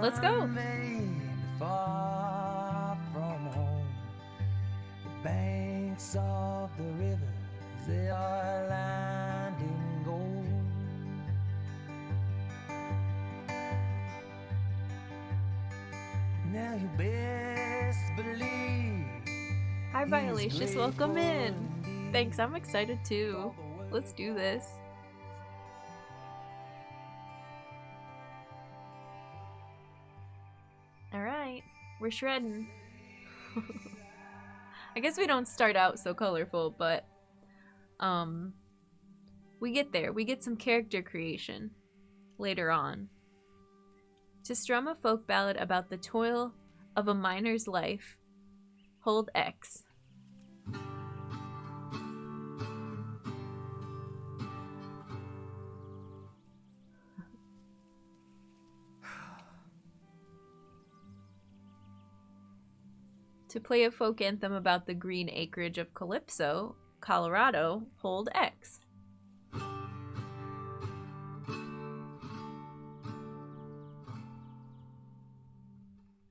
Let's go. Far from home, the banks of the rivers, they are lined in gold. Now you best believe. Hi, Violacious. Welcome in. Thanks. I'm excited too. Let's do this. Alright. We're shredding. I guess we don't start out so colorful, but we get there. We get some character creation later on. To strum a folk ballad about the toil of a miner's life, hold X. To play a folk anthem about the green acreage of Calypso, Colorado, hold X.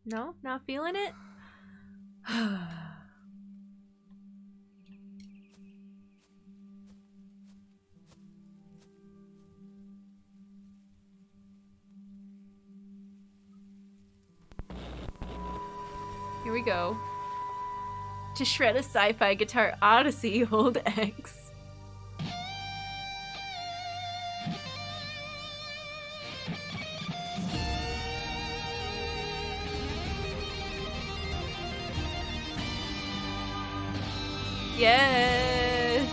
No? Not feeling it? Here we go. To shred a sci-fi guitar odyssey, hold X. Yes!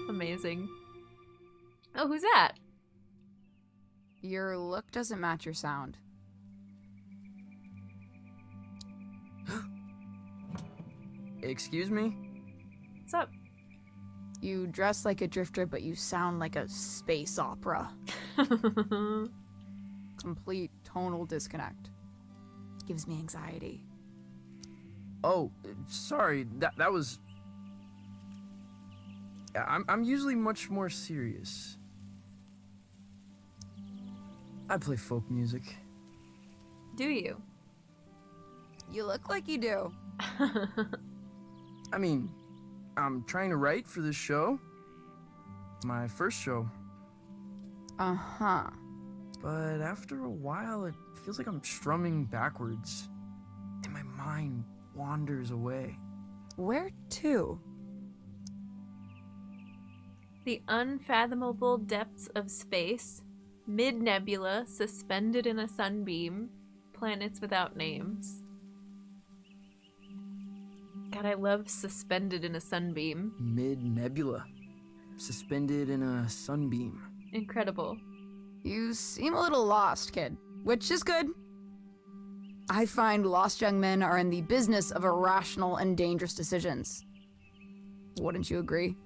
Amazing. Oh, who's that? Your look doesn't match your sound. Excuse me? What's up? You dress like a drifter, but you sound like a space opera. Complete tonal disconnect. Gives me anxiety. Oh, sorry. That was... I'm usually much more serious. I play folk music. Do you? You look like you do. I mean, I'm trying to write for this show. My first show. Uh-huh. But after a while, it feels like I'm strumming backwards. And my mind wanders away. Where to? The unfathomable depths of space, mid-nebula, suspended in a sunbeam, planets without names. God, I love suspended in a sunbeam. Mid-nebula. Suspended in a sunbeam. Incredible. You seem a little lost, kid, which is good. I find lost young men are in the business of irrational and dangerous decisions. Wouldn't you agree?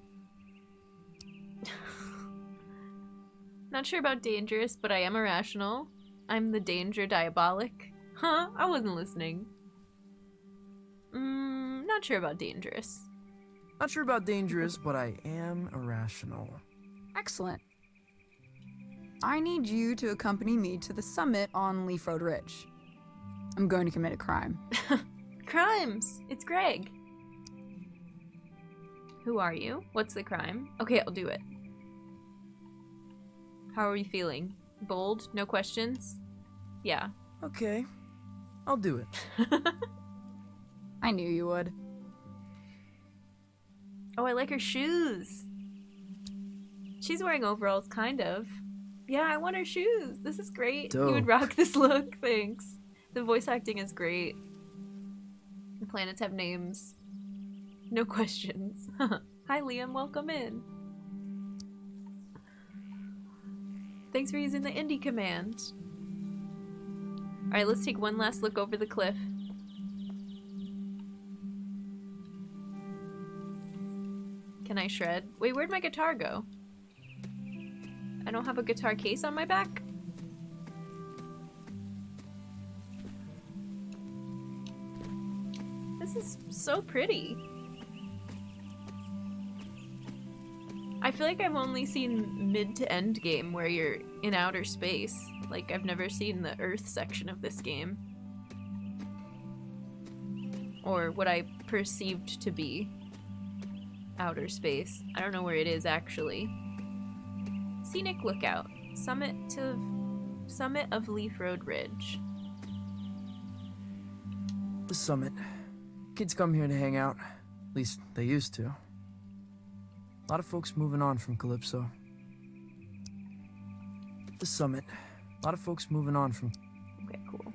Not sure about dangerous, but I am irrational. I'm the danger diabolic. Huh? I wasn't listening. Not sure about dangerous. Not sure about dangerous, but I am irrational. Excellent. I need you to accompany me to the summit on Leaf Road Ridge. I'm going to commit a crime. Crimes! It's Greg. Who are you? What's the crime? Okay, I'll do it. How are you feeling? Bold? No questions? Yeah. Okay, I'll do it. I knew you would. Oh, I like her shoes. She's wearing overalls, kind of. Yeah, I want her shoes. This is great. Dope. You would rock this look. Thanks. The voice acting is great. The planets have names. No questions. Hi, Liam. Welcome in. Thanks for using the indie command. Alright, let's take one last look over the cliff. Can I shred? Wait, where'd my guitar go? I don't have a guitar case on my back? This is so pretty. I feel like I've only seen mid to end game where you're in outer space. Like, I've never seen the Earth section of this game. Or what I perceived to be outer space. I don't know where it is actually. Scenic lookout. Summit of Leaf Road Ridge. The summit. Kids come here to hang out. At least they used to. A lot of folks moving on from Calypso. The summit. A lot of folks moving on from... Okay, cool.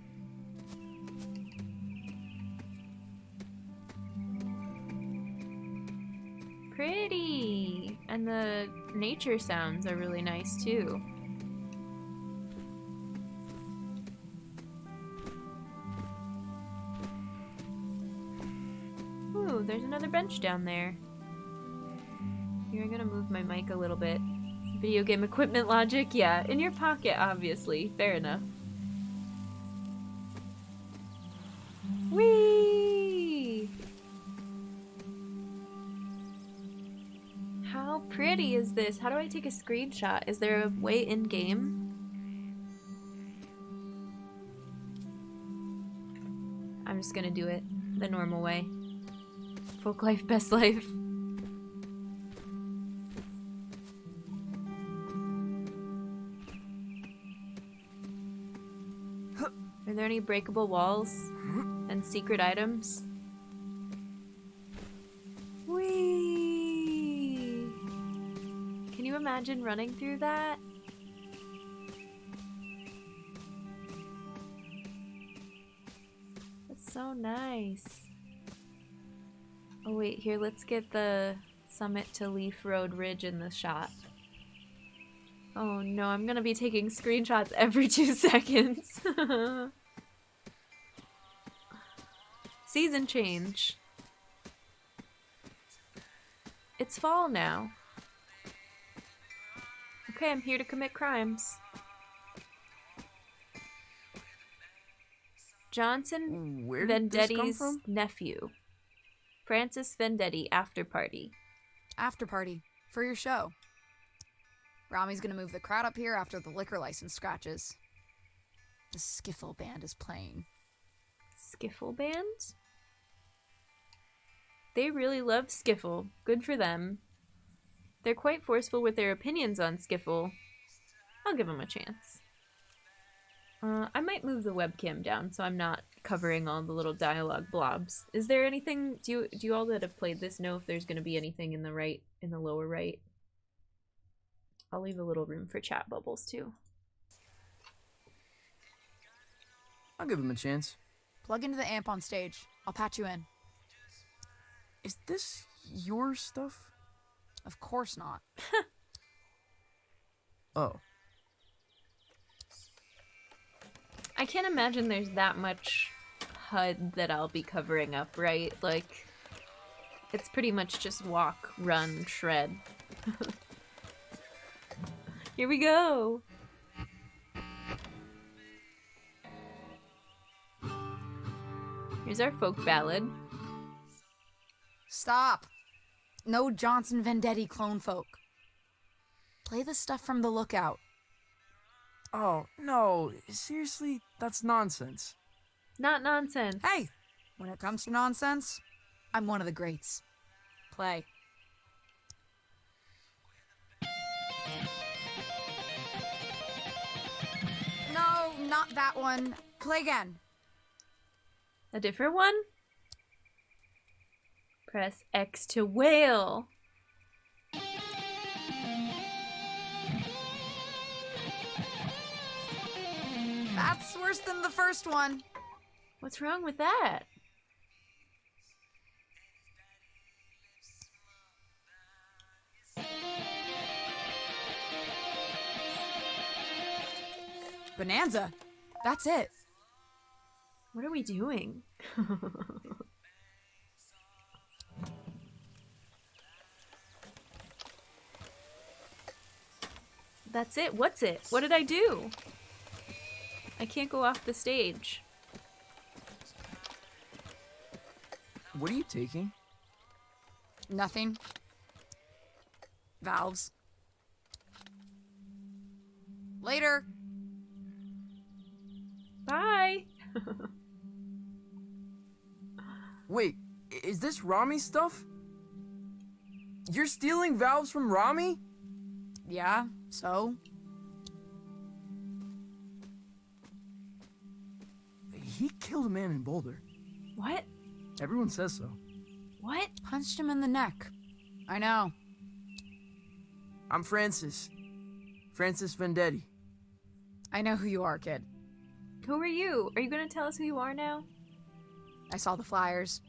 Pretty! And the nature sounds are really nice too. Ooh, there's another bench down there. Here, I'm gonna move my mic a little bit. Video game equipment logic? Yeah, in your pocket, obviously. Fair enough. Whee! How pretty is this? How do I take a screenshot? Is there a way in-game? I'm just gonna do it the normal way. Folk life, best life. Are there any breakable walls and secret items? Whee! Can you imagine running through that? That's so nice. Oh wait, here, let's get the summit to Leaf Road Ridge in the shot. Oh no, I'm gonna be taking screenshots every 2 seconds. Season change. It's fall now. Okay, I'm here to commit crimes. Johnson Where did this come Vendetti's from? nephew. Francis Vendetti, after party. After party. For your show. Rami's gonna move the crowd up here after the liquor license scratches. The Skiffle Band is playing. Skiffle band? They really love Skiffle. Good for them. They're quite forceful with their opinions on Skiffle. I'll give them a chance. I might move the webcam down so I'm not covering all the little dialogue blobs. Is there anything, do you all that have played this know if there's going to be anything in the lower right? I'll leave a little room for chat bubbles too. I'll give him a chance. Plug into the amp on stage. I'll patch you in. Is this your stuff? Of course not. Oh. I can't imagine there's that much HUD that I'll be covering up, right? Like, it's pretty much just walk, run, shred. Here we go! Here's our folk ballad. Stop! No Johnson Vendetti clone folk. Play the stuff from the lookout. Oh, no. Seriously? That's nonsense. Not nonsense. Hey! When it comes to nonsense, I'm one of the greats. Play. No, not that one. Play again. A different one? Press X to wail. That's worse than the first one. What's wrong with that? Bonanza. That's it. What are we doing? That's it? What's it? What did I do? I can't go off the stage. What are you taking? Nothing. Valves. Later. Bye. Wait, is this Rami's stuff? You're stealing valves from Rami? Yeah, so? He killed a man in Boulder. What? Everyone says so. What? Punched him in the neck. I know. I'm Francis. Francis Vendetti. I know who you are, kid. Who are you? Are you gonna tell us who you are now? I saw the flyers.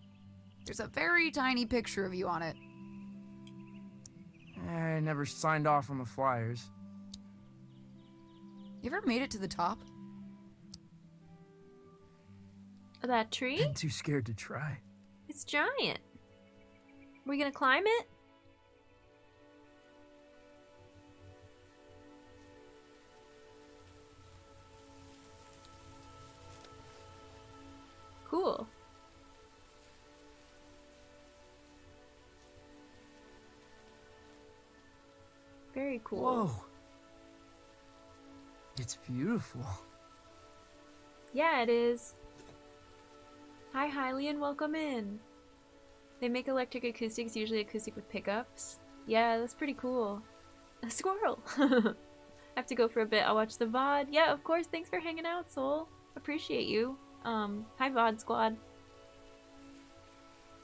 There's a very tiny picture of you on it. I never signed off on the flyers. You ever made it to the top? That tree? I'm too scared to try. It's giant. We gonna climb it? Cool. Very cool. Whoa. It's beautiful. Yeah, it is. Hi, Hylian, welcome in. They make electric acoustics, usually acoustic with pickups. Yeah, that's pretty cool. A squirrel. I have to go for a bit. I'll watch the VOD. Yeah, of course. Thanks for hanging out, Soul. Appreciate you. Hi, VOD squad.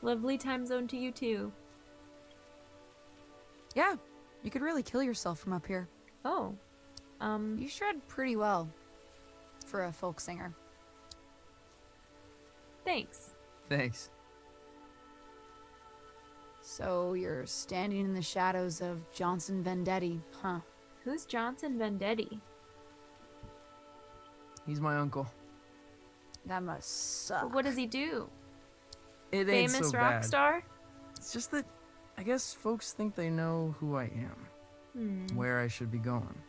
Lovely time zone to you too. Yeah, you could really kill yourself from up here. Oh. You shred pretty well for a folk singer. Thanks. Thanks. So you're standing in the shadows of Johnson Vendetti, huh? Who's Johnson Vendetti? He's my uncle. That must suck. What does he do? It ain't Famous so rock bad. star? It's just that I guess folks think they know who I am. Where I should be going.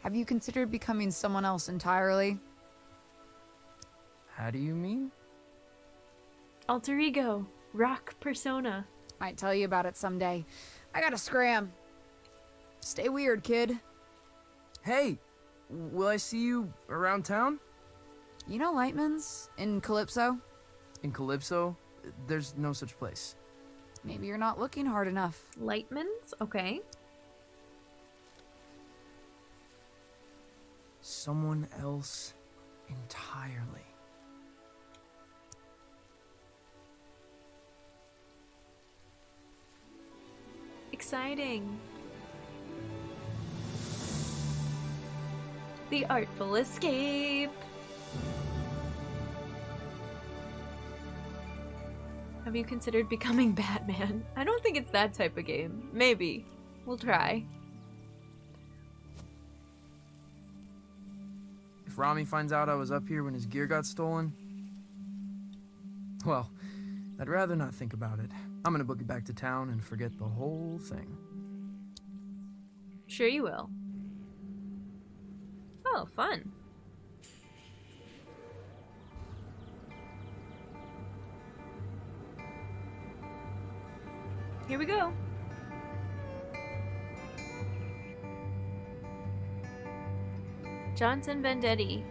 Have you considered becoming someone else entirely? How do you mean? Alter ego. Rock persona. Might tell you about it someday. I gotta scram. Stay weird, kid. Hey, will I see you around town? You know Lightman's in Calypso? In Calypso? There's no such place. Maybe you're not looking hard enough. Lightman's? Okay. Someone else entirely. Exciting. The Artful Escape. Have you considered becoming Batman? I don't think it's that type of game. Maybe. We'll try. If Rami finds out I was up here when his gear got stolen, well, I'd rather not think about it. I'm gonna book it back to town and forget the whole thing. Sure you will. Oh, fun. Here we go. Johnson Vendetti.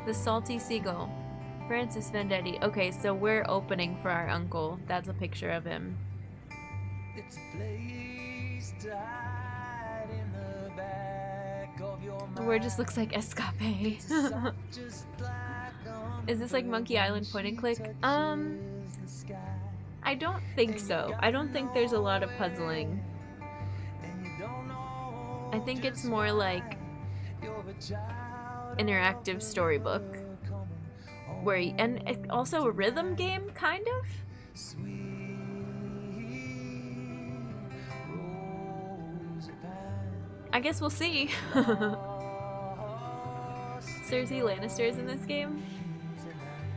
The Salty Seagull. Francis Vendetti. Okay, so we're opening for our uncle. That's a picture of him. It's a place to hide in the back of your mind. The word just looks like escape. Just like Is this like Monkey Island point and click? I don't think so. I don't think there's a lot of puzzling. I think it's more like interactive storybook. And also a rhythm game, kind of? I guess we'll see. Cersei Lannister's in this game?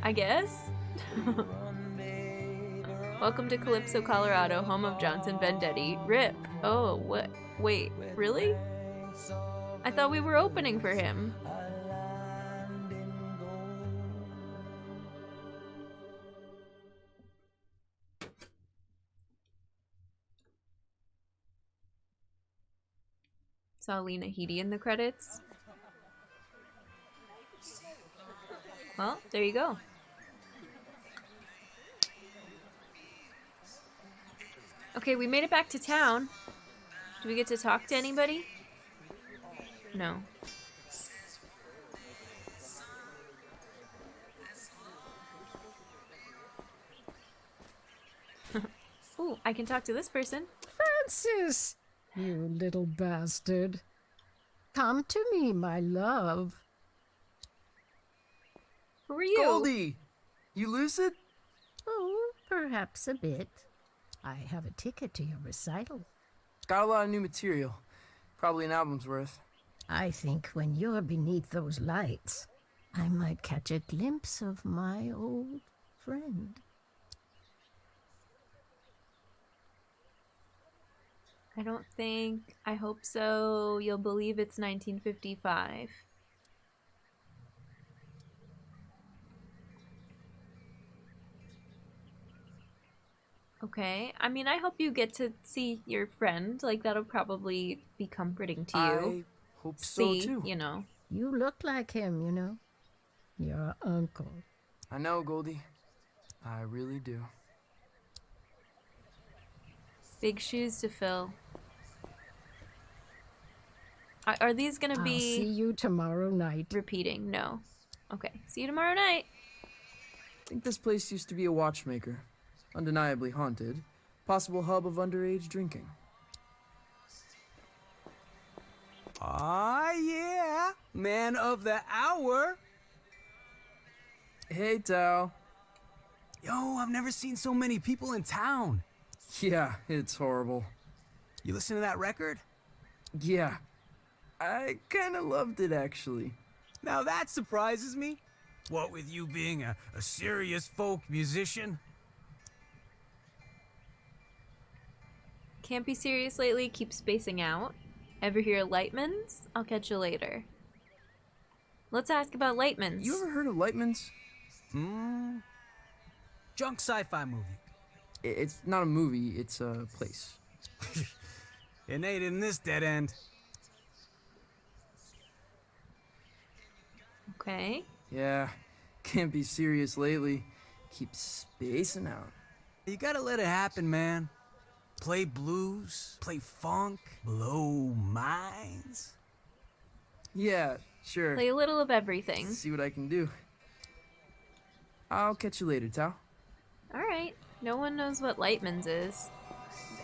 I guess? Welcome to Calypso, Colorado, home of Johnson Vendetti. RIP. Oh, what? Wait, really? I thought we were opening for him. Saw Lena Headey in the credits. Well, there you go. Okay, we made it back to town. Do we get to talk to anybody? No. Ooh, I can talk to this person. Francis, you little bastard. Come to me, my love. Who are you? Goldie! You lucid? Oh, perhaps a bit. I have a ticket to your recital. Got a lot of new material. Probably an album's worth. I think when you're beneath those lights, I might catch a glimpse of my old friend. I don't think. I hope so. You'll believe it's 1955. Okay. I mean, I hope you get to see your friend. Like, that'll probably be comforting to you. I hope so, See, too. you know. You look like him, you know. Your uncle. I know, Goldie. I really do. Big shoes to fill. Are these gonna I'll see be you tomorrow night. repeating? No. Okay. See you tomorrow night. I think this place used to be a watchmaker. Undeniably haunted. Possible hub of underage drinking. Ah, yeah. Man of the hour. Hey, Tao. Yo, I've never seen so many people in town. Yeah, it's horrible. You listen to that record? Yeah. I kinda loved it, actually. Now that surprises me. What with you being a serious folk musician? Can't be serious lately. Keep spacing out. Ever hear of Lightman's? I'll catch you later. Let's ask about Lightman's. You ever heard of Lightman's? Junk sci-fi movie. It's not a movie, it's a place. It ain't in this dead end. Okay. Yeah, can't be serious lately. Keep spacing out. You gotta let it happen, man. Play blues, play funk, blow minds. Yeah, sure. Play a little of everything. See what I can do. I'll catch you later, Tao. Alright. No one knows what Lightman's is.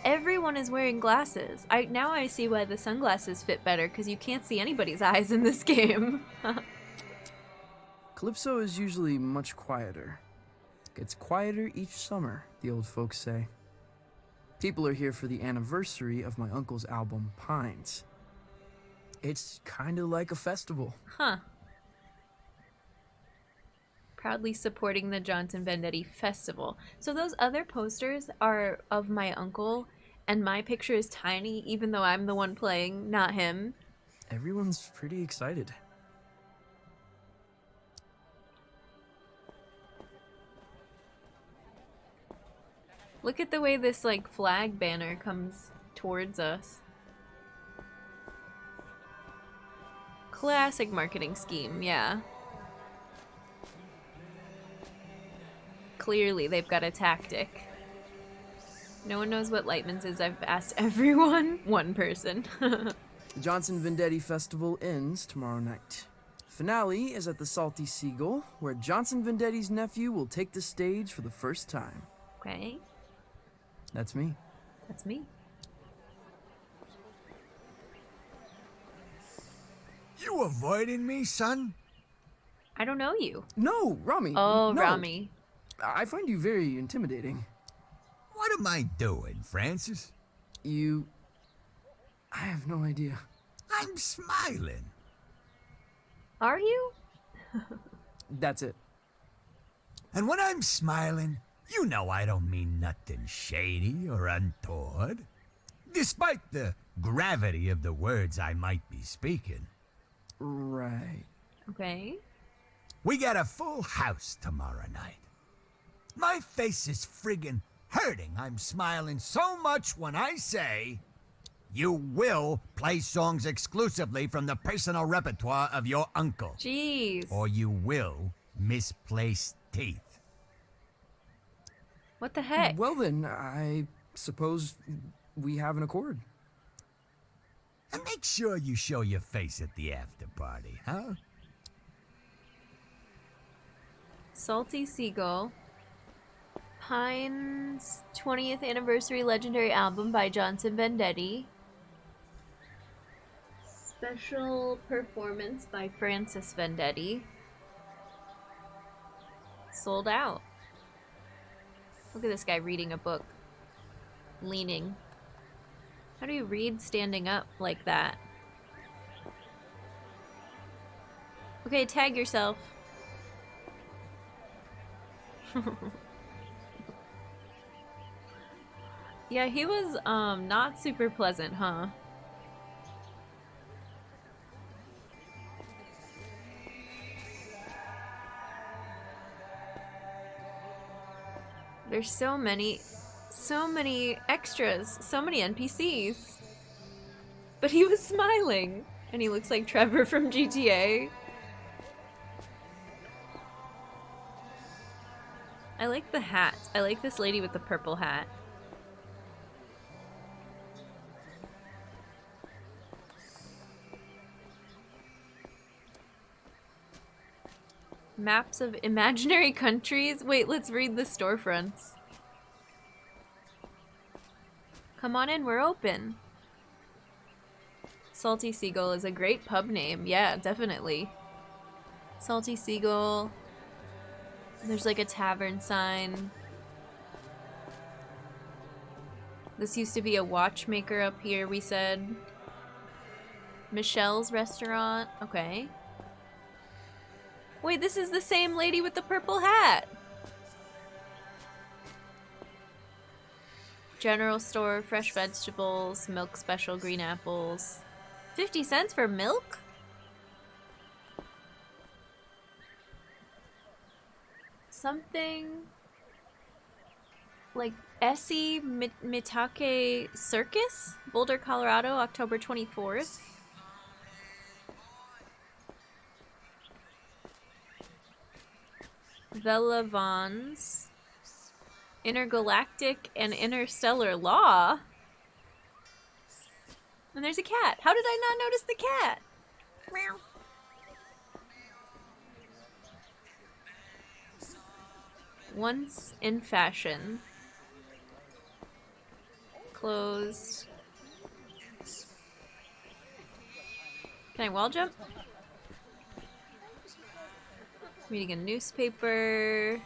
Everyone is wearing glasses. Now I see why the sunglasses fit better, because you can't see anybody's eyes in this game. Calypso is usually much quieter. Gets quieter each summer, the old folks say. People are here for the anniversary of my uncle's album, Pines. It's kinda like a festival. Huh. Proudly supporting the Johnson Vendetti Festival. So those other posters are of my uncle, and my picture is tiny, even though I'm the one playing, not him. Everyone's pretty excited. Look at the way this, like, flag banner comes towards us. Classic marketing scheme, yeah. Clearly, they've got a tactic. No one knows what Lightman's is. I've asked everyone. One person. The Johnson Vendetti Festival ends tomorrow night. Finale is at the Salty Seagull, where Johnson Vendetti's nephew will take the stage for the first time. Okay, That's me. that's me. You avoiding me, son? I don't know you. No, Rami. Oh, no. Rami. I find you very intimidating. What am I doing, Francis? I have no idea. I'm smiling. Are you? That's it. And when I'm smiling, you know I don't mean nothing shady or untoward. Despite the gravity of the words I might be speaking. Right. Okay. We got a full house tomorrow night. My face is friggin' hurting. I'm smiling so much when I say, You will play songs exclusively from the personal repertoire of your uncle. Jeez. Or you will misplace teeth. What the heck? Well then, I suppose we have an accord. And make sure you show your face at the after party, huh? Salty Seagull. Pine's 20th Anniversary Legendary Album by Johnson Vendetti. Special Performance by Francis Vendetti. Sold out. Look at this guy reading a book. Leaning. How do you read standing up like that? Okay, tag yourself. Yeah, he was not super pleasant, huh? There's so many extras, so many NPCs. But he was smiling, and he looks like Trevor from GTA. I like the hat. I like this lady with the purple hat. Maps of imaginary countries? Wait, let's read the storefronts. Come on in, we're open. Salty Seagull is a great pub name. Yeah, definitely. Salty Seagull. There's like a tavern sign. This used to be a watchmaker up here, we said. Michelle's restaurant. Okay. Wait, this is the same lady with the purple hat. General store, fresh vegetables, milk special, green apples. 50 cents for milk? Something like Essie Mitake Circus, Boulder, Colorado, October 24th. Velavons, Intergalactic and Interstellar Law. And there's a cat. How did I not notice the cat? Meow. Once in fashion. Closed. Can I wall jump? Reading a newspaper.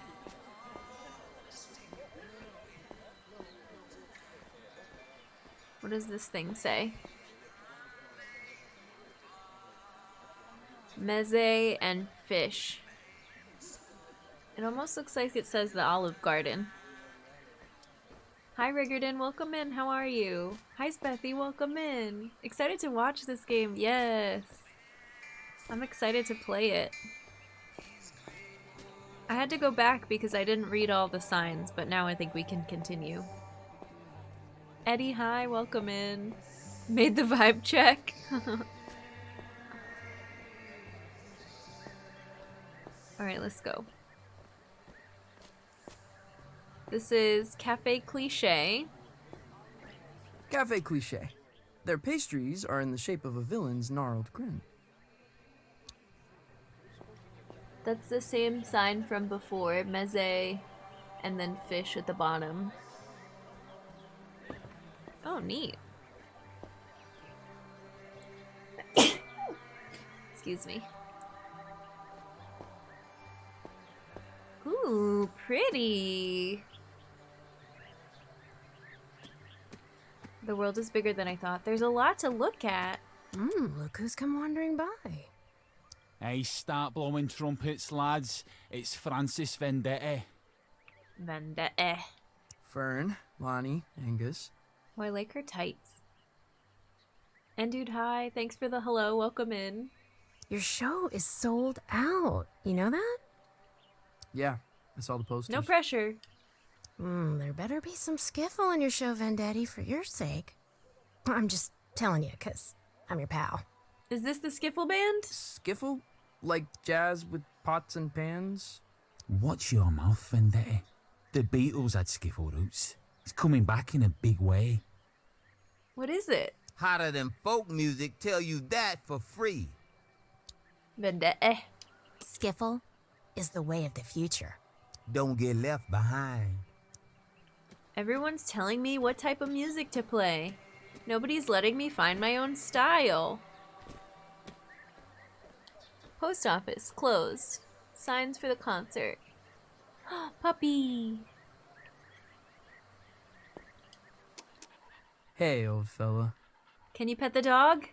What does this thing say? Meze and fish. It almost looks like it says the Olive Garden. Hi Rigerton, welcome in. How are you? Hi Spethy, welcome in. Excited to watch this game. Yes. I'm excited to play it. I had to go back because I didn't read all the signs, but now I think we can continue. Eddie, hi, welcome in. Made the vibe check. Alright, let's go. This is Cafe Cliché. Cafe Cliché. Their pastries are in the shape of a villain's gnarled grin. That's the same sign from before, meze, and then fish at the bottom. Oh, neat. Excuse me. Ooh, pretty. The world is bigger than I thought. There's a lot to look at. Look who's come wandering by. Hey, start blowing trumpets, lads. It's Francis Vendetti. Vendetta. Fern, Lonnie, Angus. Oh, I like her tights. And dude, hi. Thanks for the hello. Welcome in. Your show is sold out. You know that? Yeah, I saw the posters. No pressure. There better be some skiffle in your show, Vendetti, for your sake. I'm just telling you, 'cause I'm your pal. Is this the skiffle band? Skiffle? Like jazz with pots and pans? Watch your mouth, Vendetta. The Beatles had skiffle roots. It's coming back in a big way. What is it? Hotter than folk music, tell you that for free. Vendetta. Skiffle is the way of the future. Don't get left behind. Everyone's telling me what type of music to play. Nobody's letting me find my own style. Post office closed. Signs for the concert. Puppy. Hey, old fella. Can you pet the dog?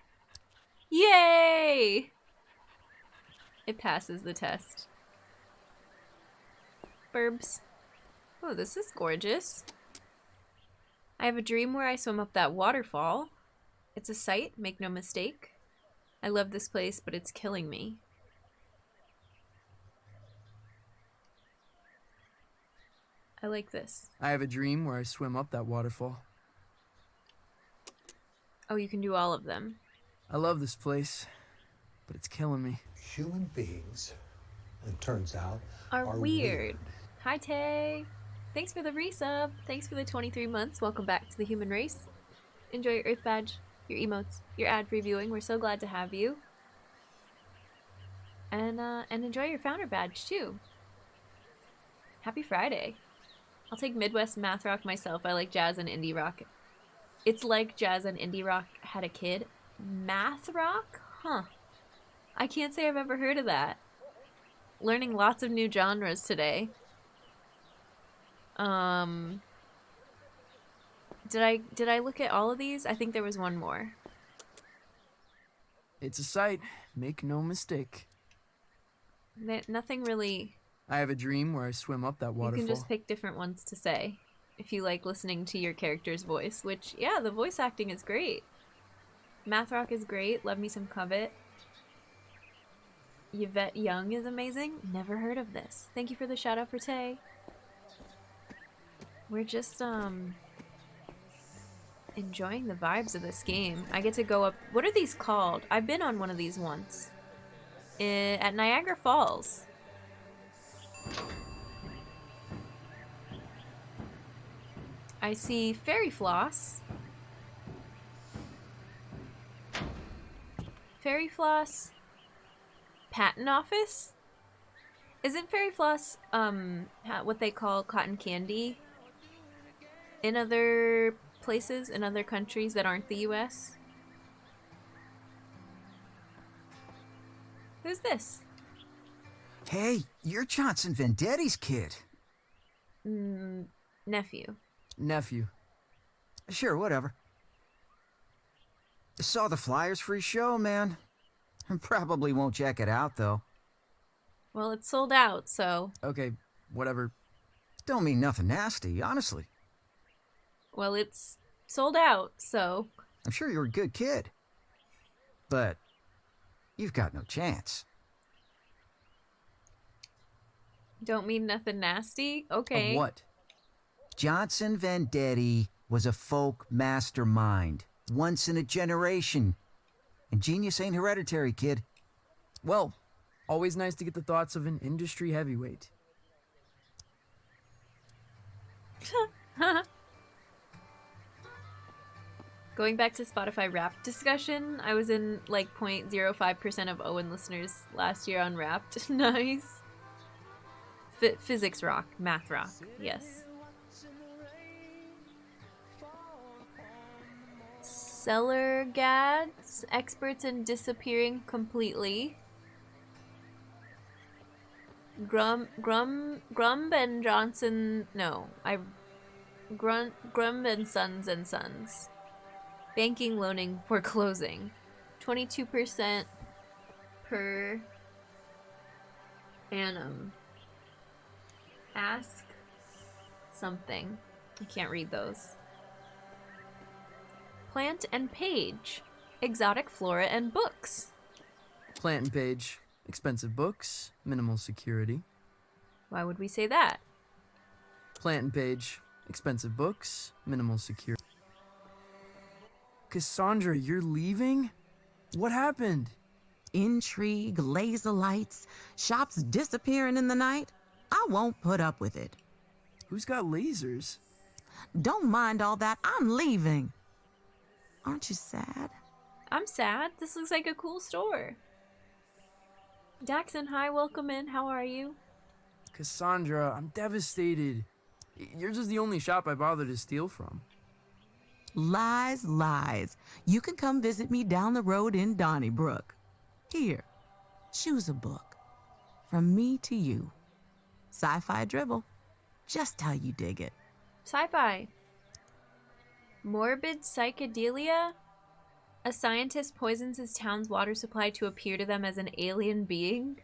Yay! It passes the test. Burbs. Oh, this is gorgeous. I have a dream where I swim up that waterfall. It's a sight, make no mistake. I love this place, but it's killing me. I like this. I have a dream where I swim up that waterfall. Oh, you can do all of them. I love this place, but it's killing me. Human beings, it turns out, Are weird. Hi, Tay. Thanks for the resub. Thanks for the 23 months. Welcome back to the human race. Enjoy your Earth badge, your emotes, your ad-free viewing. We're so glad to have you. And enjoy your founder badge, too. Happy Friday. I'll take Midwest math rock myself. I like jazz and indie rock. It's like jazz and indie rock had a kid. Math rock? Huh. I can't say I've ever heard of that. Learning lots of new genres today. Did I look at all of these? I think there was one more. It's a sight, make no mistake. Nothing really. I have a dream where I swim up that waterfall. You can just pick different ones to say if you like listening to your character's voice, which, yeah, the voice acting is great. Math rock is great. Love me some Covet. Yvette Young is amazing. Never heard of this. Thank you for the shout out for Tay. We're just enjoying the vibes of this game. I get to go up. What are these called? I've been on one of these once. At Niagara Falls. I see Fairy Floss. Fairy Floss. Patent Office? Isn't Fairy Floss what they call cotton candy in other places, in other countries that aren't the US? Who's this? Hey, you're Johnson Vendetti's kid. Nephew. Nephew. Sure, whatever. Saw the flyers for his show, man. Probably won't check it out, though. Well, it's sold out, so... Okay, whatever. Don't mean nothing nasty, honestly. Well, it's sold out, so... I'm sure you're a good kid. But you've got no chance. Don't mean nothing nasty? Okay. Of what? Johnson Vendetti was a folk mastermind. Once in a generation. And genius ain't hereditary, kid. Well, always nice to get the thoughts of an industry heavyweight. Going back to Spotify Wrapped discussion, I was in like 0.05% of Owen listeners last year on Wrapped. Nice. Physics rock, math rock, yes. Cellar Gads, experts in disappearing completely. Grumb and Johnson, no, Grumb and Sons. Banking, loaning, foreclosing. 22% per annum. Ask something. I can't read those. Plant and Page. Exotic flora and books. Plant and Page. Expensive books. Minimal security. Why would we say that? Plant and Page. Expensive books. Minimal security. Cassandra, you're leaving? What happened? Intrigue, laser lights, shops disappearing in the night. I won't put up with it. Who's got lasers? Don't mind all that. I'm leaving. Aren't you sad? I'm sad. This looks like a cool store. Daxon, hi, welcome in. How are you? Cassandra, I'm devastated. Yours is the only shop I bothered to steal from. Lies, lies. You can come visit me down the road in Donnybrook. Here, choose a book. From me to you. Sci-fi dribble. Just how you dig it. Sci-fi. Morbid psychedelia? A scientist poisons his town's water supply to appear to them as an alien being.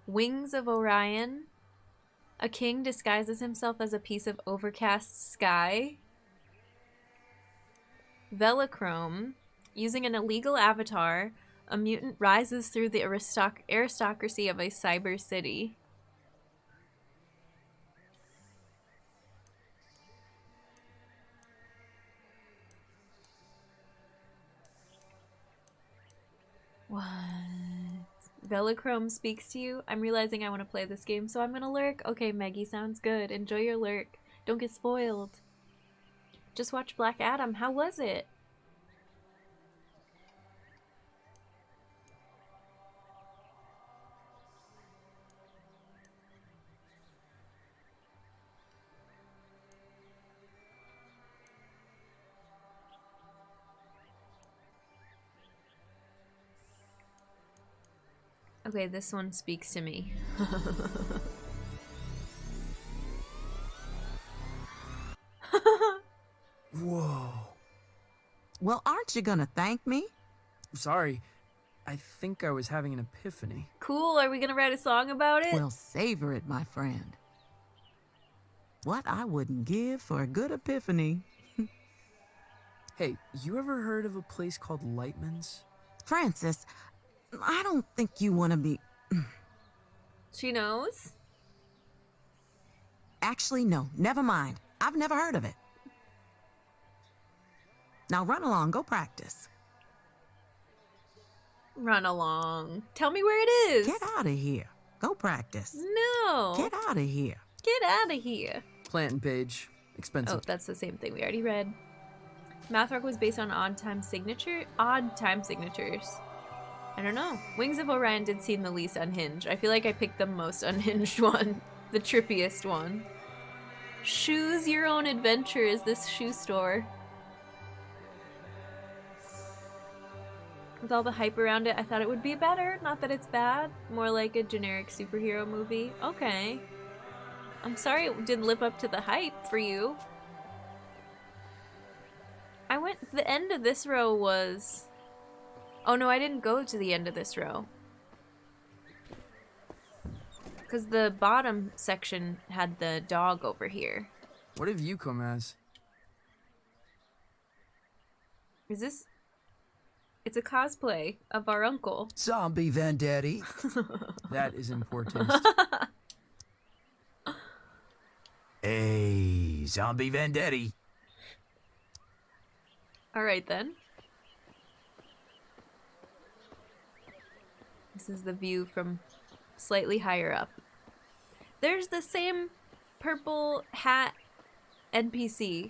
Wings of Orion. A king disguises himself as a piece of overcast sky. Velochrome. Using an illegal avatar, a mutant rises through the aristocracy of a cyber city. What? Velochrome speaks to you? I'm realizing I want to play this game, so I'm gonna lurk. Okay, Maggie, sounds good. Enjoy your lurk. Don't get spoiled. Just watch Black Adam. How was it? Okay, this one speaks to me. Whoa. Well, aren't you gonna thank me? Sorry. I think I was having an epiphany. Cool, are we gonna write a song about it? Well, savor it, my friend. What I wouldn't give for a good epiphany. Hey, you ever heard of a place called Lightman's? Francis, I don't think you want to be... She knows? Actually, no. Never mind. I've never heard of it. Now run along. Go practice. Run along. Tell me where it is. Get out of here. Go practice. No. Get out of here. Get out of here. Planting page. Expensive. Oh, that's the same thing we already read. Mathrock was based on odd time signatures. I don't know. Wings of Orion did seem the least unhinged. I feel like I picked the most unhinged one. The trippiest one. Choose your own adventure is this shoe store. With all the hype around it, I thought it would be better. Not that it's bad. More like a generic superhero movie. Okay. I'm sorry it didn't live up to the hype for you. The end of this row was... Oh no, I didn't go to the end of this row. Because the bottom section had the dog over here. What have you come as? Is this... It's a cosplay of our uncle. Zombie Vendetti. That is important. Hey, Zombie Vendetti. Alright then. This is the view from slightly higher up. There's the same purple hat NPC.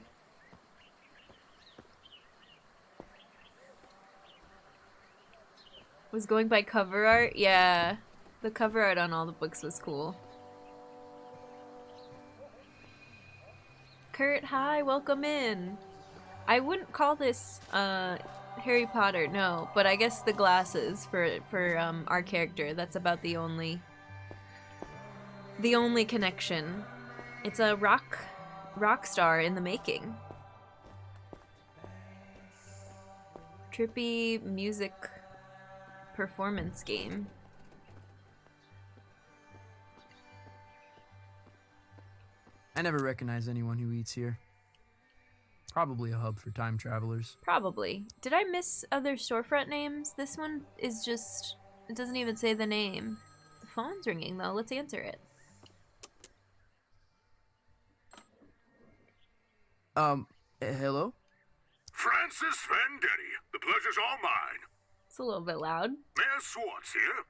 Was going by cover art? Yeah. The cover art on all the books was cool. Kurt, hi, welcome in. I wouldn't call this Harry Potter, no, but I guess the glasses for our character, that's about the only connection. It's a rock star in the making. Trippy music performance game. I never recognize anyone who eats here. Probably a hub for time travelers. Probably. Did I miss other storefront names? This one is just... It doesn't even say the name. The phone's ringing though. Let's answer it. Hello? Francis Vendetti, the pleasure's all mine. It's a little bit loud. Mayor Swartz here.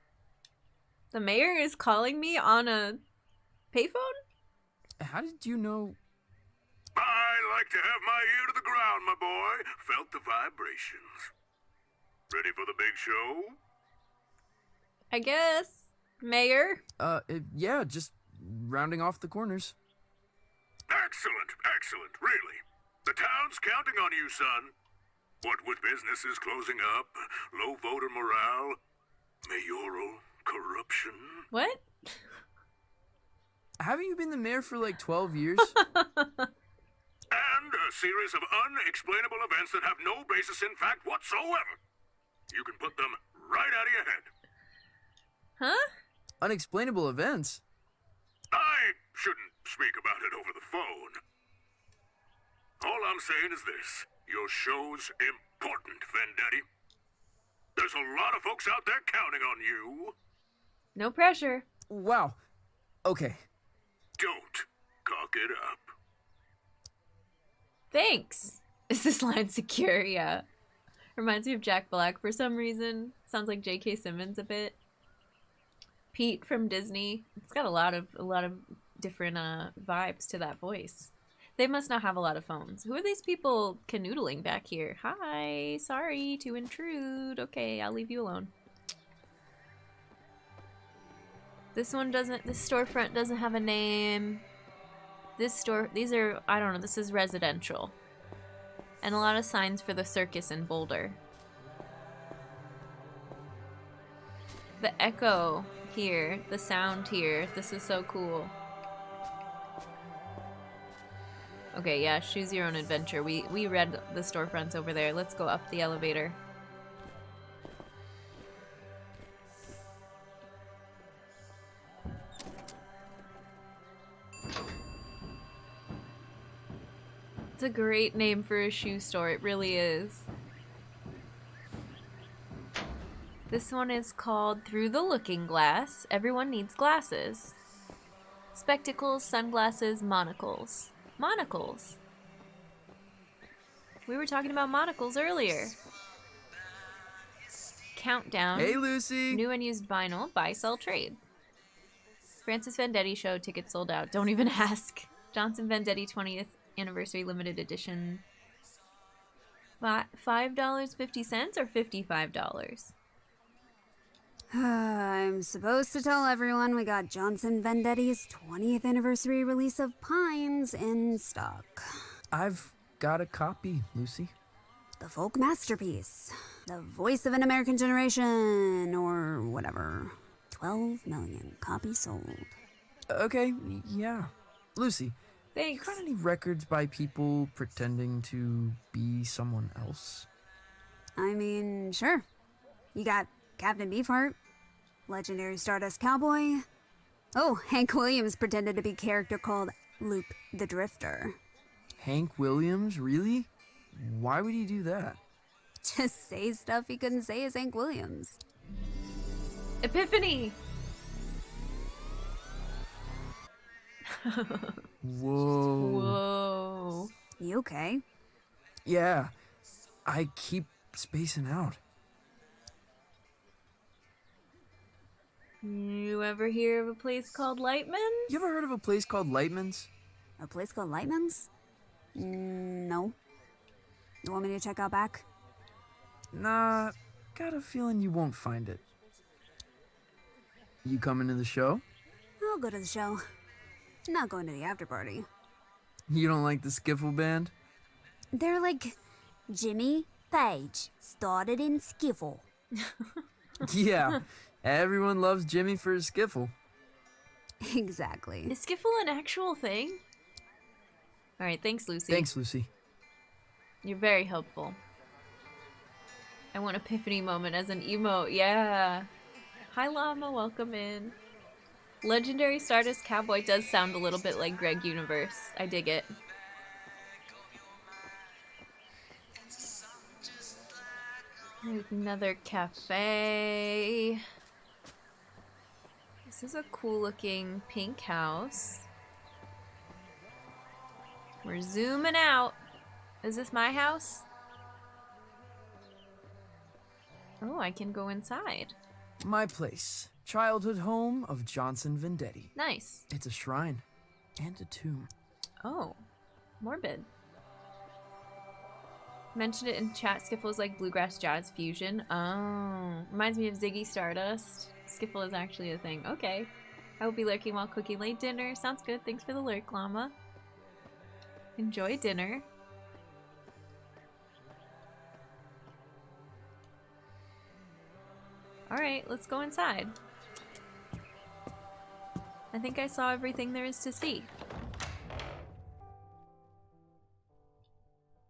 The mayor is calling me on a payphone? How did you know? I like to have my ear to the ground, my boy. Felt the vibrations. Ready for the big show? I guess. Mayor? Yeah, just rounding off the corners. Excellent, excellent, really. The town's counting on you, son. What with businesses closing up, low voter morale, mayoral corruption. What? Haven't you been the mayor for like 12 years? And a series of unexplainable events that have no basis in fact whatsoever. You can put them right out of your head. Huh? Unexplainable events? I shouldn't speak about it over the phone. All I'm saying is this. Your show's important, Vendetti. There's a lot of folks out there counting on you. No pressure. Wow. Okay. Don't cock it up. Thanks. Is this line secure? Yeah. Reminds me of Jack Black for some reason. Sounds like J.K. Simmons a bit. Pete from Disney. It's got a lot of different vibes to that voice. They must not have a lot of phones. Who are these people canoodling back here? Hi, sorry to intrude. Okay, I'll leave you alone. This storefront doesn't have a name. These are, I don't know, this is residential. And a lot of signs for the circus in Boulder. The echo here, the sound here, this is so cool. Okay, yeah, choose your own adventure. We read the storefronts over there. Let's go up the elevator. It's a great name for a shoe store, it really is. This one is called Through the Looking Glass. Everyone needs glasses. Spectacles, sunglasses, monocles. Monocles. We were talking about monocles earlier. Countdown. Hey, Lucy. New and used vinyl. Buy, sell, trade. Francis Vendetti show. Tickets sold out. Don't even ask. Johnson Vendetti 20th Anniversary Limited Edition. $5.50 or $55? I'm supposed to tell everyone we got Johnson Vendetti's 20th anniversary release of Pines in stock. I've got a copy, Lucy. The folk masterpiece. The voice of an American generation, or whatever. 12 million copies sold. Okay, yeah. Lucy, thanks. You got any records by people pretending to be someone else? I mean, sure. You got Captain Beefheart, legendary Stardust Cowboy. Oh, Hank Williams pretended to be a character called Luke the Drifter. Hank Williams? Really? Why would he do that? Just say stuff he couldn't say as Hank Williams. Epiphany! Whoa. Whoa. You okay? Yeah. I keep spacing out. You ever hear of a place called Lightman's? You ever heard of a place called Lightman's? A place called Lightman's? No. You want me to check out back? Nah, got a feeling you won't find it. You coming to the show? I'll go to the show. Not going to the after party. You don't like the skiffle band? They're like Jimmy Page, started in skiffle. Yeah, everyone loves Jimmy for his skiffle. Exactly. Is skiffle an actual thing? Alright, thanks, Lucy. Thanks, Lucy. You're very helpful. I want epiphany moment as an emote. Yeah. Hi, Llama. Welcome in. Legendary Stardust Cowboy does sound a little bit like Greg Universe. I dig it. There's another cafe. This is a cool looking pink house. We're zooming out. Is this my house? Oh, I can go inside. My place. Childhood home of Johnson Vendetti. Nice. It's a shrine and a tomb. Oh, morbid. Mentioned it in chat. Skiffle is like bluegrass jazz fusion. Oh, reminds me of Ziggy Stardust. Skiffle is actually a thing. Okay. I will be lurking while cooking late dinner. Sounds good. Thanks for the lurk, llama. Enjoy dinner. Alright, let's go inside. I think I saw everything there is to see.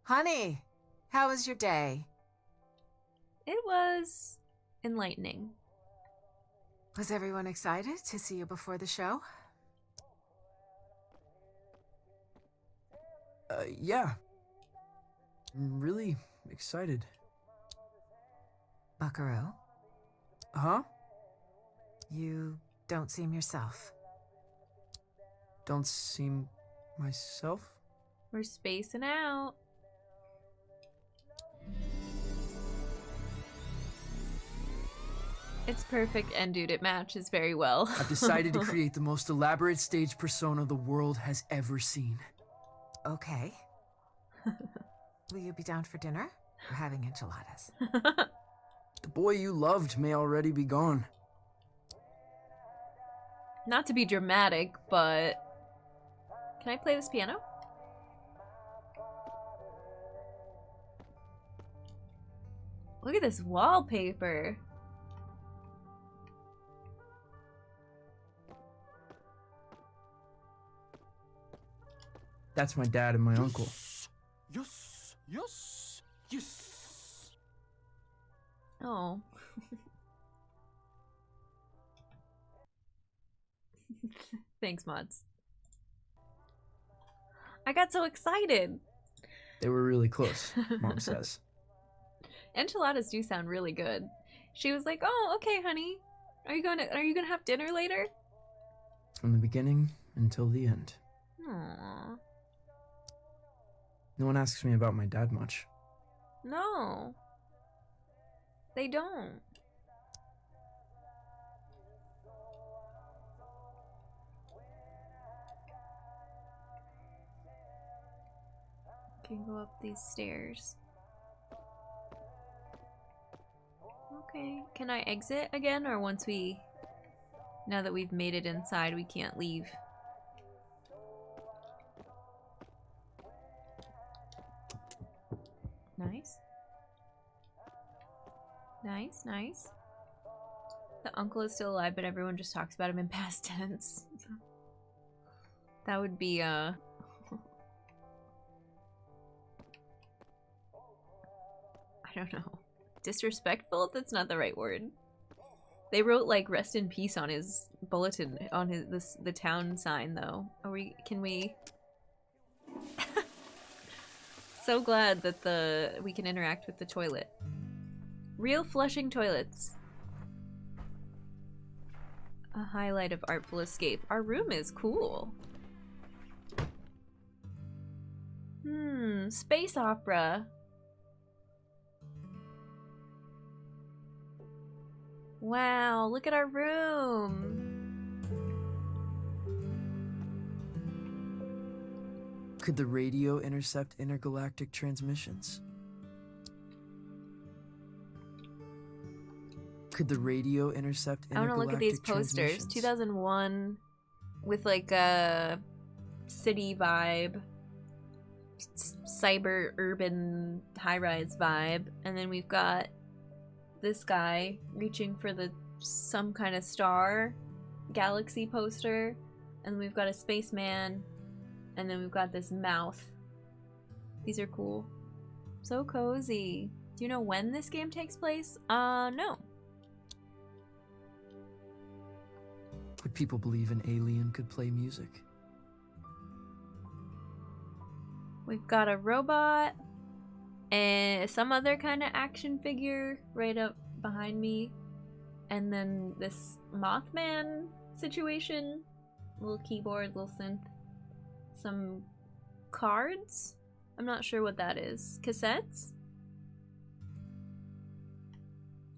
Honey, how was your day? It was enlightening. Was everyone excited to see you before the show? Yeah. I'm really excited. Buckaroo? Huh? You don't seem yourself. Don't seem myself? We're spacing out. It's perfect, and dude, it matches very well. I've decided to create the most elaborate stage persona the world has ever seen. Okay. Will you be down for dinner? We're having enchiladas. The boy you loved may already be gone. Not to be dramatic, but... Can I play this piano? Look at this wallpaper. That's my dad and my uncle. Yes, yes, yes. Oh. Thanks, mods. I got so excited. They were really close, Mom says. Enchiladas do sound really good. She was like, "Oh, okay, honey. Are you gonna have dinner later?" From the beginning until the end. Aww. No one asks me about my dad much. No. They don't. Can go up these stairs. Okay. Can I exit again, or once we... Now that we've made it inside, we can't leave? Nice. Nice, nice. The uncle is still alive, but everyone just talks about him in past tense. That would be, I don't know. Disrespectful? That's not the right word. They wrote, like, rest in peace on his bulletin, on his, the town sign, though. Can we... So glad that we can interact with the toilet. Real flushing toilets. A highlight of Artful Escape. Our room is cool. Space opera. Wow, look at our room. Could the radio intercept intergalactic transmissions? Could the radio intercept intergalactic I want to look at these posters. 2001 with like a city vibe, cyber urban high-rise vibe, and then we've got this guy reaching for some kind of star galaxy poster, and we've got a spaceman, and then we've got this mouth. These are cool. So cozy. Do you know when this game takes place? No. Would people believe an alien could play music? We've got a robot and some other kind of action figure right up behind me. And then this Mothman situation. Little keyboard, little synth. Some cards? I'm not sure what that is. Cassettes?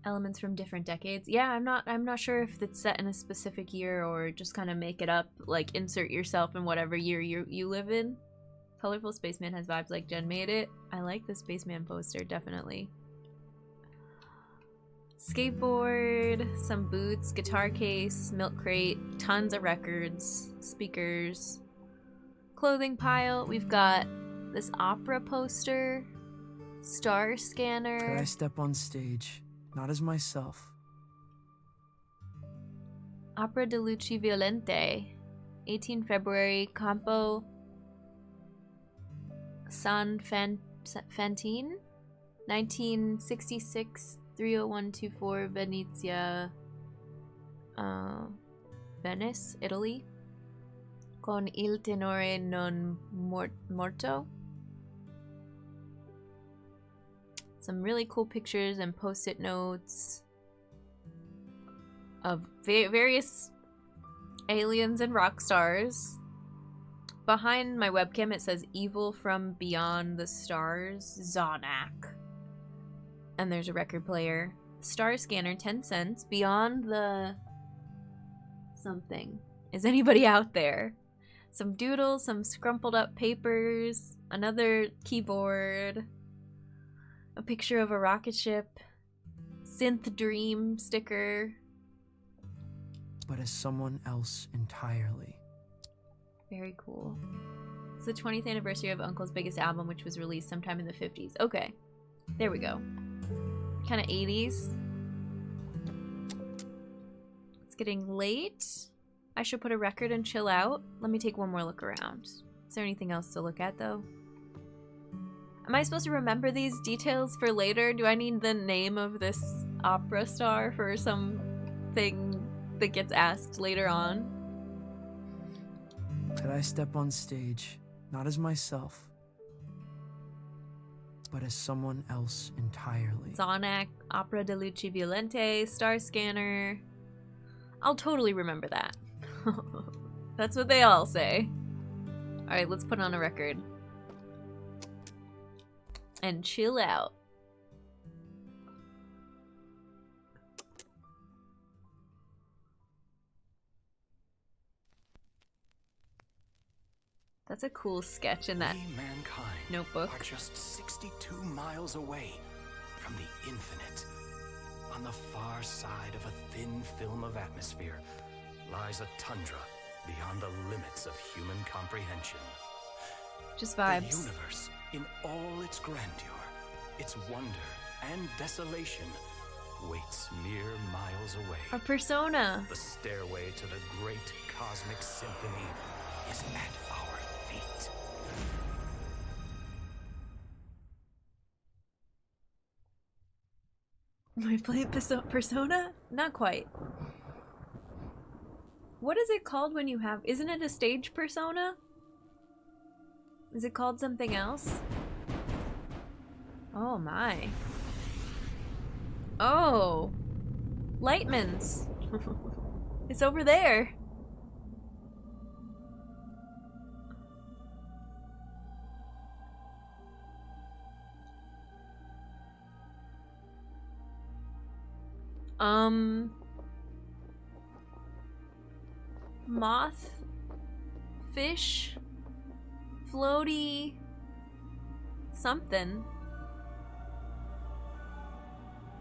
Elements from different decades. Yeah, I'm not sure if it's set in a specific year or just kind of make it up, like insert yourself in whatever year you live in. Colorful Spaceman has vibes like Jen made it. I like the Spaceman poster, definitely. Skateboard, some boots, guitar case, milk crate, tons of records, speakers, clothing pile. We've got this opera poster, star scanner. Could I step on stage? Not as myself. Opera de Luci Violente, 18 February, Campo San Fantine, 1966, 30124 Venezia, Venice, Italy, con il tenore non morto. Some really cool pictures and post-it notes of various aliens and rock stars. Behind my webcam it says Evil from Beyond the Stars, Zonak. And there's a record player. Star scanner, 10 cents. Beyond the something. Is anybody out there? Some doodles, some scrumpled up papers, another keyboard, a picture of a rocket ship, Synth Dream sticker. But as someone else entirely. Very cool. It's the 20th anniversary of Uncle's biggest album, which was released sometime in the 50s. Okay, there we go. Kind of 80s. It's getting late. I should put a record and chill out. Let me take one more look around. Is there anything else to look at, though? Am I supposed to remember these details for later? Do I need the name of this opera star for something that gets asked later on? Could I step on stage, not as myself, but as someone else entirely? Zonak, Opera de Luci Violente, Star Scanner. I'll totally remember that. That's what they all say. Alright, let's put on a record. And chill out. That's a cool sketch in that We, mankind, notebook. are just 62 miles away from the infinite. On the far side of a thin film of atmosphere lies a tundra beyond the limits of human comprehension. Just vibes. The universe, in all its grandeur, its wonder and desolation, waits mere miles away. A persona. The stairway to the great cosmic symphony is at our feet. Am I playing Persona? Not quite. What is it called when you have... Isn't it a stage persona? Is it called something else? Oh my. Oh. Lightman's. It's over there. Moth, fish, floaty, something.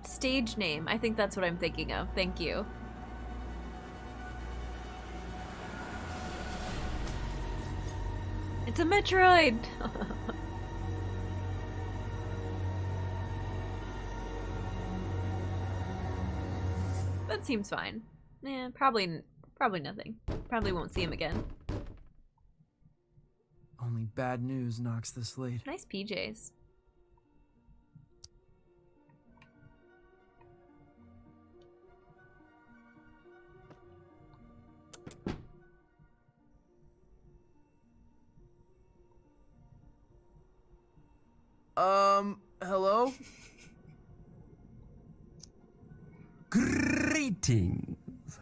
Stage name. I think that's what I'm thinking of. Thank you. It's a Metroid! That seems fine. Yeah, probably nothing. Probably won't see him again. Only bad news knocks this late. Nice PJs. Hello? Greetings.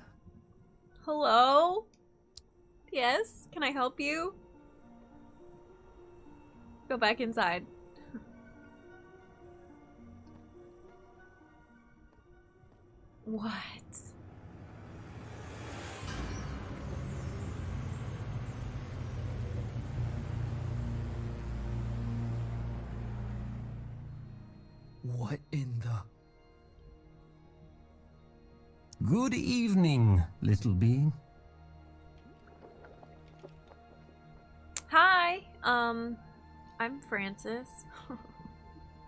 Hello? Yes? Can I help you? Go back inside. What? What in the... Good evening, little being. Hi, I'm Francis.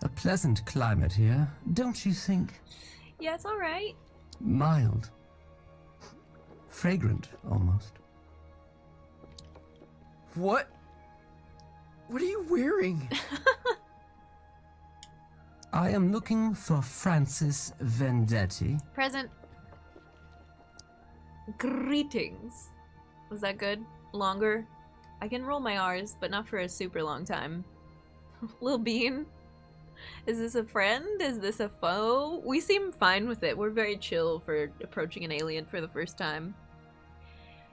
A pleasant climate here, don't you think? Yeah, it's alright. Mild. Fragrant, almost. What? What are you wearing? I am looking for Francis Vendetti. Present. Greetings. Was that good? Longer? I can roll my R's, but not for a super long time. Lil Bean? Is this a friend? Is this a foe? We seem fine with it. We're very chill for approaching an alien for the first time.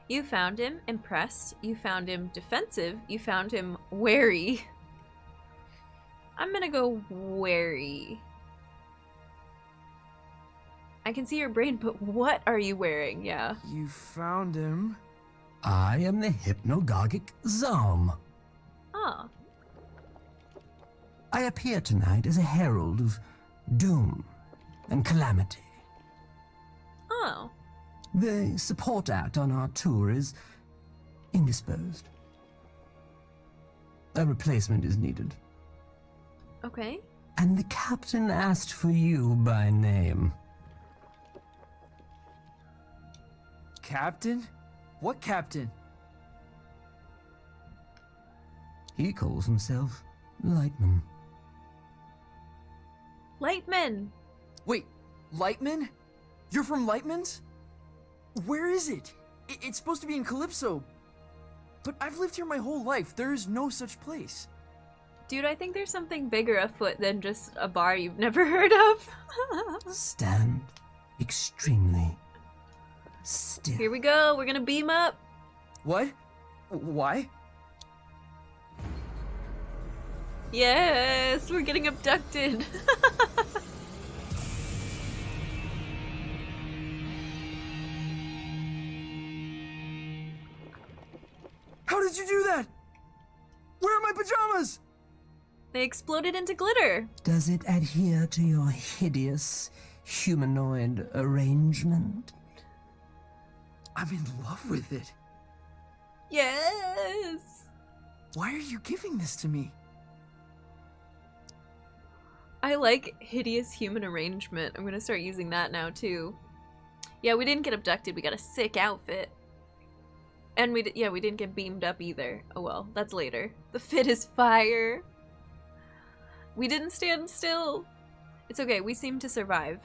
You found him impressed. You found him defensive. You found him wary. I'm gonna go wary. I can see your brain, but what are you wearing? Yeah. You found him. I am the hypnagogic Zom. Oh. I appear tonight as a herald of doom and calamity. Oh. The support act on our tour is indisposed. A replacement is needed. Okay. And the captain asked for you by name. Captain? What captain? He calls himself Lightman. Lightman! Wait, Lightman? You're from Lightman's? Where is it? It's supposed to be in Calypso. But I've lived here my whole life. There is no such place. Dude, I think there's something bigger afoot than just a bar you've never heard of. Stand extremely still. Here we go. We're gonna beam up. What? Why? Yes, we're getting abducted. How did you do that? Where are my pajamas? They exploded into glitter. Does it adhere to your hideous humanoid arrangement? I'm in love with it. Yes. Why are you giving this to me? I like hideous human arrangement. I'm gonna start using that now too. Yeah, we didn't get abducted. We got a sick outfit. And we didn't get beamed up either. Oh well, that's later. The fit is fire. We didn't stand still. It's okay, we seem to survive.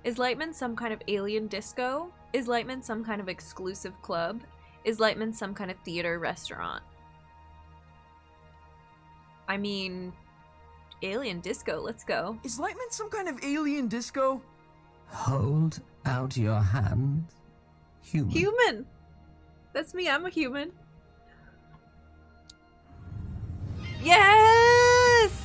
Is Lightman some kind of alien disco? Is Lightman some kind of exclusive club? Is Lightman some kind of theater restaurant? I mean, alien disco, let's go. Is Lightman some kind of alien disco? Hold out your hand, human. Human! That's me, I'm a human. Yes!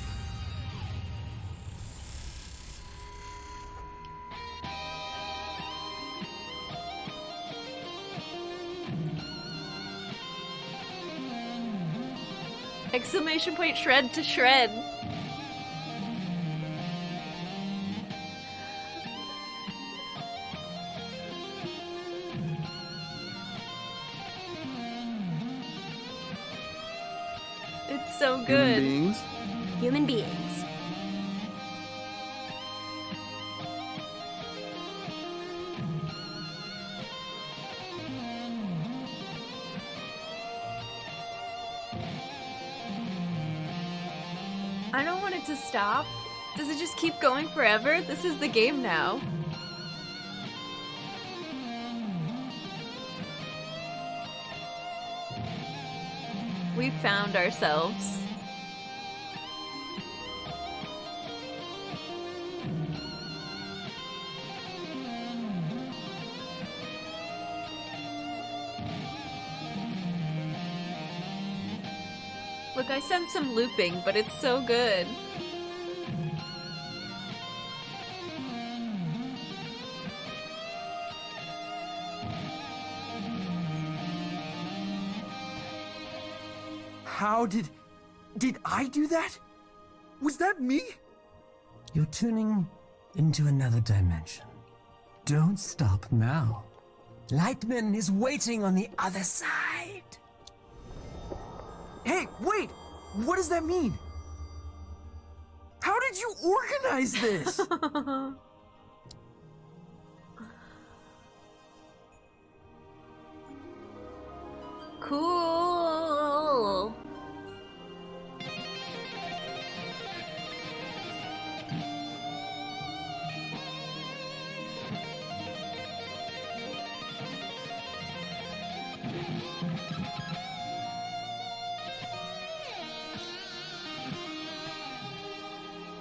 Exclamation point shred to shred. It's so good. Human beings. Human beings. I don't want it to stop. Does it just keep going forever? This is the game now. We found ourselves. Look, I sense some looping, but it's so good. How did I do that? Was that me? You're tuning into another dimension. Don't stop now. Lightman is waiting on the other side. Hey, wait! What does that mean? How did you organize this? Cool.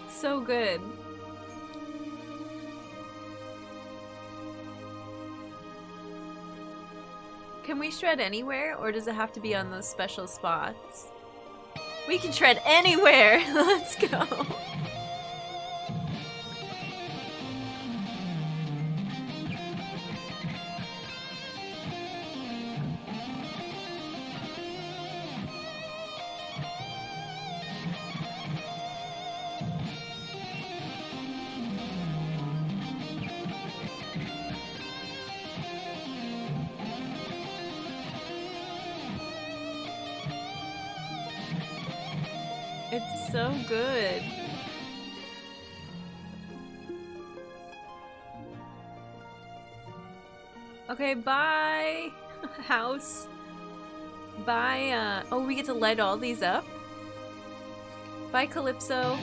So good. Can we shred anywhere, or does it have to be on those special spots? We can shred anywhere! Let's go! It's so good. Okay, bye, house. Bye, oh, we get to light all these up? Bye, Calypso.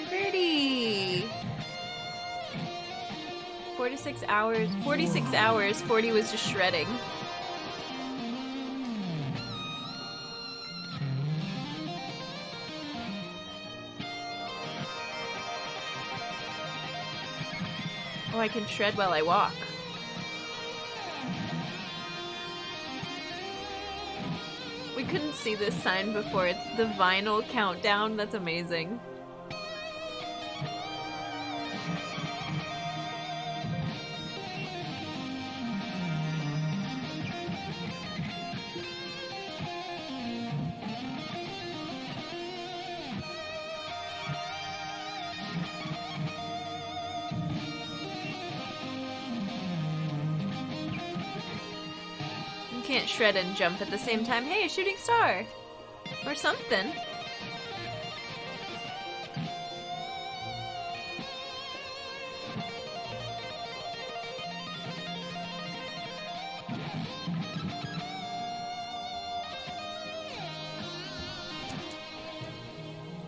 Pretty. 46 hours, 40 was just shredding. Oh, I can shred while I walk. We couldn't see this sign before. It's the vinyl countdown. That's amazing. Can't shred and jump at the same time. Hey, a shooting star! Or something.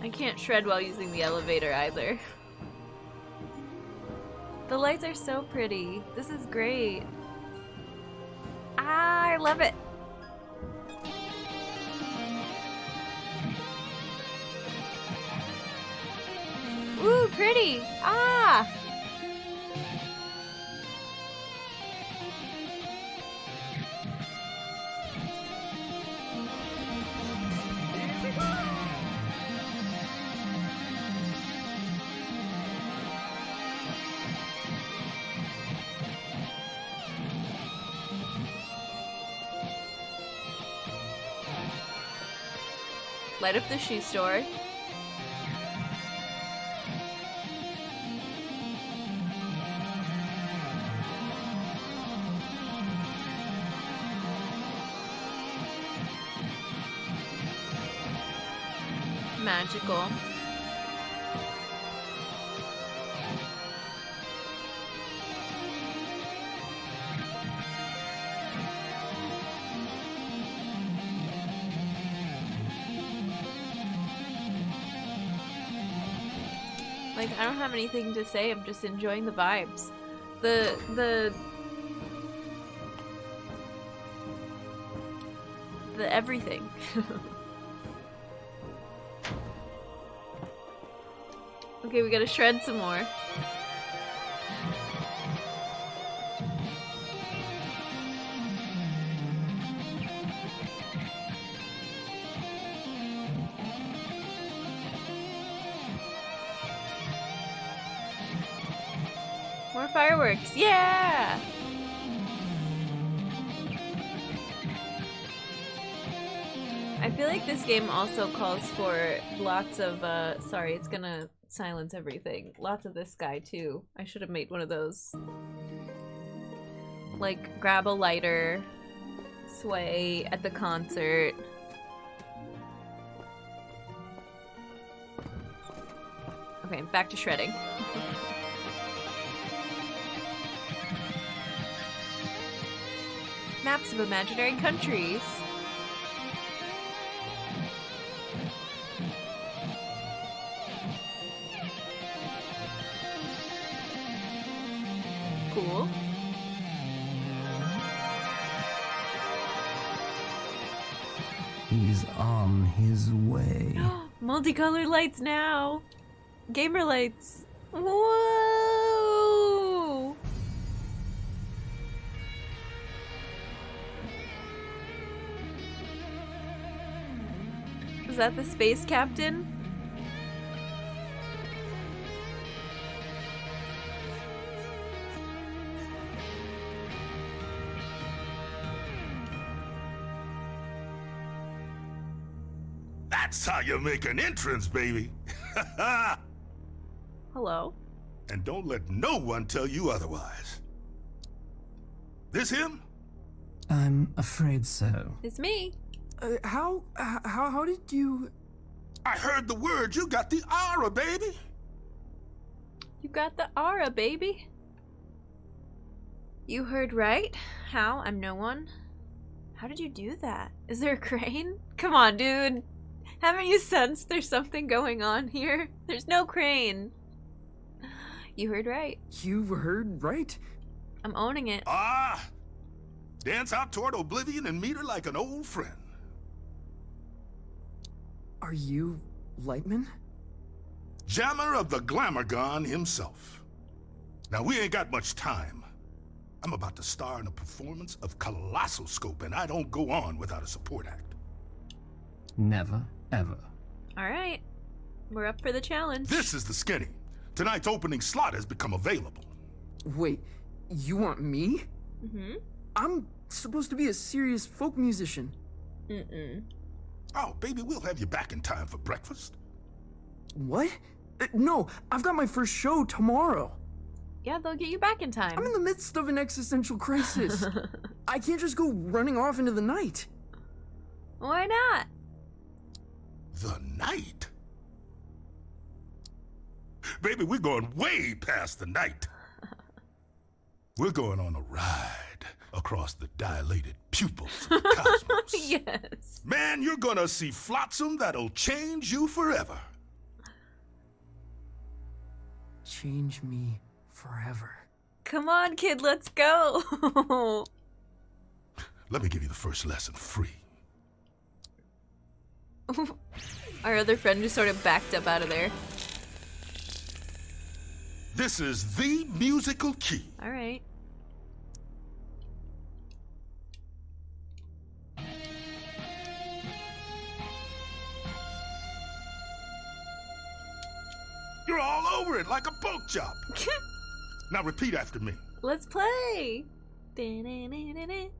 I can't shred while using the elevator either. The lights are so pretty. This is great. Ah, I love it. Ooh, pretty. Ah. Light up the shoe store. Magical. Like, I don't have anything to say, I'm just enjoying the vibes. The everything. Okay, we gotta shred some more. More fireworks, yeah! feel like this game also calls for lots of, sorry, it's gonna silence everything. Lots of this guy, too. I should have made one of those. Like, grab a lighter, sway at the concert. Okay, back to shredding. Maps of imaginary countries. Cool. He's on his way. Multicolored lights now. Gamer lights. Whoa! Was that the space captain? That's how you make an entrance, baby. Hello. And don't let no one tell you otherwise. This him? I'm afraid so. It's me. How did you... I heard the word. You got the aura, baby. You got the aura, baby. You heard right. How? I'm no one. How did you do that? Is there a crane? Come on, dude. Haven't you sensed there's something going on here? There's no crane. You heard right. You heard right? I'm owning it. Ah! Dance out toward oblivion and meet her like an old friend. Are you Lightman? Jammer of the Glamourgon himself. Now, we ain't got much time. I'm about to star in a performance of Colossal Scope, and I don't go on without a support act. Never, ever. Alright. We're up for the challenge. This is the skinny. Tonight's opening slot has become available. Wait, you want me? Mm-hmm. I'm supposed to be a serious folk musician. Mm-mm. Oh, baby, we'll have you back in time for breakfast. What? No, I've got my first show tomorrow. Yeah, they'll get you back in time. I'm in the midst of an existential crisis. I can't just go running off into the night. Why not? The night? Baby, we're going way past the night. We're going on a ride across the dilated pupils of the cosmos. Yes. Man, you're gonna see flotsam that'll change you forever. Change me forever. Come on, kid, let's go. Let me give you the first lesson free. Our other friend just sort of backed up out of there. This is the musical key. All right. You're all over it like a pork chop. Now repeat after me. Let's play. Da-na-na-na-na.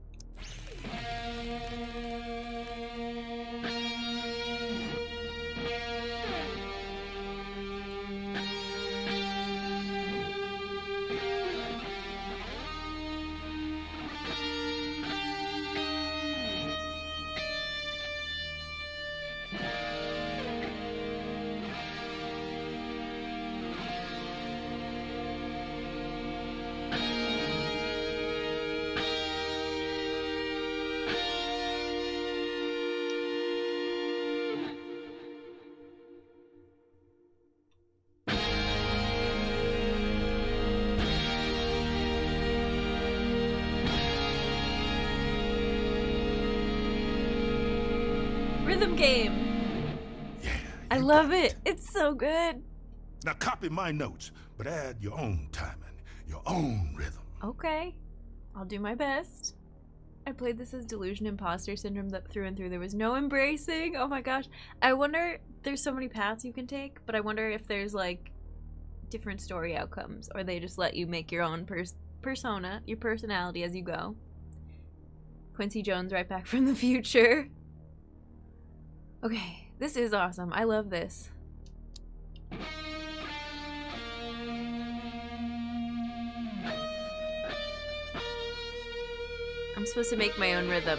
Rhythm game. Yeah. I love it. It's so good. Now copy my notes, but add your own timing, your own rhythm. Okay. I'll do my best. I played this as Delusion Imposter Syndrome that through and through. There was no embracing. Oh my gosh. I wonder, there's so many paths you can take, but I wonder if there's like different story outcomes, or they just let you make your own persona, your personality as you go. Quincy Jones right back from the future. Okay, this is awesome. I love this. I'm supposed to make my own rhythm.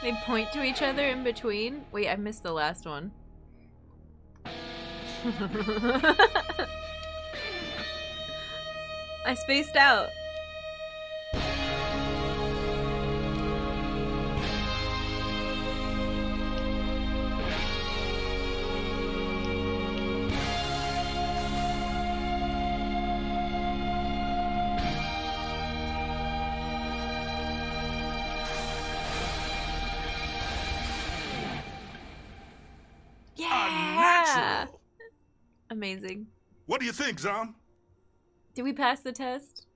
They point to each other in between. Wait, I missed the last one. I spaced out. Yeah! Amazing. What do you think, Zom? Did we pass the test?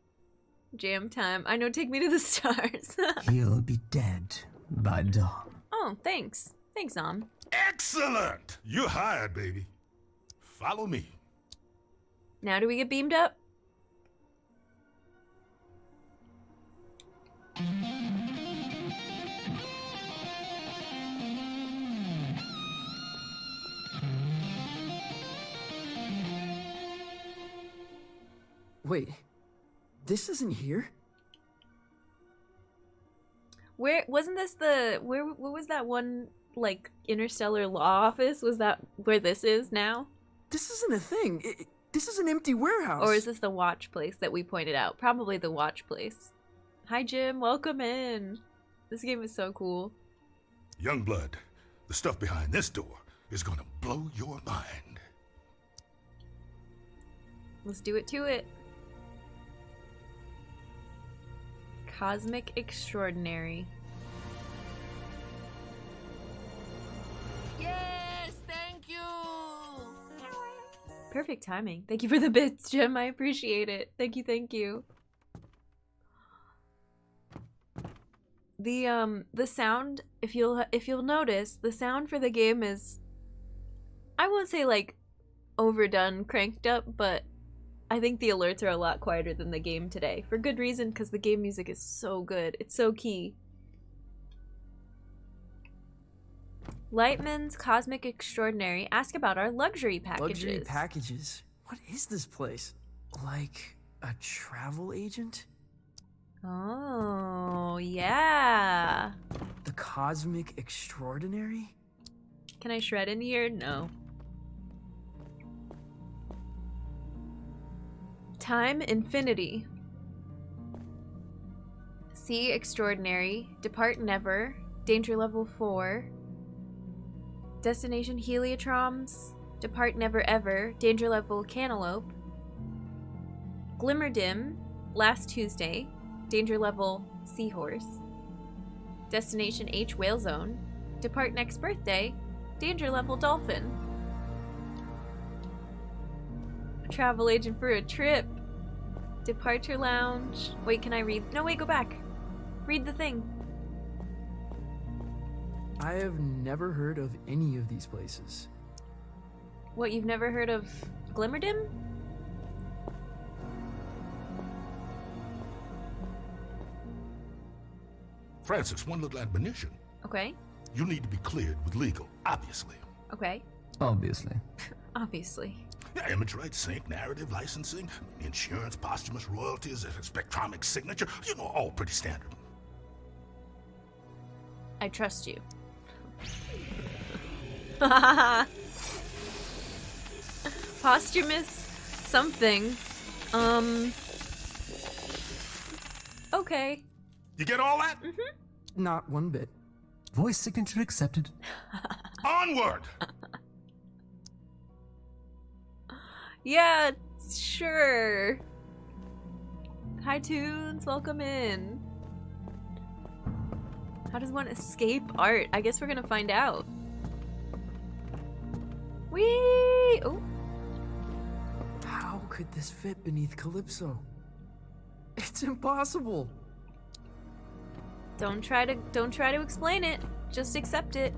Jam time. I know, take me to the stars. He'll be dead by dawn. Oh, thanks. Thanks, Zom. Excellent! You're hired, baby. Follow me. Now do we get beamed up? Wait, this isn't here? Where wasn't this the what was that one like interstellar law office? Was that where this is now? This isn't a thing. This is an empty warehouse. Or is this the watch place that we pointed out? Probably the watch place. Hi Jim, welcome in. This game is so cool. Youngblood, the stuff behind this door is gonna blow your mind. Let's do it to it. Cosmic Extraordinary. Yes, thank you. Perfect timing. Thank you for the bits, Jim. I appreciate it. Thank you, thank you. The sound, if you'll notice, the sound for the game is, I won't say like overdone, cranked up, but I think the alerts are a lot quieter than the game today. For good reason, because the game music is so good. It's so key. Lightman's Cosmic Extraordinary. Ask about our luxury packages. Luxury packages? What is this place? Like a travel agent? Oh, yeah. The Cosmic Extraordinary? Can I shred in here? No. Time Infinity. See Extraordinary. Depart Never. Danger Level 4. Destination Heliotroms. Depart Never Ever. Danger Level Cantaloupe. Glimmerdim. Last Tuesday. Danger Level Seahorse. Destination H Whale Zone. Depart Next Birthday. Danger Level Dolphin. A travel agent for a trip. Departure Lounge. Wait, can I read? No, wait, go back. Read the thing. I have never heard of any of these places. What, you've never heard of Glimmerdim? Francis, one little admonition. Okay. You need to be cleared with legal, obviously. Okay. Obviously. Obviously. Yeah, image rights, sync, narrative, licensing, insurance, posthumous royalties, spectromic signature, you know, all pretty standard. I trust you. Posthumous something. Okay. You get all that? Mm-hmm. Not one bit. Voice signature accepted. Onward! Yeah, sure. Hi, Tunes. Welcome in. How does one escape art? I guess we're gonna find out. Whee! Oh. could this fit beneath Calypso? It's impossible. Don't try to explain it. Just accept it.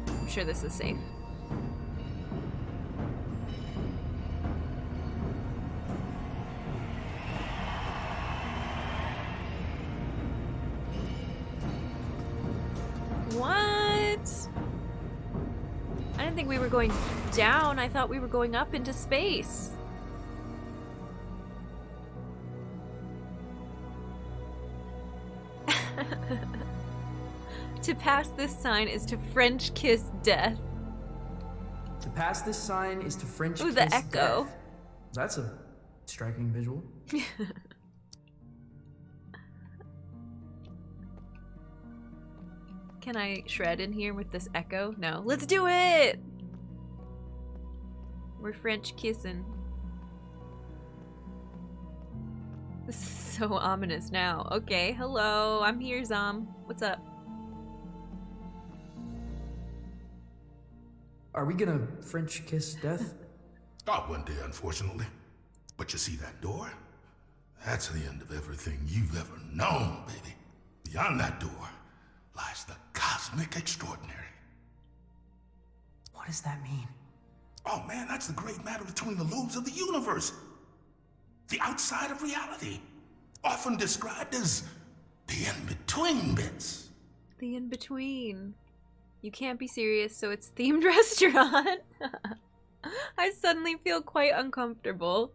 I'm sure this is safe. What? I didn't think we were going down. I thought we were going up into space. To pass this sign is to French kiss death. To pass this sign is to French kiss the echo. death. That's a striking visual. Can I shred in here with this echo? No. Let's do it! We're French kissing. This is so ominous now. Okay, hello. I'm here, Zom. What's up? Are we gonna French kiss death? Not one day, unfortunately. But you see that door? That's the end of everything you've ever known, baby. Beyond that door lies the cosmic extraordinary. What does that mean? Oh man, that's the great matter between the lobes of the universe. The outside of reality. Often described as the in-between bits. The in-between. You can't be serious, so it's themed restaurant. I suddenly feel quite uncomfortable.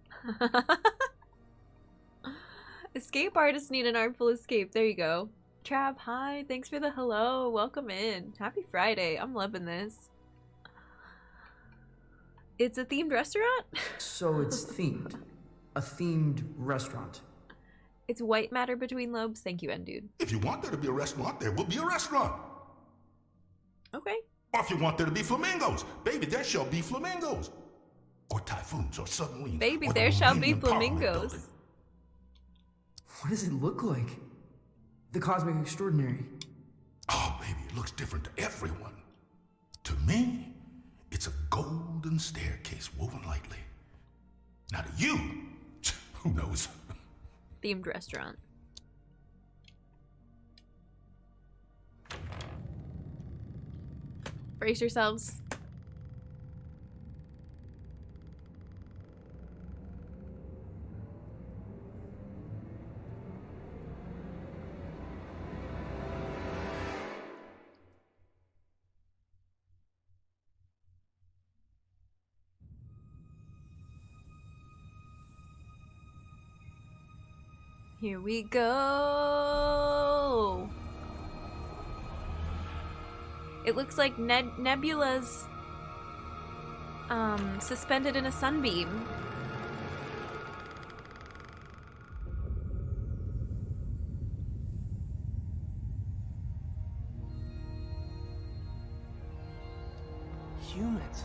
Escape artists need an artful escape. There you go. Trav, hi. Thanks for the hello. Welcome in. Happy Friday. I'm loving this. It's a themed restaurant? So it's themed. A themed restaurant. It's white matter between lobes. Thank you, N dude. If you want there to be a restaurant, there will be a restaurant. Okay. Or if you want there to be flamingos, baby, there shall be flamingos. Or typhoons or submarines. Baby, or there shall be Romanian Parliament flamingos. building. What does it look like? The cosmic extraordinary. Oh, baby, it looks different to everyone. To me, it's a golden staircase woven lightly. Now to you, who knows? Themed restaurant. Brace yourselves. Here we go. It looks like Nebula's suspended in a sunbeam. Humans.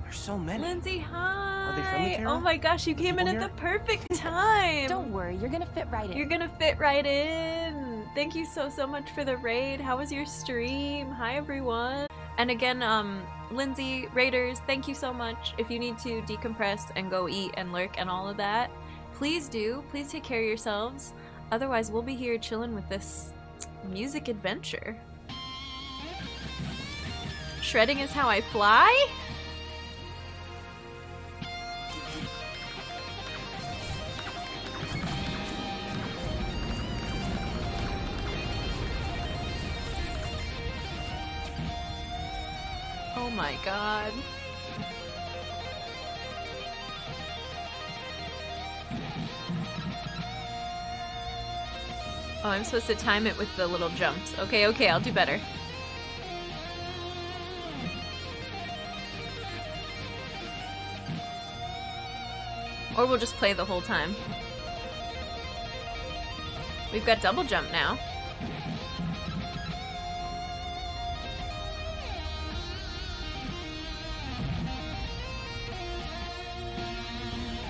There's so many. Lindsay, hi. Are they friendly, Kara? Oh my gosh, you came in at the perfect time. Don't worry, you're gonna fit right in. You're gonna fit right in. Thank you so much for the raid. How was your stream? Hi everyone. And again, Lindsay, raiders, thank you so much. If you need to decompress and go eat and lurk and all of that, please do. Please take care of yourselves. Otherwise, we'll be here chilling with this music adventure. Shredding is how I fly? Oh my god. Oh, I'm supposed to time it with the little jumps. Okay, okay, I'll do better. Or we'll just play the whole time. We've got double jump now.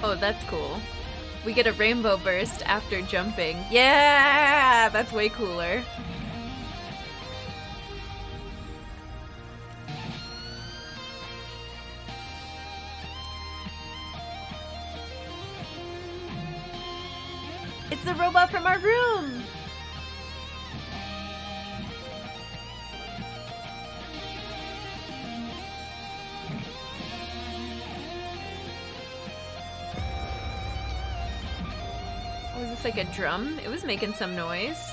Oh, that's cool. We get a rainbow burst after jumping. Yeah! That's way cooler. It's the robot from our room! Was this like a drum? It was making some noise.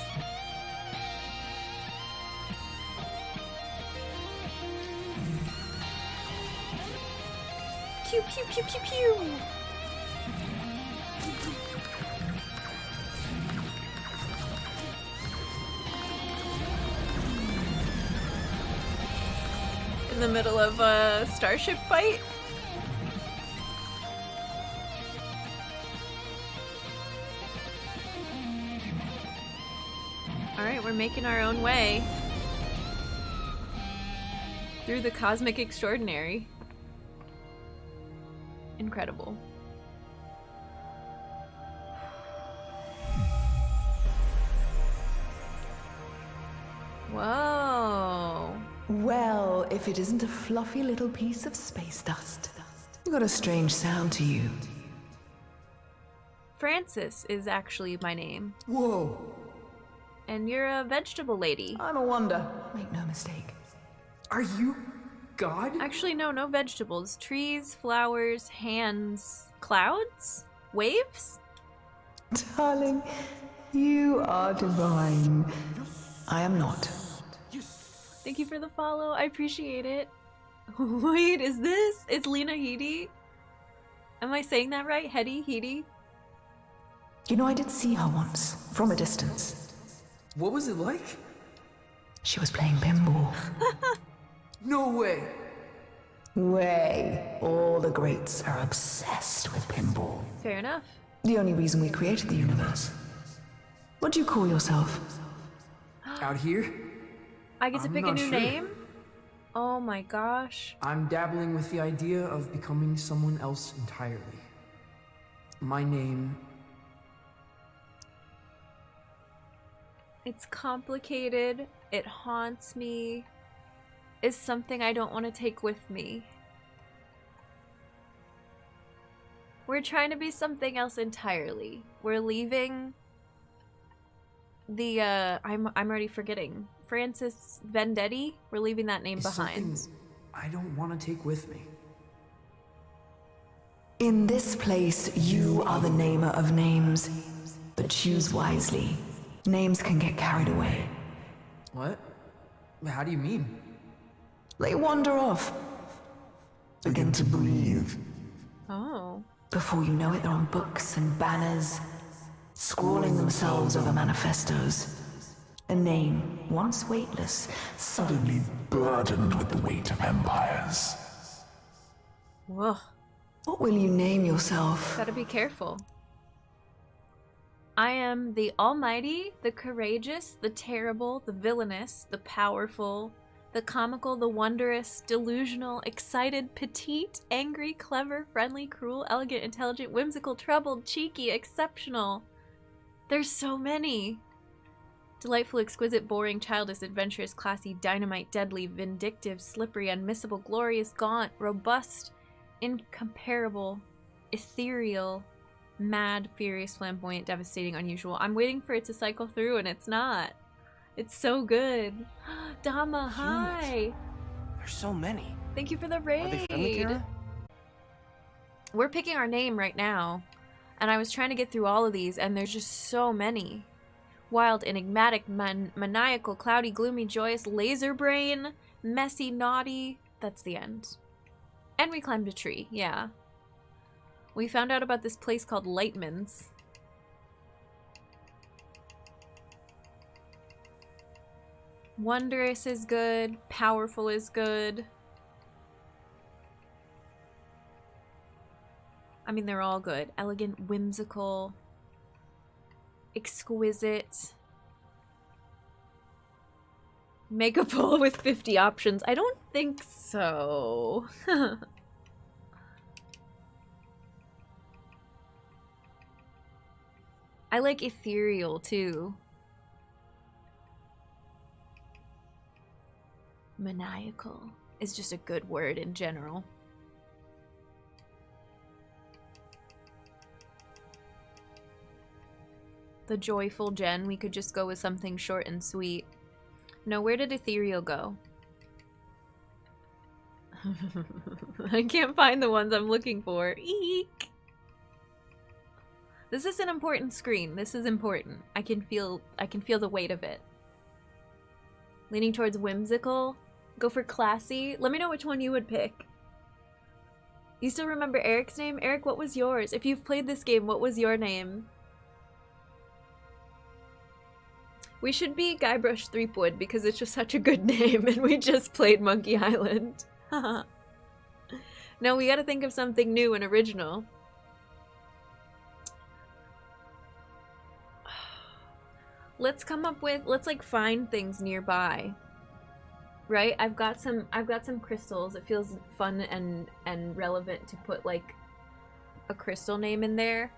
Pew pew pew pew pew! In the middle of a starship fight? Alright, we're making our own way through the cosmic extraordinary. Incredible. Whoa. Well, if it isn't a fluffy little piece of space dust. You got a strange sound to you. Francis is actually my name. Whoa. And you're a vegetable lady. I'm a wonder. Make no mistake. Are you God? Actually, no vegetables. Trees, flowers, hands, clouds, waves? Darling, you are divine. I am not. Thank you for the follow. I appreciate it. Wait, is this? It's Lena Headey? Am I saying that right? Headey? You know, I did see her once, from a distance. What was it like? She was playing pinball. No way. Way. All the greats are obsessed with pinball. Fair enough. The only reason we created the universe. What do you call yourself? Out here? I get to pick a not new sure. name? Oh my gosh. I'm dabbling with the idea of becoming someone else entirely. My name... It's complicated. It haunts me. Is something I don't want to take with me. We're trying to be something else entirely. We're leaving the I'm already forgetting. Francis Vendetti. We're leaving that name behind. Something I don't want to take with me. In this place, you are the namer of names. But choose wisely. Names can get carried away. What? How do you mean? They wander off. Begin to breathe. Oh. Before you know it, they're on books and banners, scrawling themselves over manifestos. A name, once weightless, suddenly burdened with the weight of empires. Whoa. What will you name yourself? Gotta be careful. I am the almighty, the courageous, the terrible, the villainous, the powerful, the comical, the wondrous, delusional, excited, petite, angry, clever, friendly, cruel, elegant, intelligent, whimsical, troubled, cheeky, exceptional. There's so many. Delightful, exquisite, boring, childish, adventurous, classy, dynamite, deadly, vindictive, slippery, unmissable, glorious, gaunt, robust, incomparable, ethereal, mad, furious, flamboyant, devastating, unusual. I'm waiting for it to cycle through and it's not. It's so good. Dama, hi! There's so many. Thank you for the Are they raid! friendly, Kara? We're picking our name right now. And I was trying to get through all of these and there's just so many. Wild, enigmatic, maniacal, cloudy, gloomy, joyous, laser brain, messy, naughty. That's the end. And we climbed a tree, yeah. We found out about this place called Lightman's. Wondrous is good. Powerful is good. I mean, they're all good. Elegant, whimsical, exquisite. Make a poll with 50 options. I don't think so. I like ethereal too. Maniacal is just a good word in general. The joyful Jen. We could just go with something short and sweet. No, where did Ethereal go? I can't find the ones I'm looking for. Eek! This is an important screen. This is important. I can feel the weight of it. Leaning towards whimsical. Go for classy. Let me know which one you would pick. You still remember Eric's name? Eric, what was yours? If you've played this game, what was your name? We should be Guybrush Threepwood because it's just such a good name and we just played Monkey Island. No, we gotta think of something new and original. Let's come up with, let's like find things nearby. Right? I've got some crystals. It feels fun and relevant to put like a crystal name in there.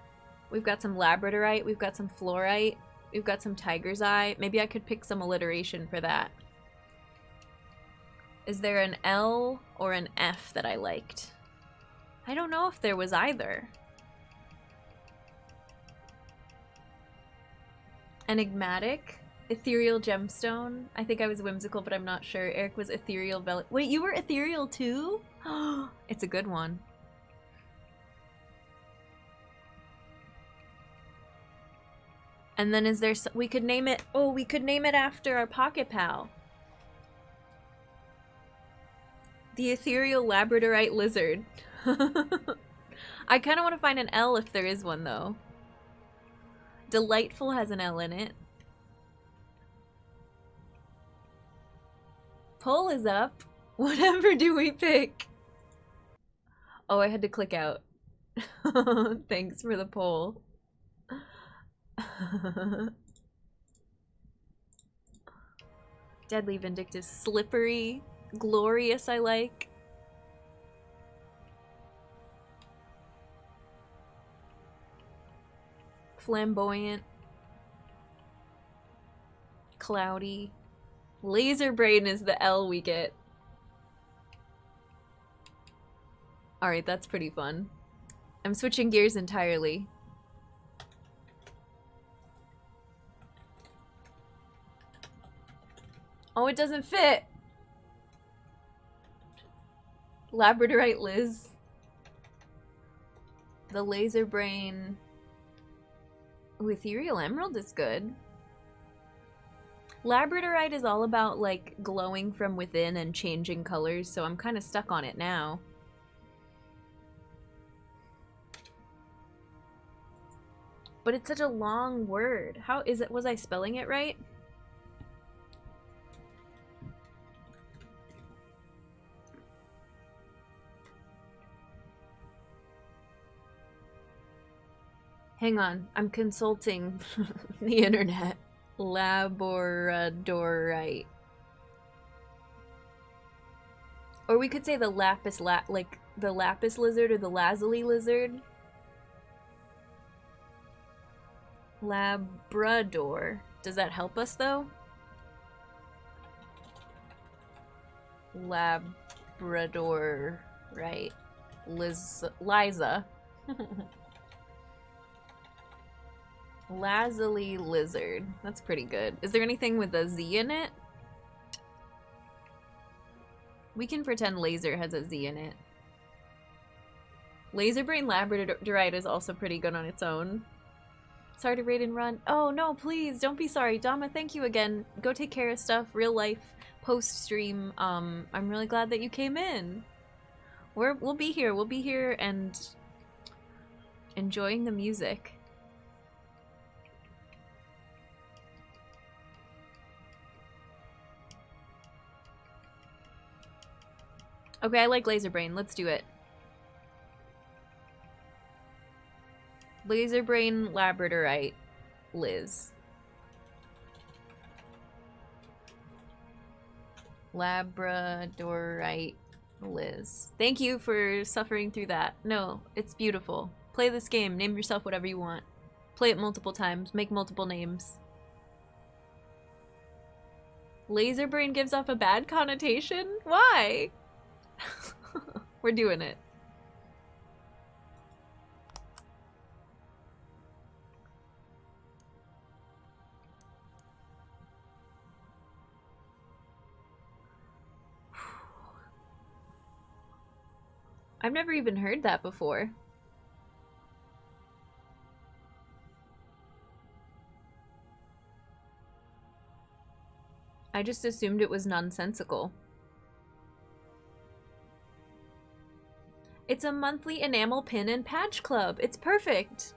We've got some labradorite, we've got some fluorite, we've got some tiger's eye. Maybe I could pick some alliteration for that. Is there an L or an F that I liked? I don't know if there was either. Enigmatic. Ethereal gemstone. I think I was whimsical, but I'm not sure. Eric was ethereal. Wait, you were ethereal too? It's a good one. And then is there... we could name it... oh, we could name it after our pocket pal. The ethereal labradorite lizard. I kind of want to find an L if there is one, though. Delightful has an L in it. Poll is up. Whatever do we pick? Oh, I had to click out. Thanks for the poll. Deadly, vindictive, slippery, glorious I like. Flamboyant. Cloudy. Laser brain is the L we get. Alright, that's pretty fun. I'm switching gears entirely. Oh, it doesn't fit! Labradorite Liz. The laser brain. Ooh, ethereal emerald is good. Labradorite is all about, like, glowing from within and changing colors, so I'm kind of stuck on it now. But it's such a long word. How is it? Was I spelling it right? Hang on, I'm consulting the internet. Labradorite. Or we could say the lapis like the lapis lizard or the lazuli lizard. Labrador. Does that help us though? Labrador, right? Liza. Lazuli lizard. That's pretty good. Is there anything with a Z in it? We can pretend laser has a Z in it. Laser brain labradorite is also pretty good on its own. Sorry to raid and run. Oh no, please don't be sorry. Dama, thank you again. Go take care of stuff. Real life post stream. I'm really glad that you came in. We'll be here. We'll be here and enjoying the music. Okay, I like laser brain. Let's do it. Laser brain labradorite Liz. Labradorite Liz. Thank you for suffering through that. No, it's beautiful. Play this game. Name yourself whatever you want. Play it multiple times. Make multiple names. Laser brain gives off a bad connotation? Why? We're doing it. I've never even heard that before. I just assumed it was nonsensical. It's a monthly enamel pin and patch club. It's perfect.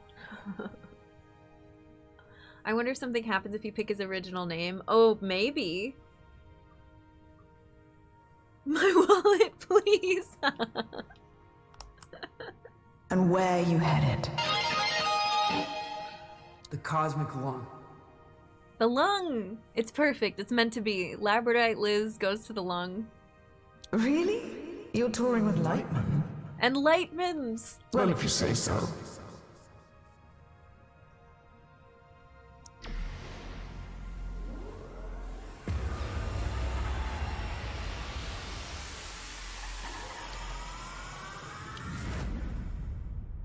I wonder if something happens if you pick his original name. Oh, maybe. My wallet, please. And where you headed? The cosmic lung. The lung! It's perfect. It's meant to be. Labradorite Liz goes to the lung. Really? You're touring with Lightman? And Lightmans! Well, if you say so.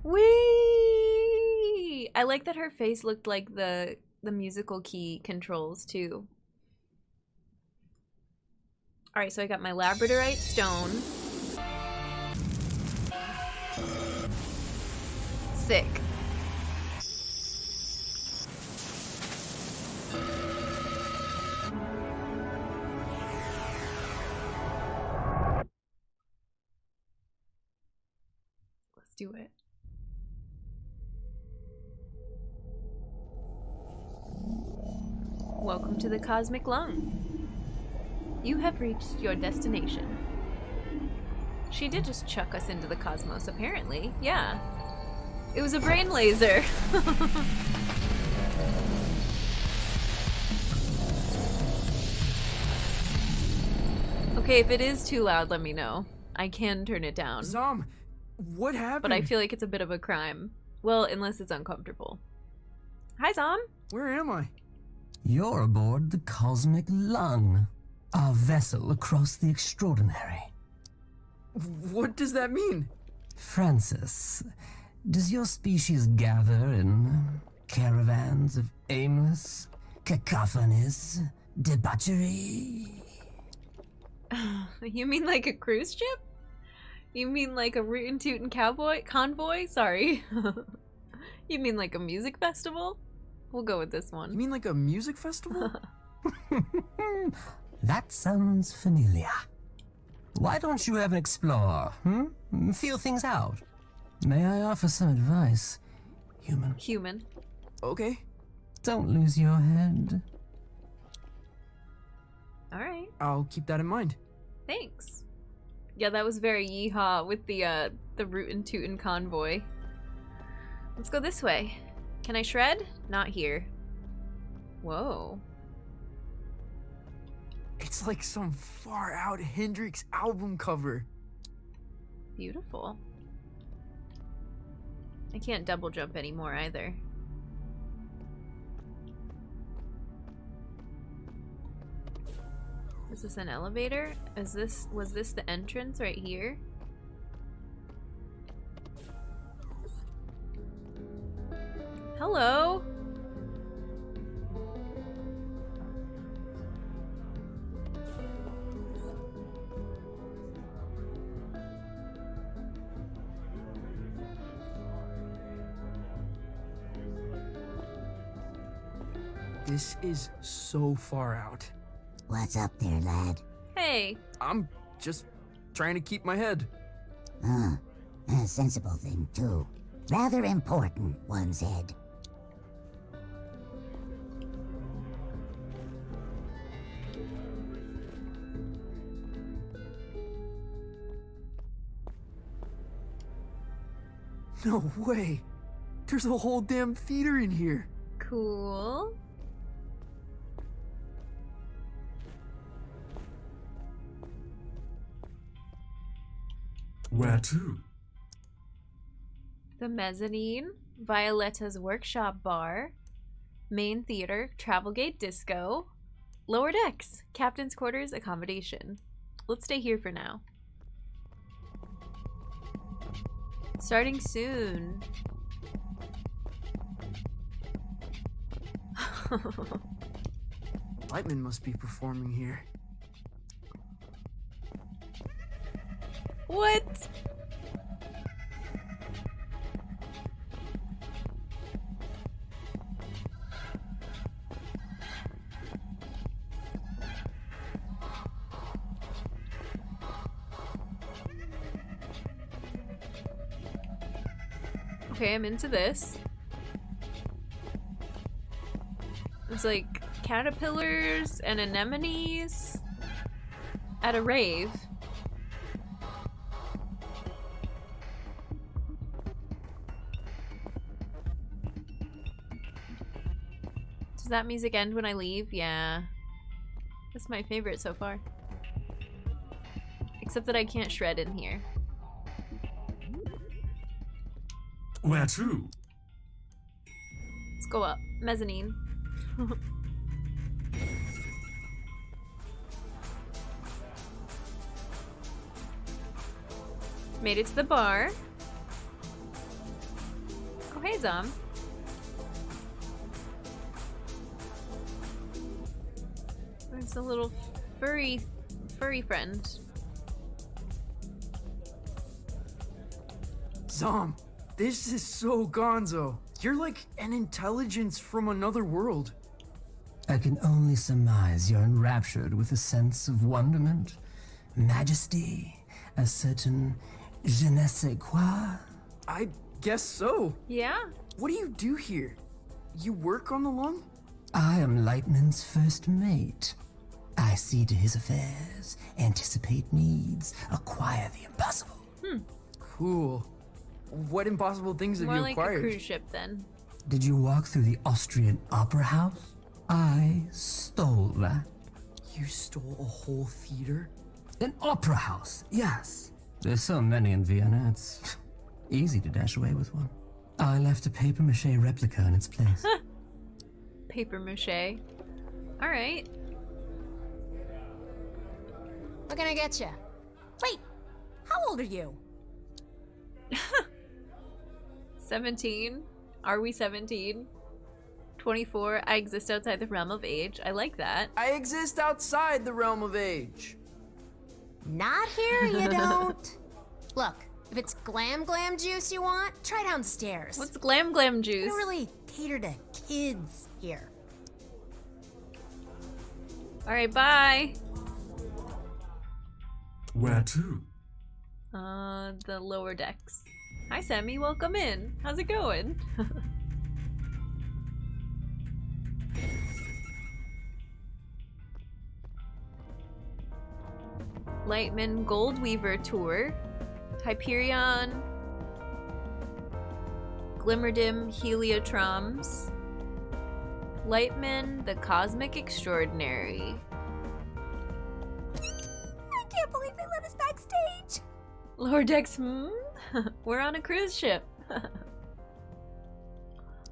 Whee! I like that her face looked like the musical key controls too. Alright, so I got my Labradorite stone. Sick. Let's do it. Welcome to the Cosmic Lung. You have reached your destination. She did just chuck us into the cosmos, apparently. Yeah. It was a brain laser. Okay, if it is too loud, let me know. I can turn it down. Zom, what happened? But I feel like it's a bit of a crime. Well, unless it's uncomfortable. Hi, Zom. Where am I? You're aboard the Cosmic Lung, our vessel across the extraordinary. What does that mean? Francis, does your species gather in caravans of aimless, cacophonous debauchery? You mean like a cruise ship? You mean like a rootin' tootin' convoy? Sorry. You mean like a music festival? We'll go with this one. You mean like a music festival? That sounds familiar. Why don't you have an explore, Feel things out. May I offer some advice, human? Human. Okay. Don't lose your head. Alright. I'll keep that in mind. Thanks. Yeah, that was very yeehaw with the rootin' tootin' convoy. Let's go this way. Can I shred? Not here. Whoa. It's like some far out Hendrix album cover. Beautiful. I can't double jump anymore either. Is this an elevator? Was this the entrance right here? Hello. This is so far out. What's up there, lad? Hey. I'm just trying to keep my head. A sensible thing, too. Rather important, one's head. No way. There's a whole damn theater in here. Cool. Where to? The mezzanine, Violetta's workshop bar, main theater, travel gate disco, lower decks, captain's quarters, accommodation. Let's stay here for now. Starting soon. Lightman must be performing here. What? Okay, I'm into this. It's like caterpillars and anemones at a rave. Does that music end when I leave? Yeah. That's my favorite so far. Except that I can't shred in here. Where to? Let's go up. Mezzanine. Made it to the bar. Oh, hey, Zom. There's a little furry friend. Zom, this is so gonzo. You're like an intelligence from another world. I can only surmise you're enraptured with a sense of wonderment, majesty, a certain je ne sais quoi. I guess so. Yeah? What do you do here? You work on the lung? I am Lightman's first mate. I see to his affairs, anticipate needs, acquire the impossible. Cool. What impossible things have More you like acquired? a cruise ship then. Did you walk through the Austrian Opera House? I stole that. You stole a whole theater? An opera house, yes. There's so many in Vienna, it's easy to dash away with one. I left a papier-mâché replica in its place. Paper mache. Alright. What can I get you? Wait, how old are you? 17. Are we 17? 24. I exist outside the realm of age. I like that. I exist outside the realm of age. Not here, you don't. Look, if it's glam juice you want, try downstairs. What's glam juice? We don't really cater to kids here. Alright, bye. Where to? The lower decks. Hi, Sammy. Welcome in. How's it going? Lightman Goldweaver Tour. Hyperion. Glimmerdim Heliotroms. Lightman the Cosmic Extraordinary. I can't believe they let us backstage. Lower decks, We're on a cruise ship.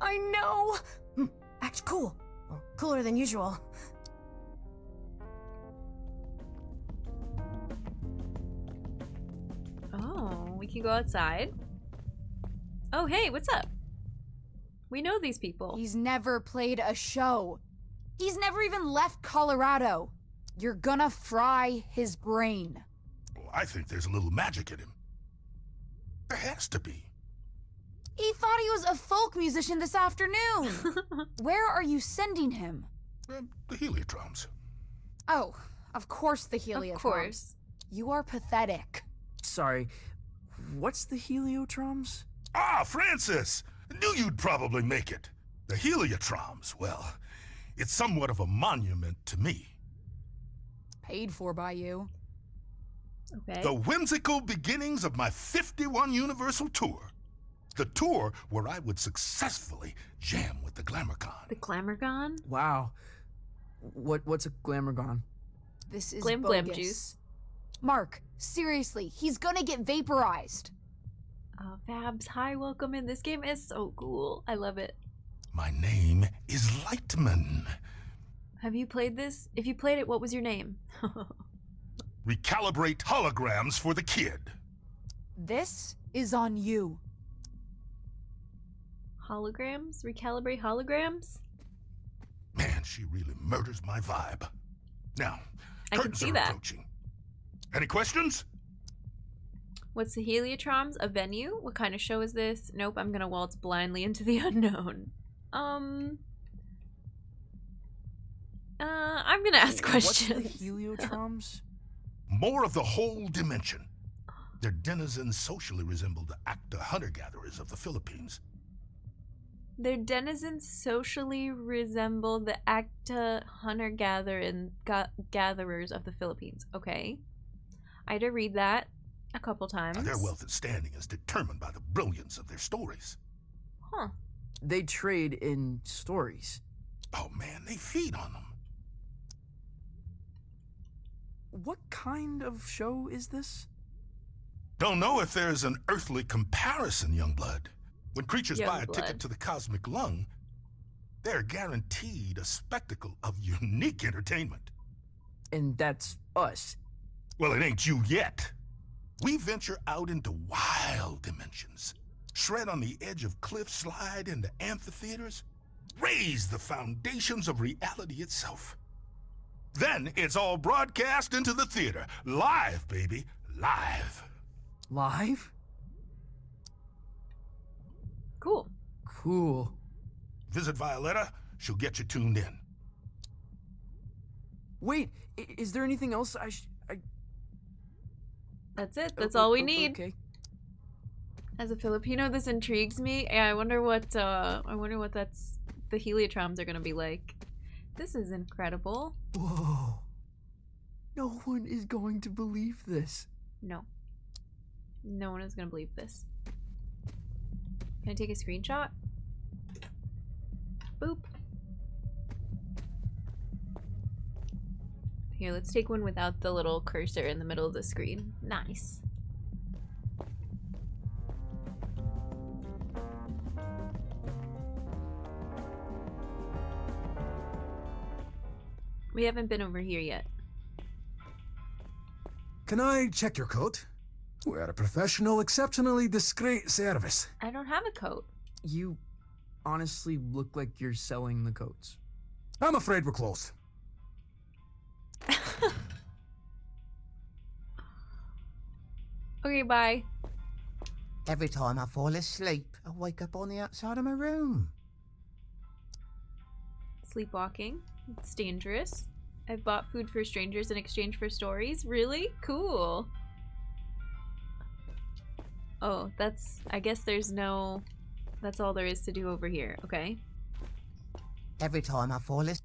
I know. Act cool. Well, cooler than usual. Oh, we can go outside. Oh, hey, what's up? We know these people. He's never played a show. He's never even left Colorado. You're gonna fry his brain. Well, I think there's a little magic in him. There has to be. He thought he was a folk musician this afternoon. Where are you sending him? The Heliotroms. Oh, of course the Heliotroms. Of course. You are pathetic. Sorry, what's the Heliotroms? Ah, Francis! Knew you'd probably make it. The Heliotroms, well, it's somewhat of a monument to me. Paid for by you. Okay. The whimsical beginnings of my 51 Universal Tour. The tour where I would successfully jam with the Glamourgon. The Glamourgon? Wow. What's a Glamourgon? This is Glam bogus. juice. Mark, seriously, he's gonna get vaporized. Fabs, hi, welcome in. This game is so cool. I love it. My name is Lightman. Have you played this? If you played it, what was your name? Recalibrate holograms for the kid. This is on you. Holograms? Recalibrate holograms? Man, she really murders my vibe. Now, I can curtains see are that. approaching. Any questions? What's the Heliotroms? A venue? What kind of show is this? Nope, I'm gonna waltz blindly into the unknown. I'm gonna ask questions. What's the Heliotroms? More of the whole dimension. Their denizens socially resemble the acta hunter-gatherers of the Philippines. Their denizens socially resemble the acta hunter-gatherers of the Philippines. Okay. I had to read that a couple times. Their wealth and standing is determined by the brilliance of their stories. Huh. They trade in stories. Oh man, they feed on them. What kind of show is this? Don't know if there's an earthly comparison, Youngblood. When creatures buy a Youngblood. ticket to the cosmic lung, they're guaranteed a spectacle of unique entertainment. And that's us. Well, it ain't you yet. We venture out into wild dimensions, shred on the edge of cliffs, slide into amphitheaters, raise the foundations of reality itself. Then it's all broadcast into the theater. Live, baby. Live. Live? Cool. Cool. Visit Violetta. She'll get you tuned in. Wait, is there anything else I That's it. That's all we need. Okay. As a Filipino, this intrigues me. Yeah, I wonder what that's the heliotroms are gonna be like. This is incredible. Whoa. No one is going to believe this. No. No one is gonna believe this. Can I take a screenshot? Boop. Here, let's take one without the little cursor in the middle of the screen. Nice. We haven't been over here yet. Can I check your coat? We're a professional, exceptionally discreet service. I don't have a coat. You honestly look like you're selling the coats. I'm afraid we're closed. Okay, bye. Every time I fall asleep, I wake up on the outside of my room. Sleepwalking. It's dangerous. I've bought food for strangers in exchange for stories. Really? Cool. Oh, I guess there's no... That's all there is to do over here. Okay. Every time I fall asleep.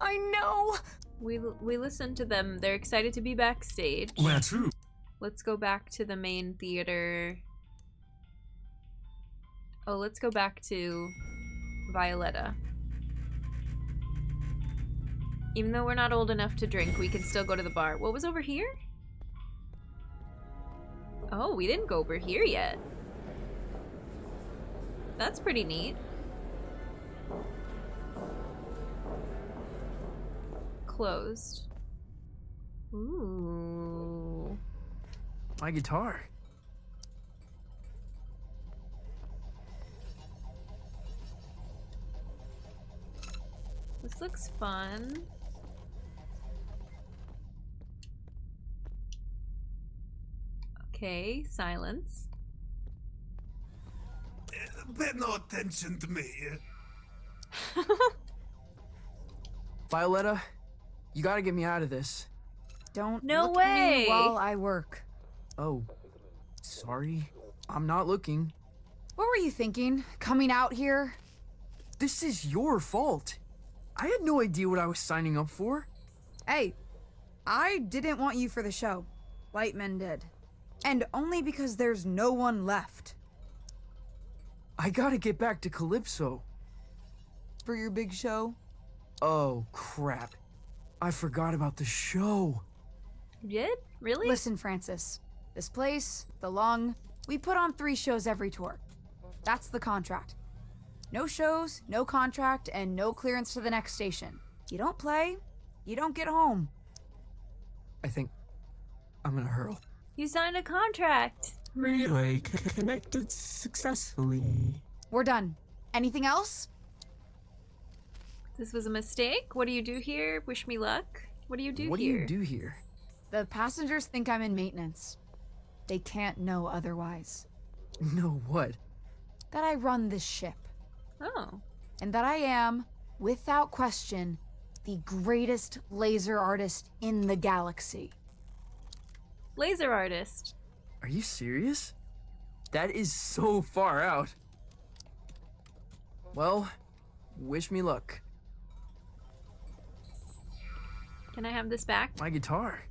I know! We listened to them. They're excited to be backstage. Well, true. Let's go back to the main theater. Oh, let's go back to Violetta. Even though we're not old enough to drink, we can still go to the bar. What was over here? Oh, we didn't go over here yet. That's pretty neat. Closed. Ooh. My guitar. This looks fun. Okay, silence. Pay no attention to me. Violetta, you gotta get me out of this. Don't No look at me way. while I work. Oh, sorry. I'm not looking. What were you thinking? Coming out here? This is your fault. I had no idea what I was signing up for. Hey, I didn't want you for the show. Lightman did. And only because there's no one left. I gotta get back to Calypso. For your big show? Oh, crap. I forgot about the show. You did? Really? Listen, Francis. This place, the Lung, we put on 3 shows every tour. That's the contract. No shows, no contract, and no clearance to the next station. You don't play, you don't get home. I think I'm gonna hurl. You signed a contract. Relay connected successfully. We're done. Anything else? This was a mistake? What do you do here? Wish me luck? What do you do here? What do you do here? The passengers think I'm in maintenance. They can't know otherwise. Know what? That I run this ship. Oh. and that I am, without question, the greatest laser artist in the galaxy. Laser artist. Are you serious? That is so far out. Well, wish me luck. Can I have this back? My guitar.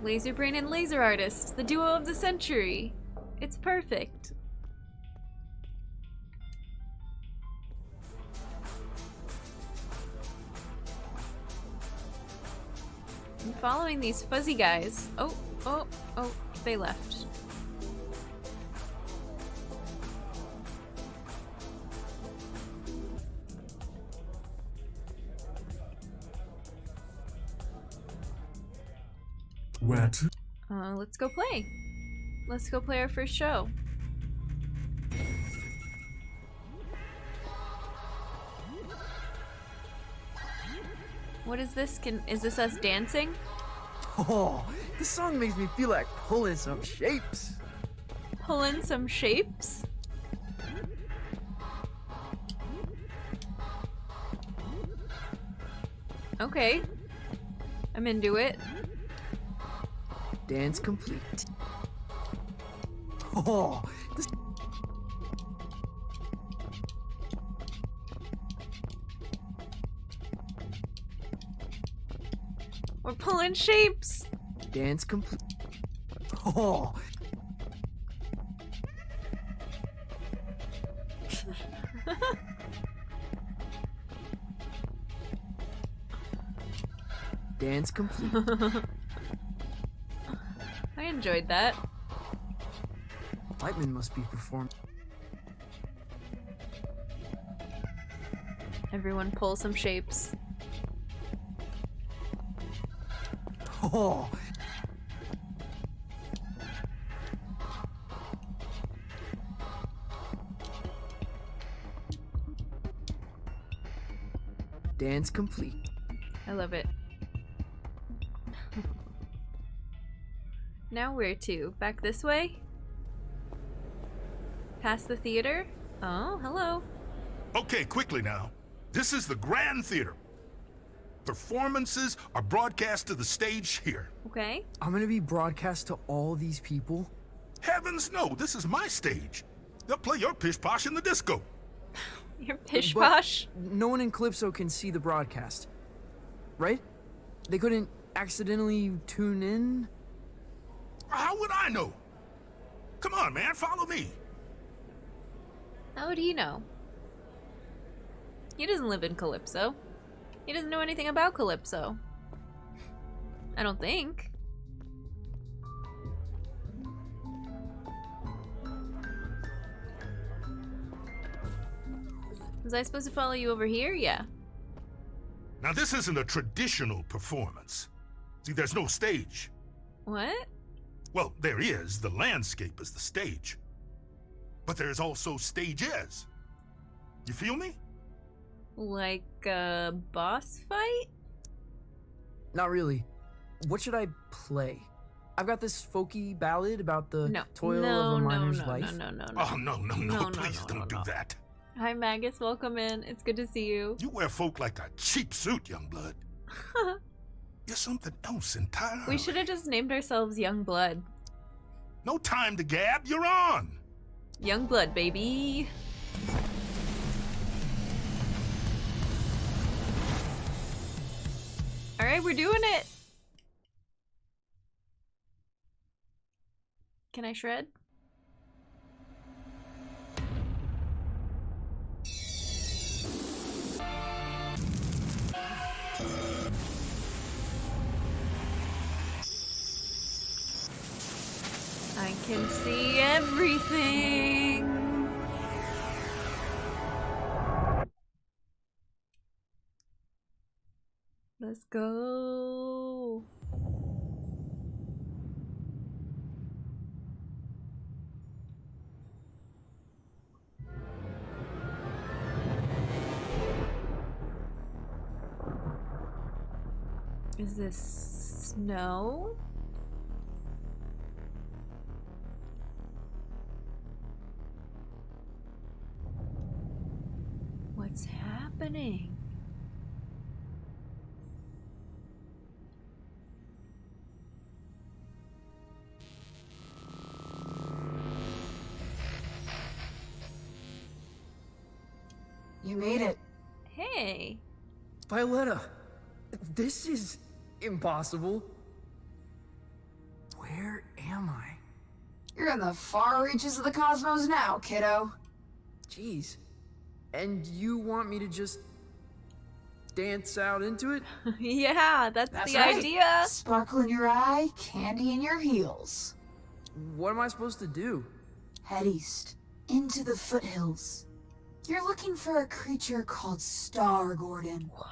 Laser brain and laser artist, the duo of the century. It's perfect. I'm following these fuzzy guys. Oh, they left. Where to? Let's go play. Let's go play our first show. What is this? Is this us dancing? Oh, this song makes me feel like pulling some shapes. Pulling some shapes? Okay. I'm into it. Dance complete. Oh, this... We're pulling shapes. Dance complete. Oh. Dance complete. I enjoyed that. Lightman must be performing. Everyone pull some shapes. Oh. Dance complete. I love it. Now where to? Back this way? Past the theater? Oh, hello. Okay, quickly now. This is the Grand Theater. Performances are broadcast to the stage here. Okay. I'm gonna be broadcast to all these people? Heavens no, this is my stage. They'll play your pish posh in the disco. Your pish posh? No one in Calypso can see the broadcast, right? They couldn't accidentally tune in? How would I know? Come on, man, follow me. How would he know? He doesn't live in Calypso. He doesn't know anything about Calypso. I don't think. Was I supposed to follow you over here? Yeah. Now this isn't a traditional performance. See, there's no stage. What? Well, there is. The landscape is the stage. But there's also stages. You feel me? Like a boss fight? Not really. What should I play? I've got this folky ballad about the toil of a miner's life. No. Oh, no, please don't do that. Hi, Magus. Welcome in. It's good to see you. You wear folk like a cheap suit, Youngblood. You're something else entirely. We should have just named ourselves Youngblood. No time to gab. You're on. Youngblood, baby. All right, we're doing it. Can I shred? I can see everything. Let's go. Is this snow? happening? You made it. Hey. Violetta, this is impossible. Where am I? You're in the far reaches of the cosmos now, kiddo. Jeez. And you want me to just dance out into it? Yeah, that's the right. idea. Sparkle in your eye, candy in your heels. What am I supposed to do? Head east, into the foothills. You're looking for a creature called Star, Gordon. What?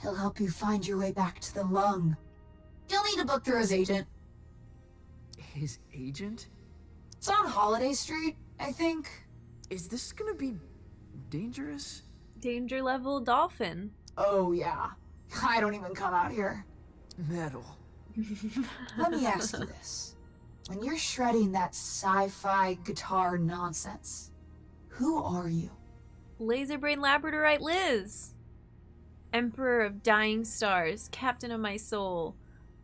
He'll help you find your way back to the lung. You'll need to book through his agent. His agent? It's on Holiday Street, I think. Is this gonna be dangerous? Danger level dolphin. Oh, yeah. I don't even come out here. Metal. Let me ask you this. When you're shredding that sci-fi guitar nonsense, who are you? Laserbrain Labradorite Liz. Emperor of dying stars, captain of my soul,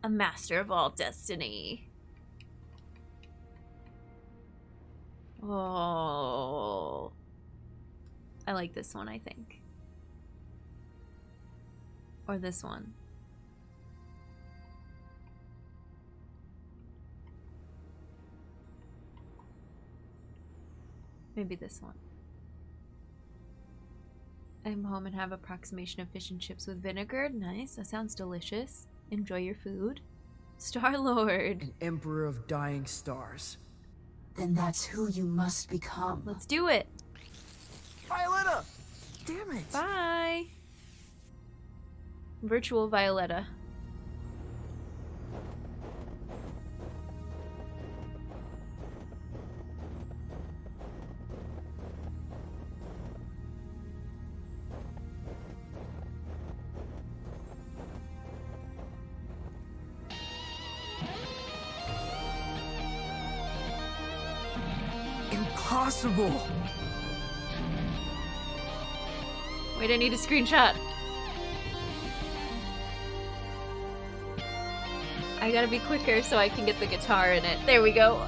a master of all destiny. Oh. I like this one, I think. Or this one. Maybe this one. I'm home and have approximation of fish and chips with vinegar. Nice, that sounds delicious. Enjoy your food. Star-Lord. An emperor of dying stars. Then that's who you must become. Let's do it. Violetta! Damn it! Bye! Virtual Violetta. Impossible! Wait, I need a screenshot. I gotta be quicker so I can get the guitar in it. There we go.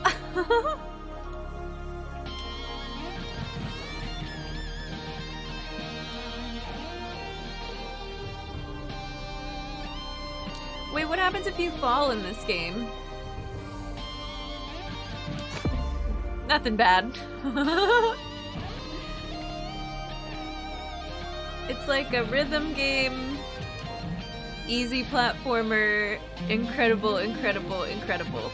Wait, what happens if you fall in this game? Nothing bad. It's like a rhythm game, easy platformer, incredible, incredible, incredible.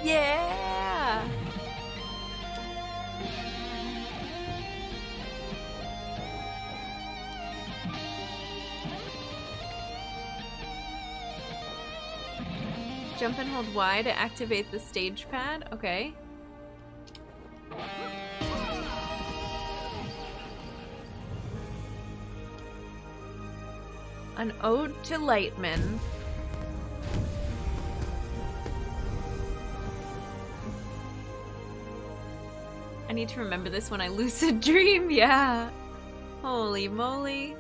Yeah! Jump and hold Y to activate the stage pad. Okay. An ode to Lightman. I need to remember this when I lucid dream. Yeah. Holy moly.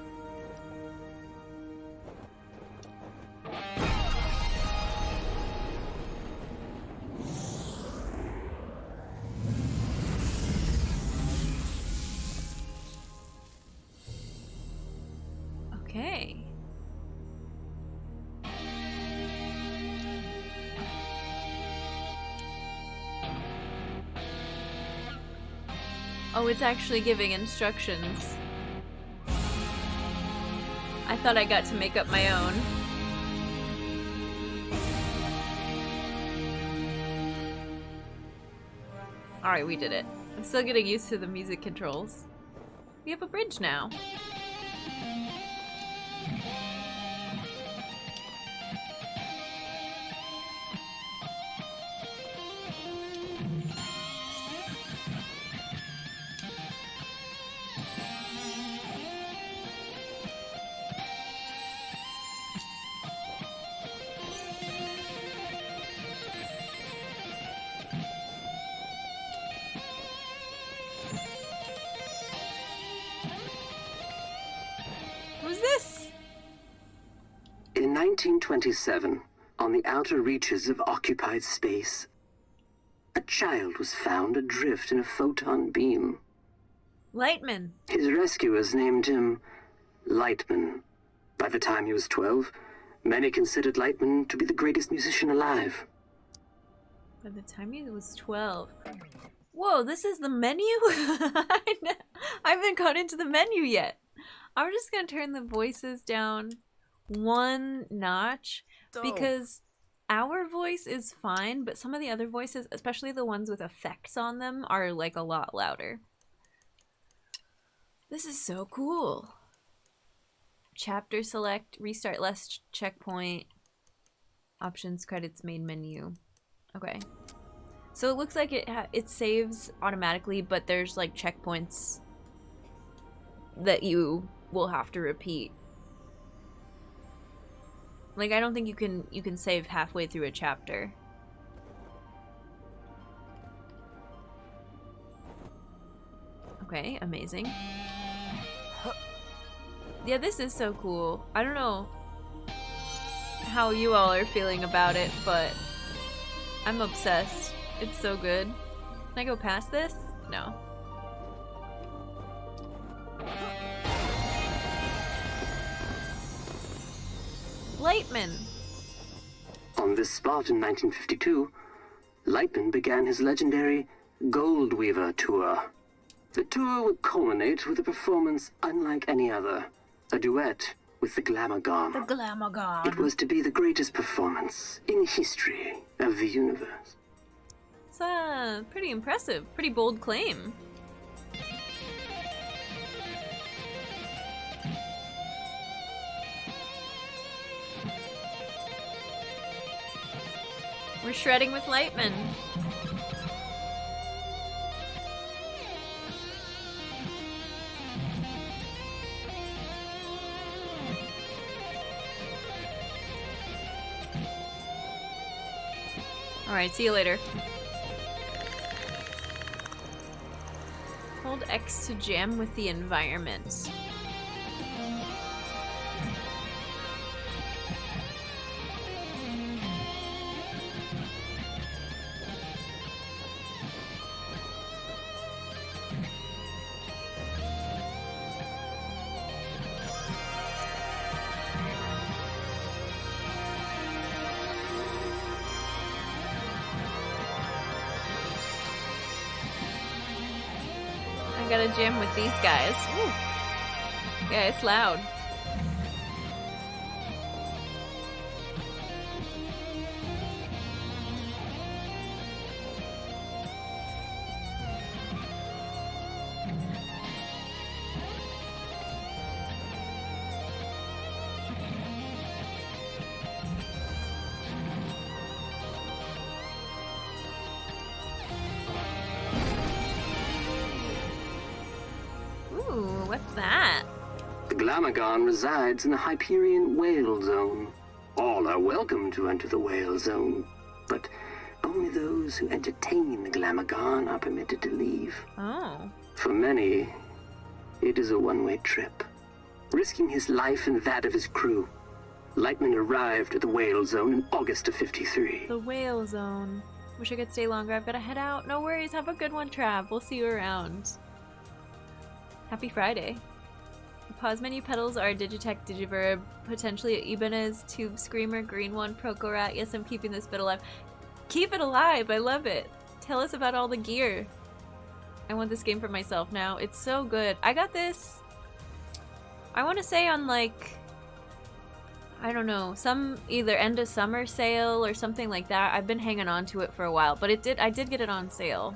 Okay. Oh, it's actually giving instructions. I thought I got to make up my own. Alright, we did it. I'm still getting used to the music controls. We have a bridge now. Who's this? In 1927, on the outer reaches of occupied space, a child was found adrift in a photon beam. Lightman. His rescuers named him Lightman. By the time he was 12, many considered Lightman to be the greatest musician alive. By the time he was 12. Whoa, this is the menu? I haven't got into the menu yet. I'm just gonna turn the voices down one notch because our voice is fine, but some of the other voices, especially the ones with effects on them, are like a lot louder. This is so cool. Chapter select, restart last checkpoint, options, credits, main menu. Okay. So it looks like it saves automatically, but there's like checkpoints that you will have to repeat. Like I don't think you can save halfway through a chapter. Okay, amazing. Yeah, this is so cool. I don't know how you all are feeling about it, but I'm obsessed. It's so good. Can I go past this? No. Lightman. On this spot in 1952, Lightman began his legendary Gold Weaver tour. The tour would culminate with a performance unlike any other, a duet with the Glamorgan. The Glamorgan. It was to be the greatest performance in the history of the universe. It's pretty impressive, pretty bold claim. We're shredding with Lightman. Alright, see you later. Hold X to jam with the environment. I gotta jam with these guys. Ooh. Yeah, it's loud. What's that? The Glamorgan resides in the Hyperion Whale Zone. All are welcome to enter the Whale Zone, but only those who entertain the Glamorgan are permitted to leave. Oh. For many, it is a one-way trip. Risking his life and that of his crew, Lightman arrived at the Whale Zone in August of '53. The Whale Zone. Wish I could stay longer. I've gotta head out. No worries. Have a good one, Trav. We'll see you around. Happy Friday. The pause menu pedals are Digitech, Digiverb, potentially Ibanez, Tube Screamer, Green One, Procorat. Yes, I'm keeping this bit alive. Keep it alive! I love it. Tell us about all the gear. I want this game for myself now. It's so good. I got this, I want to say on like, I don't know, some either end of summer sale or something like that. I've been hanging on to it for a while, but I did get it on sale.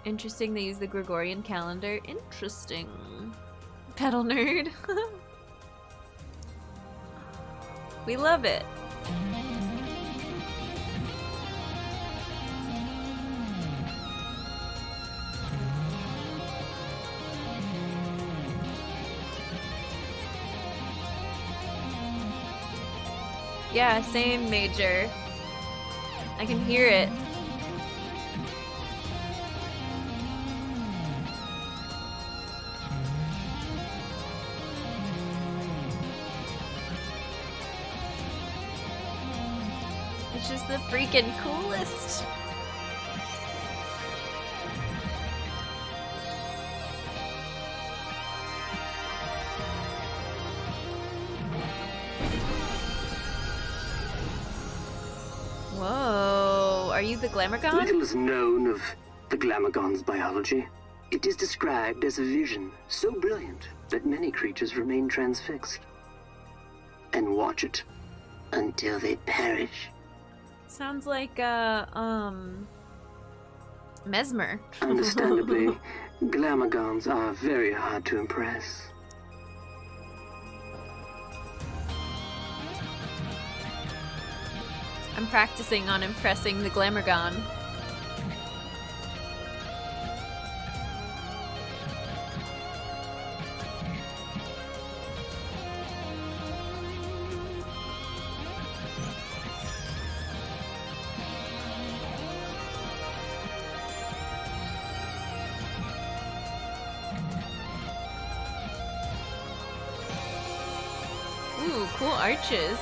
Interesting, they use the Gregorian calendar. Interesting. Pedal nerd. We love it. Yeah, same, Major. I can hear it. Arch is the freaking coolest. Whoa, are you the Glamourgon? Little is known of the Glamourgon's biology. It is described as a vision so brilliant that many creatures remain transfixed and watch it until they perish. Sounds like Mesmer. Understandably, Glamourgons are very hard to impress. I'm practicing on impressing the Glamourgon. Ooh, cool arches.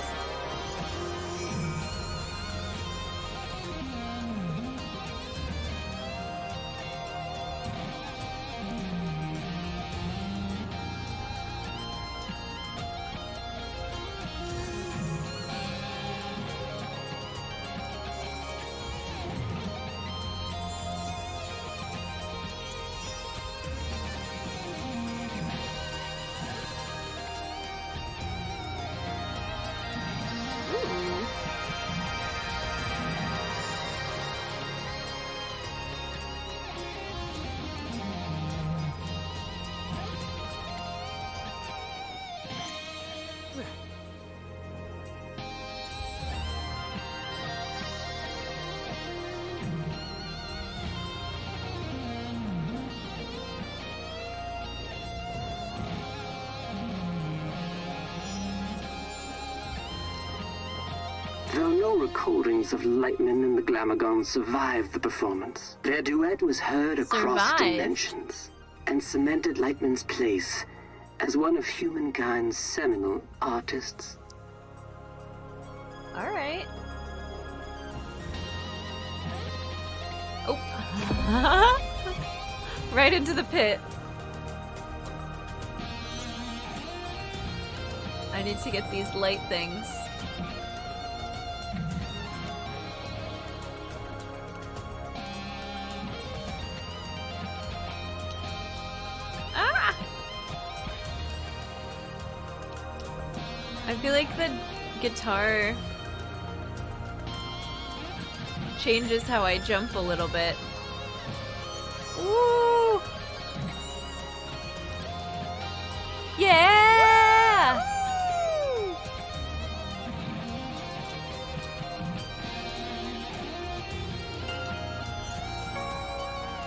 Though no recordings of Lightman and the Glamourgon survived the performance, their duet was heard across dimensions and cemented Lightman's place as one of humankind's seminal artists. All right. Oh. Right into the pit. I need to get these light things. I feel like the guitar changes how I jump a little bit. Woo! Yeah!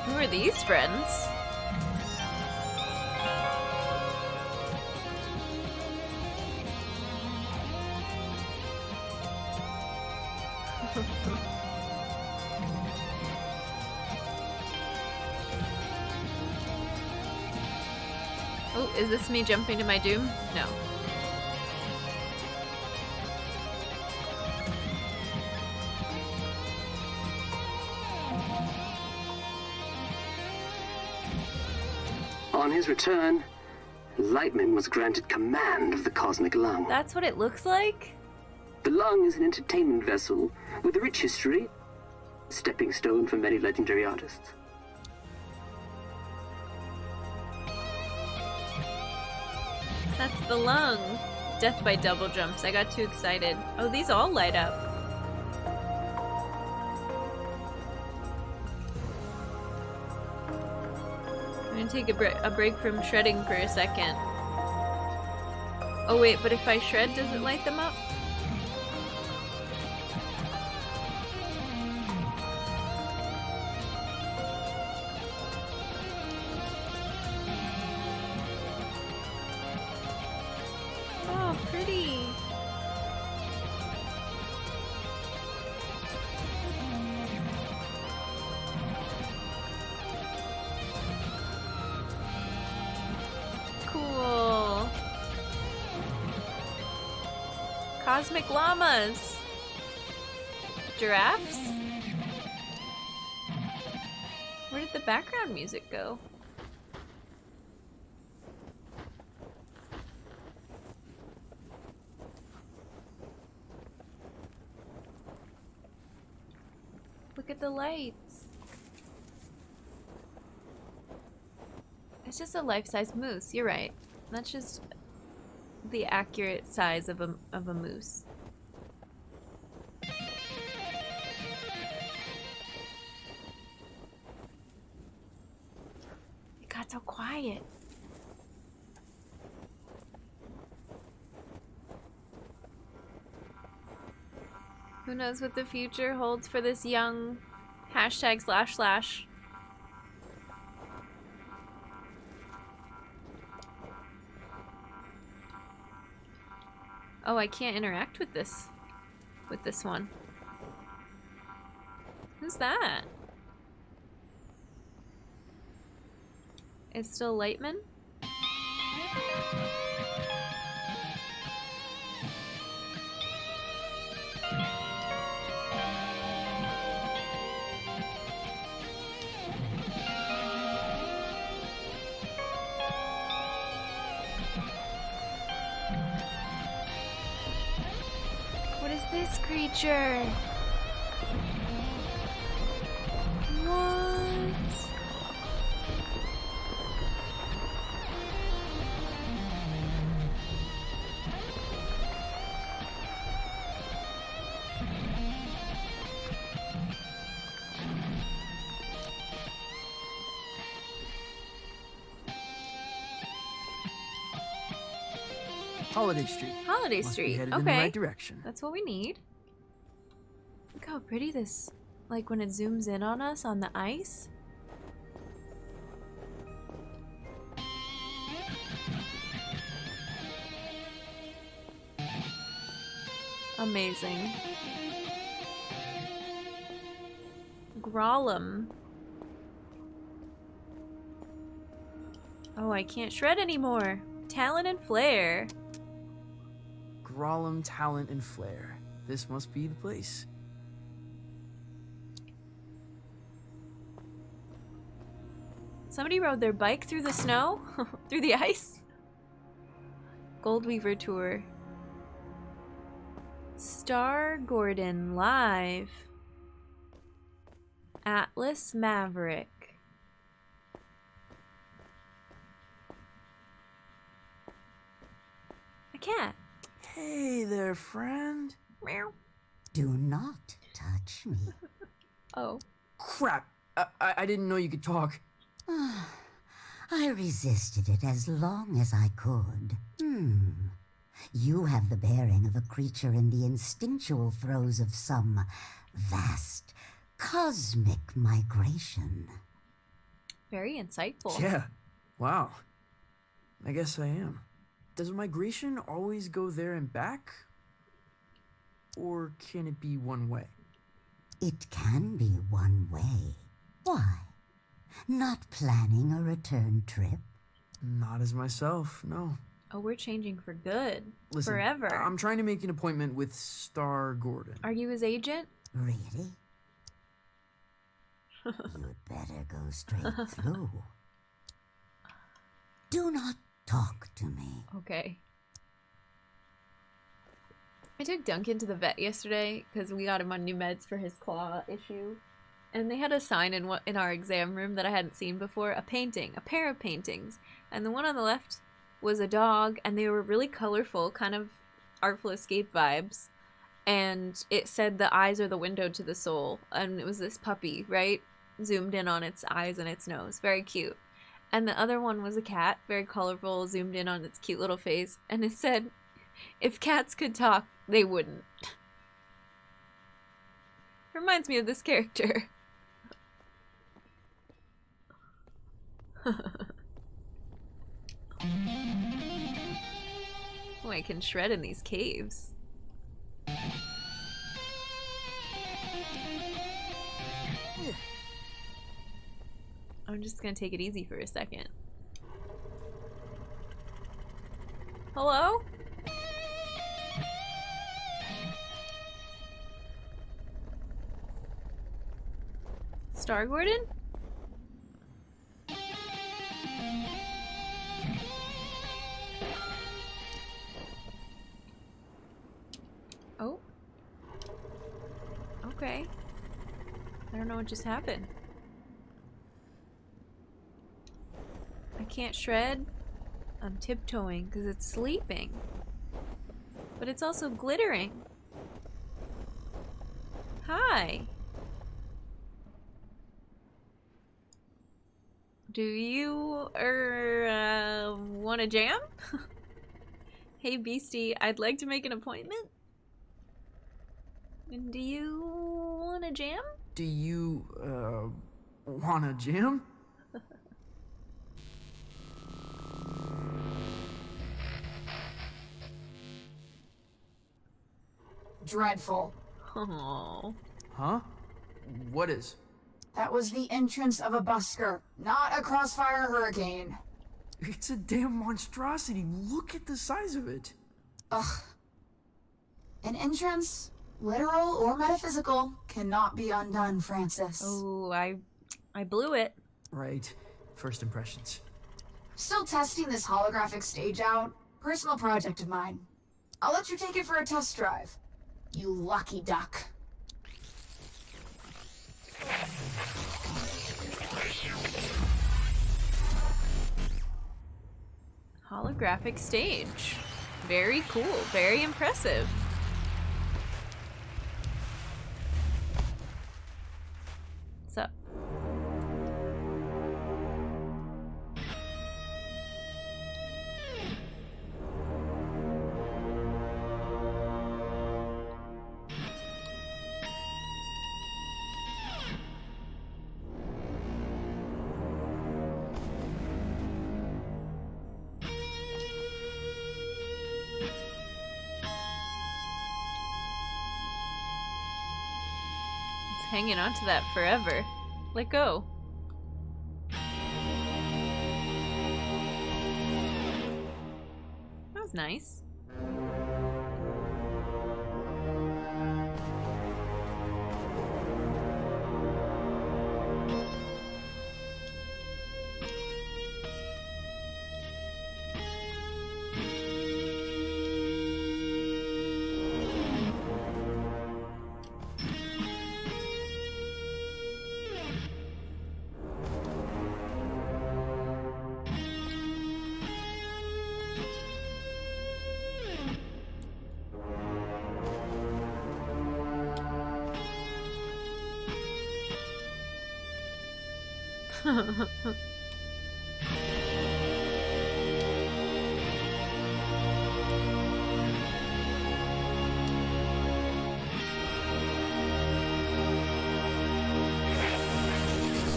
Who are these friends? Oh, is this me jumping to my doom? No. On his return, Lightman was granted command of the Cosmic Lung. That's what it looks like? The Lung is an entertainment vessel with a rich history, stepping stone for many legendary artists. That's the lung. Death by double jumps. I got too excited. Oh, these all light up. I'm gonna take a break from shredding for a second. Oh wait, but if I shred, does it light them up? Oh, pretty. Cool. Cosmic llamas. Giraffes? Where did the background music go? Look at the lights. It's just a life-size moose. You're right. That's just the accurate size of a moose. It got so quiet. Who knows what the future holds for this young #// Oh, I can't interact with this one. Who's that? It's still Lightman? What is this creature? What? Holiday Street. Holiday Must be Street. headed Okay. in the right direction. That's what we need. Look how pretty this, like when it zooms in on us on the ice. Amazing. Grolem. Oh, I can't shred anymore. Talent and flair. Grolem, talent, and flair. This must be the place. Somebody rode their bike through the snow? Through the ice? Goldweaver tour. Star Gordon live. Atlas Maverick. A cat. Hey there, friend. Meow. Do not touch me. Oh. Crap. I didn't know you could talk. I resisted it as long as I could. You have the bearing of a creature in the instinctual throes of some vast cosmic migration. Very insightful. Yeah. Wow. I guess I am. Does a migration always go there and back? Or can it be one way? It can be one way. Why? Not planning a return trip? Not as myself, no. Oh, we're changing for good. Listen, Forever. I'm trying to make an appointment with Star Gordon. Are you his agent? Really? You'd better go straight through. Do not talk to me. Okay. I took Duncan to the vet yesterday because we got him on new meds for his claw issue. And they had a sign in our exam room that I hadn't seen before. A painting. A pair of paintings. And the one on the left was a dog, and they were really colorful, kind of Artful Escape vibes. And it said the eyes are the window to the soul. And it was this puppy, right? Zoomed in on its eyes and its nose. Very cute. And the other one was a cat, very colorful, zoomed in on its cute little face. And it said, if cats could talk, they wouldn't. Reminds me of this character. Oh, I can shred in these caves. I'm just gonna take it easy for a second. Hello? Star Gordon? Oh. Okay. I don't know what just happened. I can't shred. I'm tiptoeing because it's sleeping. But it's also glittering. Hi. Do you want to jam? Hey Beastie, I'd like to make an appointment. And do you want to jam? Do you, wanna jam? Dreadful. Oh. Huh? What is? That was the entrance of a busker, not a crossfire hurricane. It's a damn monstrosity. Look at the size of it. Ugh. An entrance, literal or metaphysical, cannot be undone, Francis. Oh, I blew it. Right. First impressions. Still testing this holographic stage out. Personal project of mine. I'll let you take it for a test drive. You lucky duck. Holographic stage. Very cool. Very impressive. What's up? Hanging on to that forever. Let go. That was nice.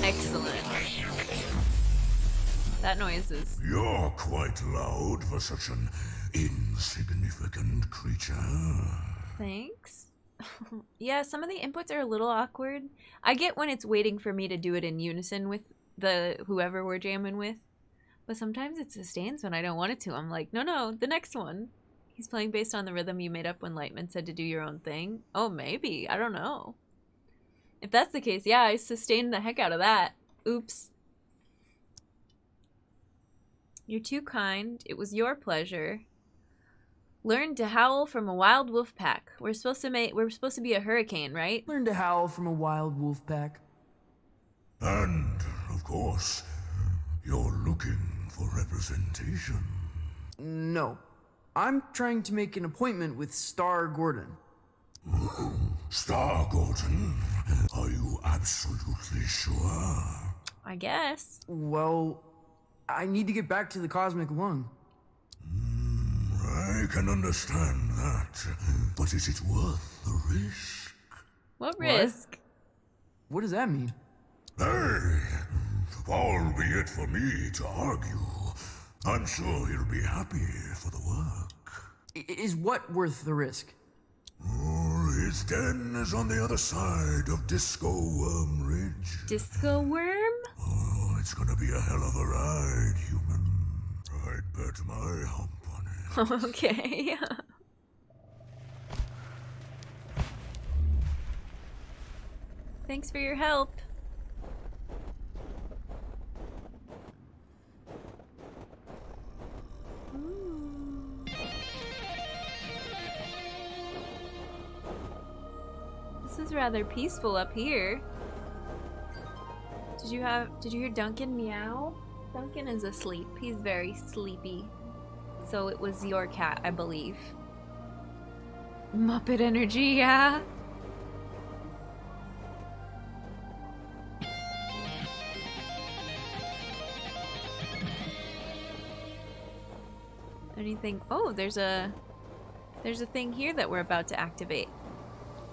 Excellent. That noise is... You're quite loud for such an insignificant creature. Thanks. Yeah, some of the inputs are a little awkward. I get when it's waiting for me to do it in unison with the whoever we're jamming with. But sometimes it sustains when I don't want it to. I'm like, no, the next one. He's playing based on the rhythm you made up when Lightman said to do your own thing. Oh, maybe. I don't know. If that's the case, yeah, I sustained the heck out of that. Oops. You're too kind. It was your pleasure. Learn to howl from a wild wolf pack. We're supposed to be a hurricane, right? Learn to howl from a wild wolf pack. And, of course, you're looking for representation. No. I'm trying to make an appointment with Star Gordon. Star Gordon? Are you absolutely sure? I guess. Well, I need to get back to the Cosmic Lung. I can understand that, but is it worth the risk? What risk? What does that mean? Hey, albeit for me to argue, I'm sure he'll be happy for the work. Is what worth the risk? His den is on the other side of Disco Worm Ridge. Disco Worm? Oh, it's gonna be a hell of a ride, human. I'd bet my hump on it. Okay. Thanks for your help. is rather peaceful up here. Did you hear Duncan meow? Duncan is asleep. He's very sleepy. So it was your cat, I believe. Muppet energy, yeah. Anything? Oh, there's a thing here that we're about to activate.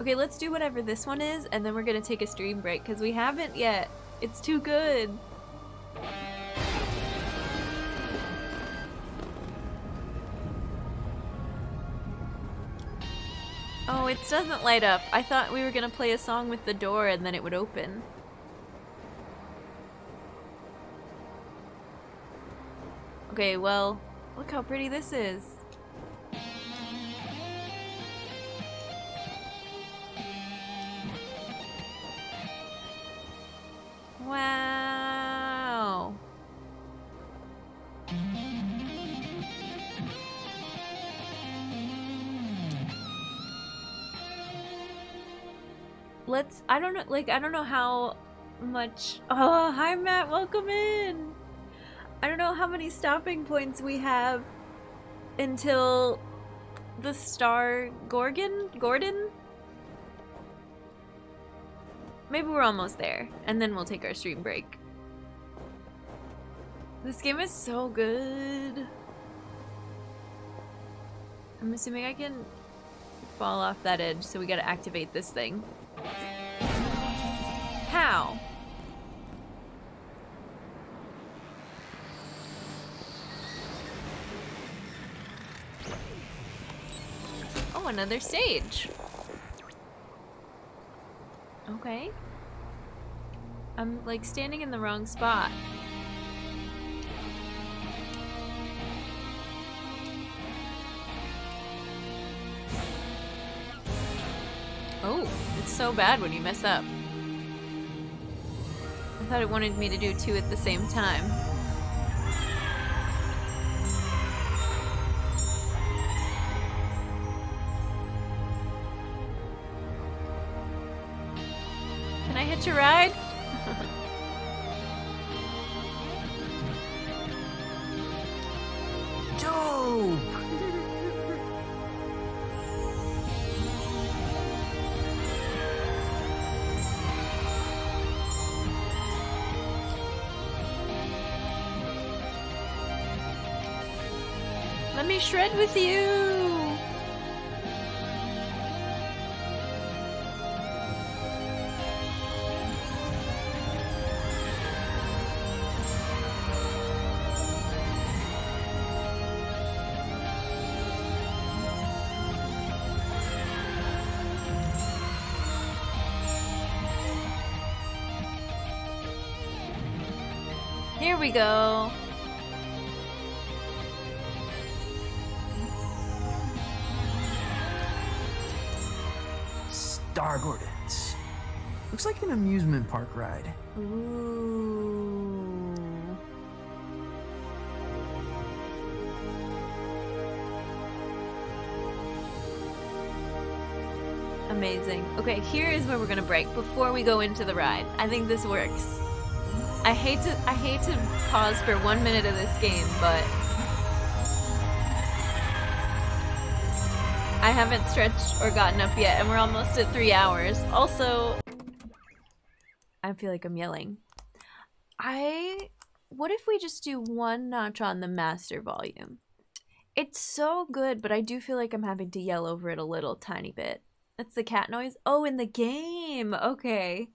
Okay, let's do whatever this one is, and then we're gonna take a stream break because we haven't yet. It's too good. Oh, it doesn't light up. I thought we were gonna play a song with the door and then it would open. Okay, well, look how pretty this is. Wow. I don't know how much. Oh, hi Matt, welcome in. I don't know how many stopping points we have until the star Gordon? Maybe we're almost there, and then we'll take our stream break. This game is so good. I'm assuming I can fall off that edge, so we gotta activate this thing. How? Oh, another stage. Okay. I'm like standing in the wrong spot. Oh, it's so bad when you mess up. I thought it wanted me to do two at the same time. Can I hitch a ride? Dope! Let me shred with you! Here we go. Star Gordons. Looks like an amusement park ride. Ooh. Amazing. Okay, here is where we're gonna break before we go into the ride. I think this works. I hate to pause for 1 minute of this game, but I haven't stretched or gotten up yet, and we're almost at 3 hours. Also, I feel like I'm yelling. What if we just do one notch on the master volume? It's so good, but I do feel like I'm having to yell over it a little tiny bit. That's the cat noise? Oh, in the game! Okay.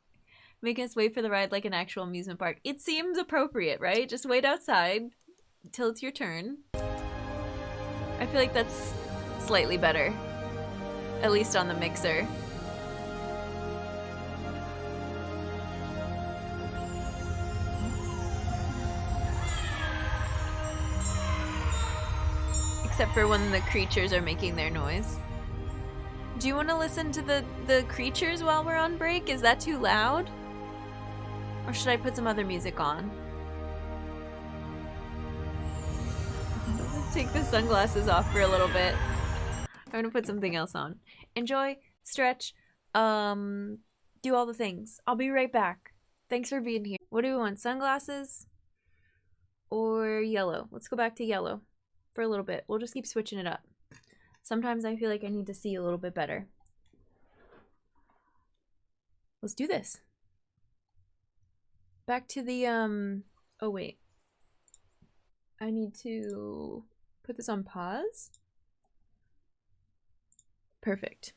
Make us wait for the ride like an actual amusement park. It seems appropriate, right? Just wait outside till it's your turn. I feel like that's slightly better. At least on the mixer. Except for when the creatures are making their noise. Do you want to listen to the creatures while we're on break? Is that too loud? Or should I put some other music on? Take the sunglasses off for a little bit. I'm gonna put something else on. Enjoy, stretch. do all the things. I'll be right back. Thanks for being here. What do we want? Sunglasses or yellow? Let's go back to yellow for a little bit. We'll just keep switching it up. Sometimes I feel like I need to see a little bit better. Let's do this. Back to the, oh wait. I need to put this on pause. Perfect.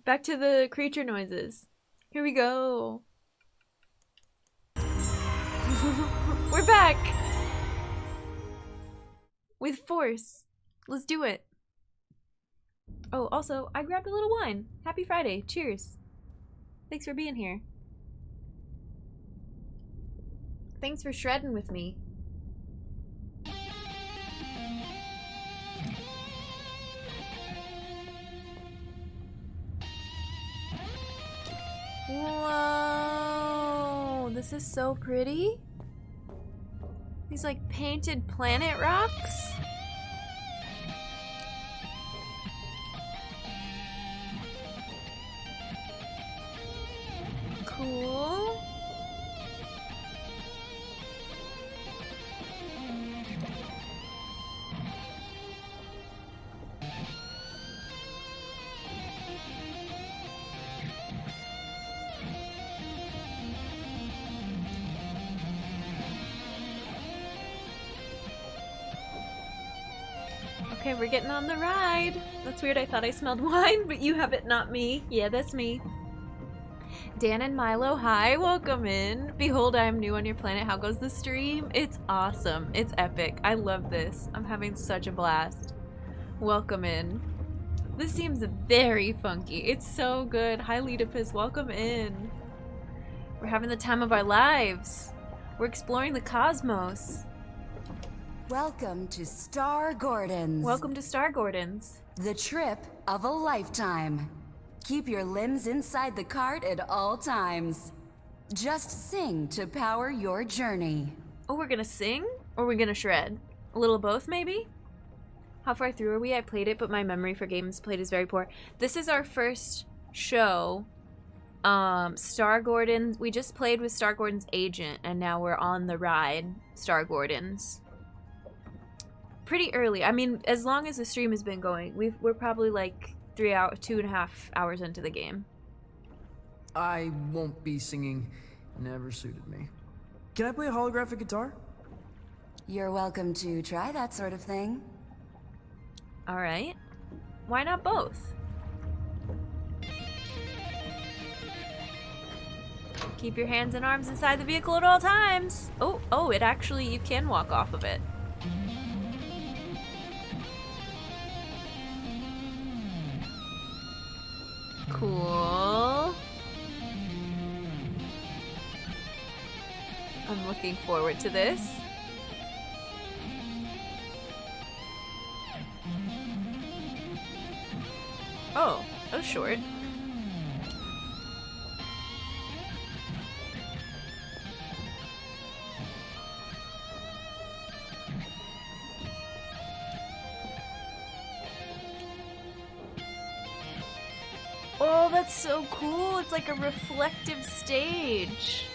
Back to the creature noises. Here we go. We're back! With force. Let's do it. Oh, also, I grabbed a little wine. Happy Friday. Cheers. Thanks for being here. Thanks for shredding with me. Whoa, this is so pretty. These like painted planet rocks. Cool. Okay, we're getting on the ride. That's weird, I thought I smelled wine, but you have it, not me. Yeah, that's me. Dan and Milo, hi, welcome in. Behold, I am new on your planet. How goes the stream? It's awesome. It's epic. I love this. I'm having such a blast. Welcome in. This seems very funky. It's so good. Hi, Leetopus, welcome in. We're having the time of our lives. We're exploring the cosmos. Welcome to Star Gordons. Welcome to Star Gordons. The trip of a lifetime. Keep your limbs inside the cart at all times. Just sing to power your journey. Oh, we're gonna sing? Or we're gonna shred? A little of both, maybe? How far through are we? I played it, but my memory for games played is very poor. This is our first show. Star Gordon. We just played with Star Gordon's agent, and now we're on the ride, Star Gordon's. Pretty early. I mean, as long as the stream has been going, we're probably like 2.5 hours into the game. I won't be singing. Never suited me. Can I play a holographic guitar? You're welcome to try that sort of thing. All right. Why not both? Keep your hands and arms inside the vehicle at all times. Oh, it actually, you can walk off of it. Cool. I'm looking forward to this. Oh, that was short. Oh, that's so cool. It's like a reflective stage.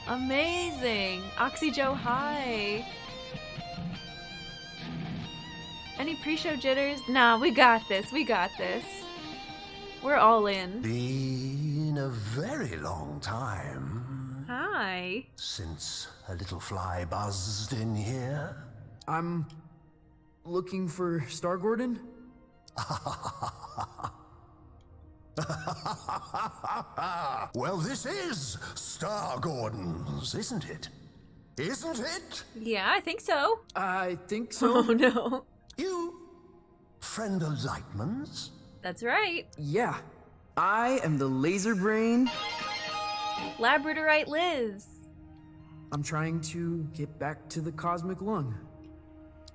Amazing. Oxyjoe, hi. Any pre-show jitters? Nah, we got this. We got this. We're all in. Been a very long time. Hi. Since a little fly buzzed in here. I'm looking for Star Gordon. Well, this is Star Gordon's, isn't it? Isn't it? Yeah, I think so. I think so. Oh, no. You friend of Lightman's? That's right. Yeah. I am the laser brain. Labradorite Liz. I'm trying to get back to the cosmic lung.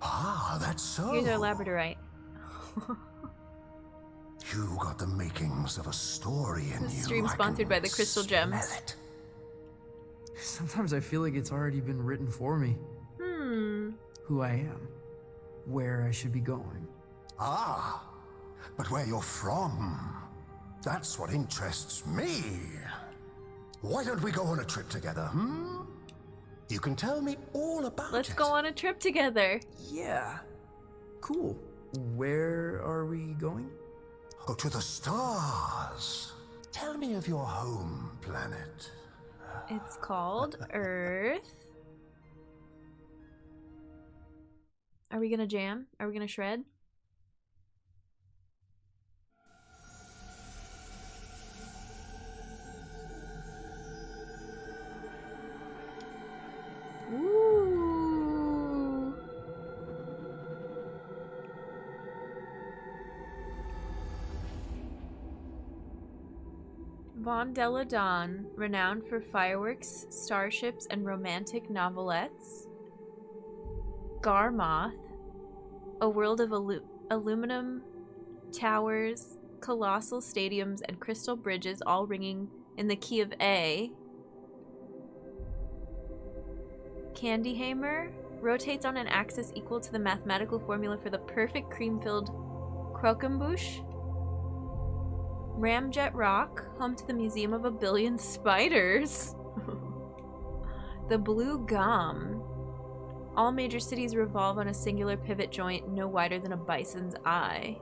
Ah, that's so. Here's our Labradorite. You got the makings of a story in you. Stream sponsored by the Crystal Gems. Sometimes I feel like it's already been written for me. who I am, where I should be going. Ah, but where you're from, that's what interests me. Why don't we go on a trip together, hmm? You can tell me all about Let's it. go on a trip together. Yeah, cool. Where are we going? Oh, to the stars. Tell me of your home planet. It's called Earth. Are we gonna jam? Are we gonna shred? Ooh. Von Della Dawn, renowned for fireworks, starships, and romantic novelettes. Garmoth, a world of aluminum towers, colossal stadiums, and crystal bridges all ringing in the key of A. Candyhamer rotates on an axis equal to the mathematical formula for the perfect cream-filled croquembouche. Ramjet Rock, home to the Museum of a Billion Spiders. The Blue Gum. All major cities revolve on a singular pivot joint no wider than a bison's eye.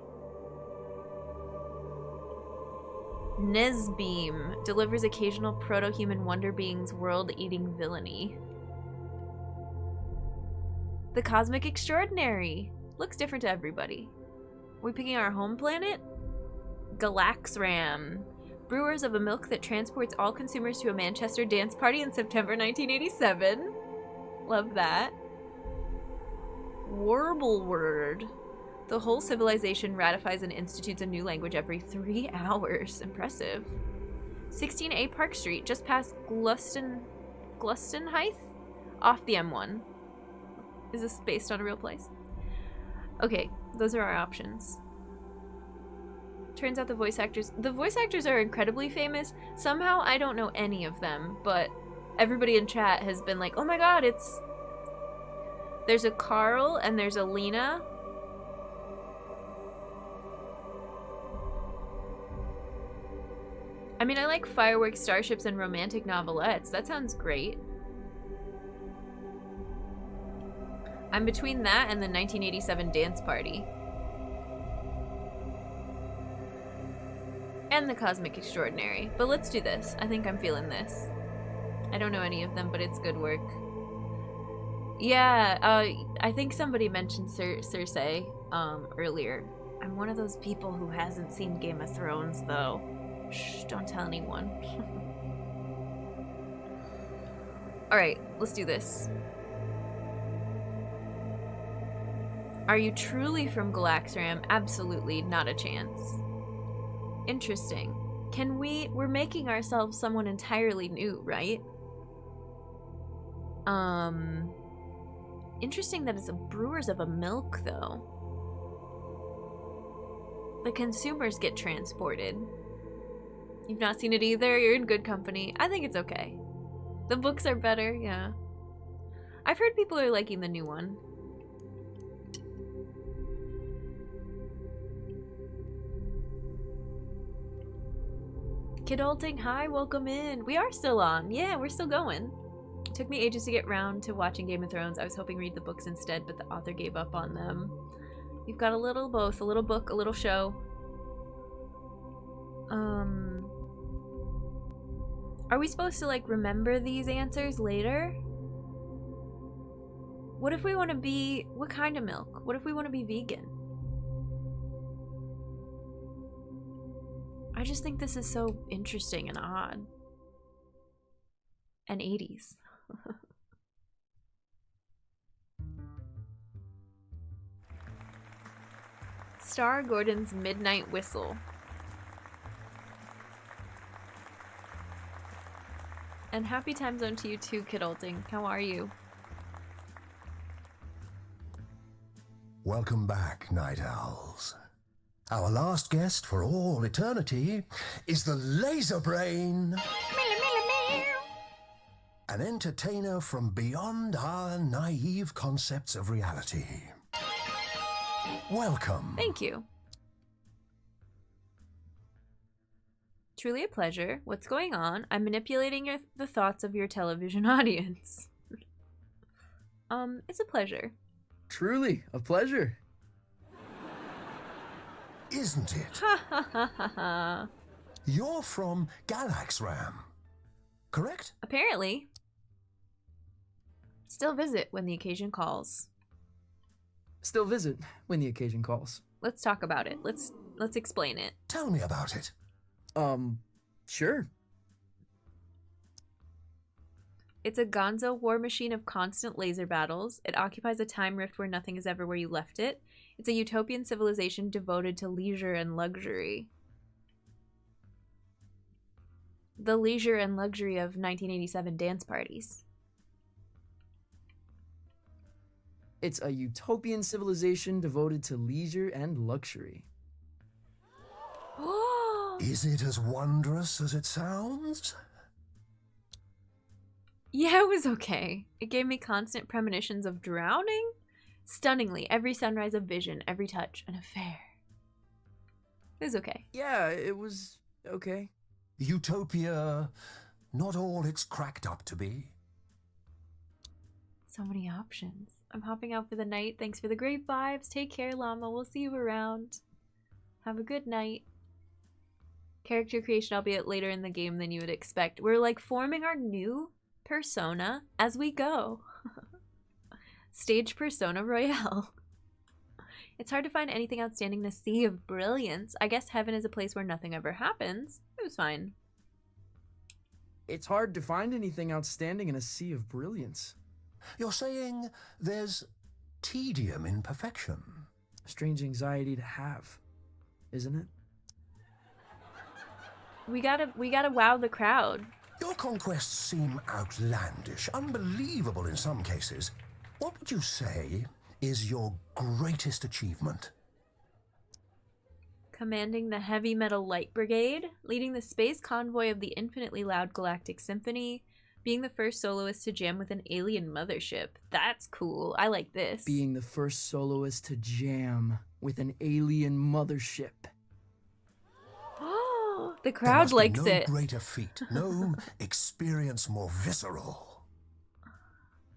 Nesbeam delivers occasional proto-human wonder beings world-eating villainy. The Cosmic Extraordinary. Looks different to everybody. Are we picking our home planet? Galaxram. Brewers of a milk that transports all consumers to a Manchester dance party in September 1987. Love that. Warbleword. The whole civilization ratifies and institutes a new language every 3 hours. Impressive. 16A Park Street, just past Glustonheath? Off the M1. Is this based on a real place? Okay, those are our options. Turns out the voice actors are incredibly famous. Somehow I don't know any of them, but everybody in chat has been like, oh my god, there's a Carl and there's a Lena. I mean, I like fireworks, starships, and romantic novelettes. That sounds great. I'm between that and the 1987 dance party. And the Cosmic Extraordinary. But let's do this. I think I'm feeling this. I don't know any of them, but it's good work. Yeah, I think somebody mentioned Cersei earlier. I'm one of those people who hasn't seen Game of Thrones, though. Shh, don't tell anyone. Alright, let's do this. Are you truly from Galaxram? Absolutely, not a chance. Interesting. We're making ourselves someone entirely new, right? Interesting that it's a brewers of a milk, though. The consumers get transported. You've not seen it either? You're in good company. I think it's okay. The books are better, yeah. I've heard people are liking the new one. Kidulting, hi, welcome in. We are still on. Yeah, we're still going. It took me ages to get round to watching Game of Thrones. I was hoping to read the books instead, but the author gave up on them. You've got a little both. A little book, a little show. Are we supposed to, like, remember these answers later? What if we want to be... What kind of milk? What if we want to be vegan? I just think this is so interesting and odd. And 80s. Star Gordon's Midnight Whistle. And happy time zone to you too, Kidulting. How are you? Welcome back, Night Owls. Our last guest for all eternity is the Laser Brain. An entertainer from beyond our naive concepts of reality. Welcome. Thank you. Truly a pleasure. What's going on? I'm manipulating the thoughts of your television audience. It's a pleasure. Truly a pleasure. Isn't it? Ha ha ha ha ha. You're from Galaxram, correct? Apparently. Still visit when the occasion calls. Still visit when the occasion calls. Let's talk about it. Let's explain it. Tell me about it. Sure. It's a gonzo war machine of constant laser battles. It occupies a time rift where nothing is ever where you left it. It's a utopian civilization devoted to leisure and luxury. The leisure and luxury of 1987 dance parties. It's a utopian civilization devoted to leisure and luxury. Is it as wondrous as it sounds? Yeah, it was okay. It gave me constant premonitions of drowning. Stunningly, every sunrise a vision, every touch an affair. It was okay. Yeah, it was okay. Utopia, not all it's cracked up to be. So many options. I'm hopping out for the night. Thanks for the great vibes. Take care, Llama. We'll see you around. Have a good night. Character creation, albeit later in the game than you would expect. We're like forming our new persona as we go. Stage persona royale. It's hard to find anything outstanding in a sea of brilliance. I guess heaven is a place where nothing ever happens. It was fine. It's hard to find anything outstanding in a sea of brilliance. You're saying there's tedium in perfection. A strange anxiety to have, isn't it? We gotta wow the crowd. Your conquests seem outlandish, unbelievable in some cases. What would you say is your greatest achievement? Commanding the Heavy Metal Light Brigade, leading the space convoy of the infinitely loud Galactic Symphony, being the first soloist to jam with an alien mothership. That's cool. I like this. Being the first soloist to jam with an alien mothership. The crowd likes no it. No greater feat, no experience more visceral.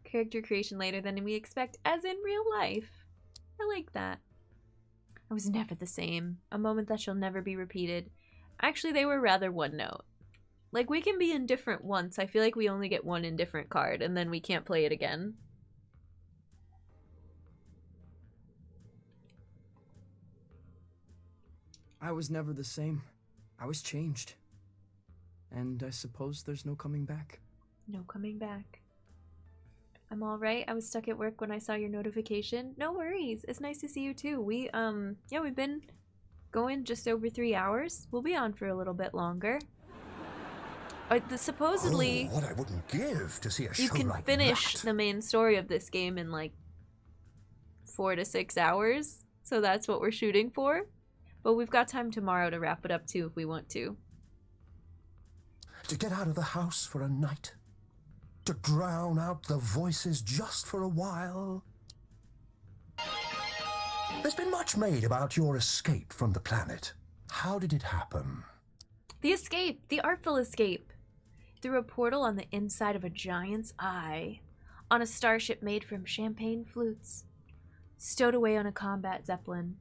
Character creation later than we expect, as in real life. I like that. I was never the same. A moment that shall never be repeated. Actually, they were rather one note. Like, we can be indifferent once. I feel like we only get one indifferent card, and then we can't play it again. I was never the same. I was changed. And I suppose there's no coming back. No coming back. I'm alright. I was stuck at work when I saw your notification. No worries. It's nice to see you too. We've been going just over 3 hours. We'll be on for a little bit longer. Supposedly, what I wouldn't give to see a show you can like finish that. the main story of this game in like 4 to 6 hours. So that's what we're shooting for. But we've got time tomorrow to wrap it up too if we want to. To get out of the house for a night. To drown out the voices just for a while. There's been much made about your escape from the planet. How did it happen? The escape! The Artful Escape! Through a portal on the inside of a giant's eye. On a starship made from champagne flutes. Stowed away on a combat zeppelin.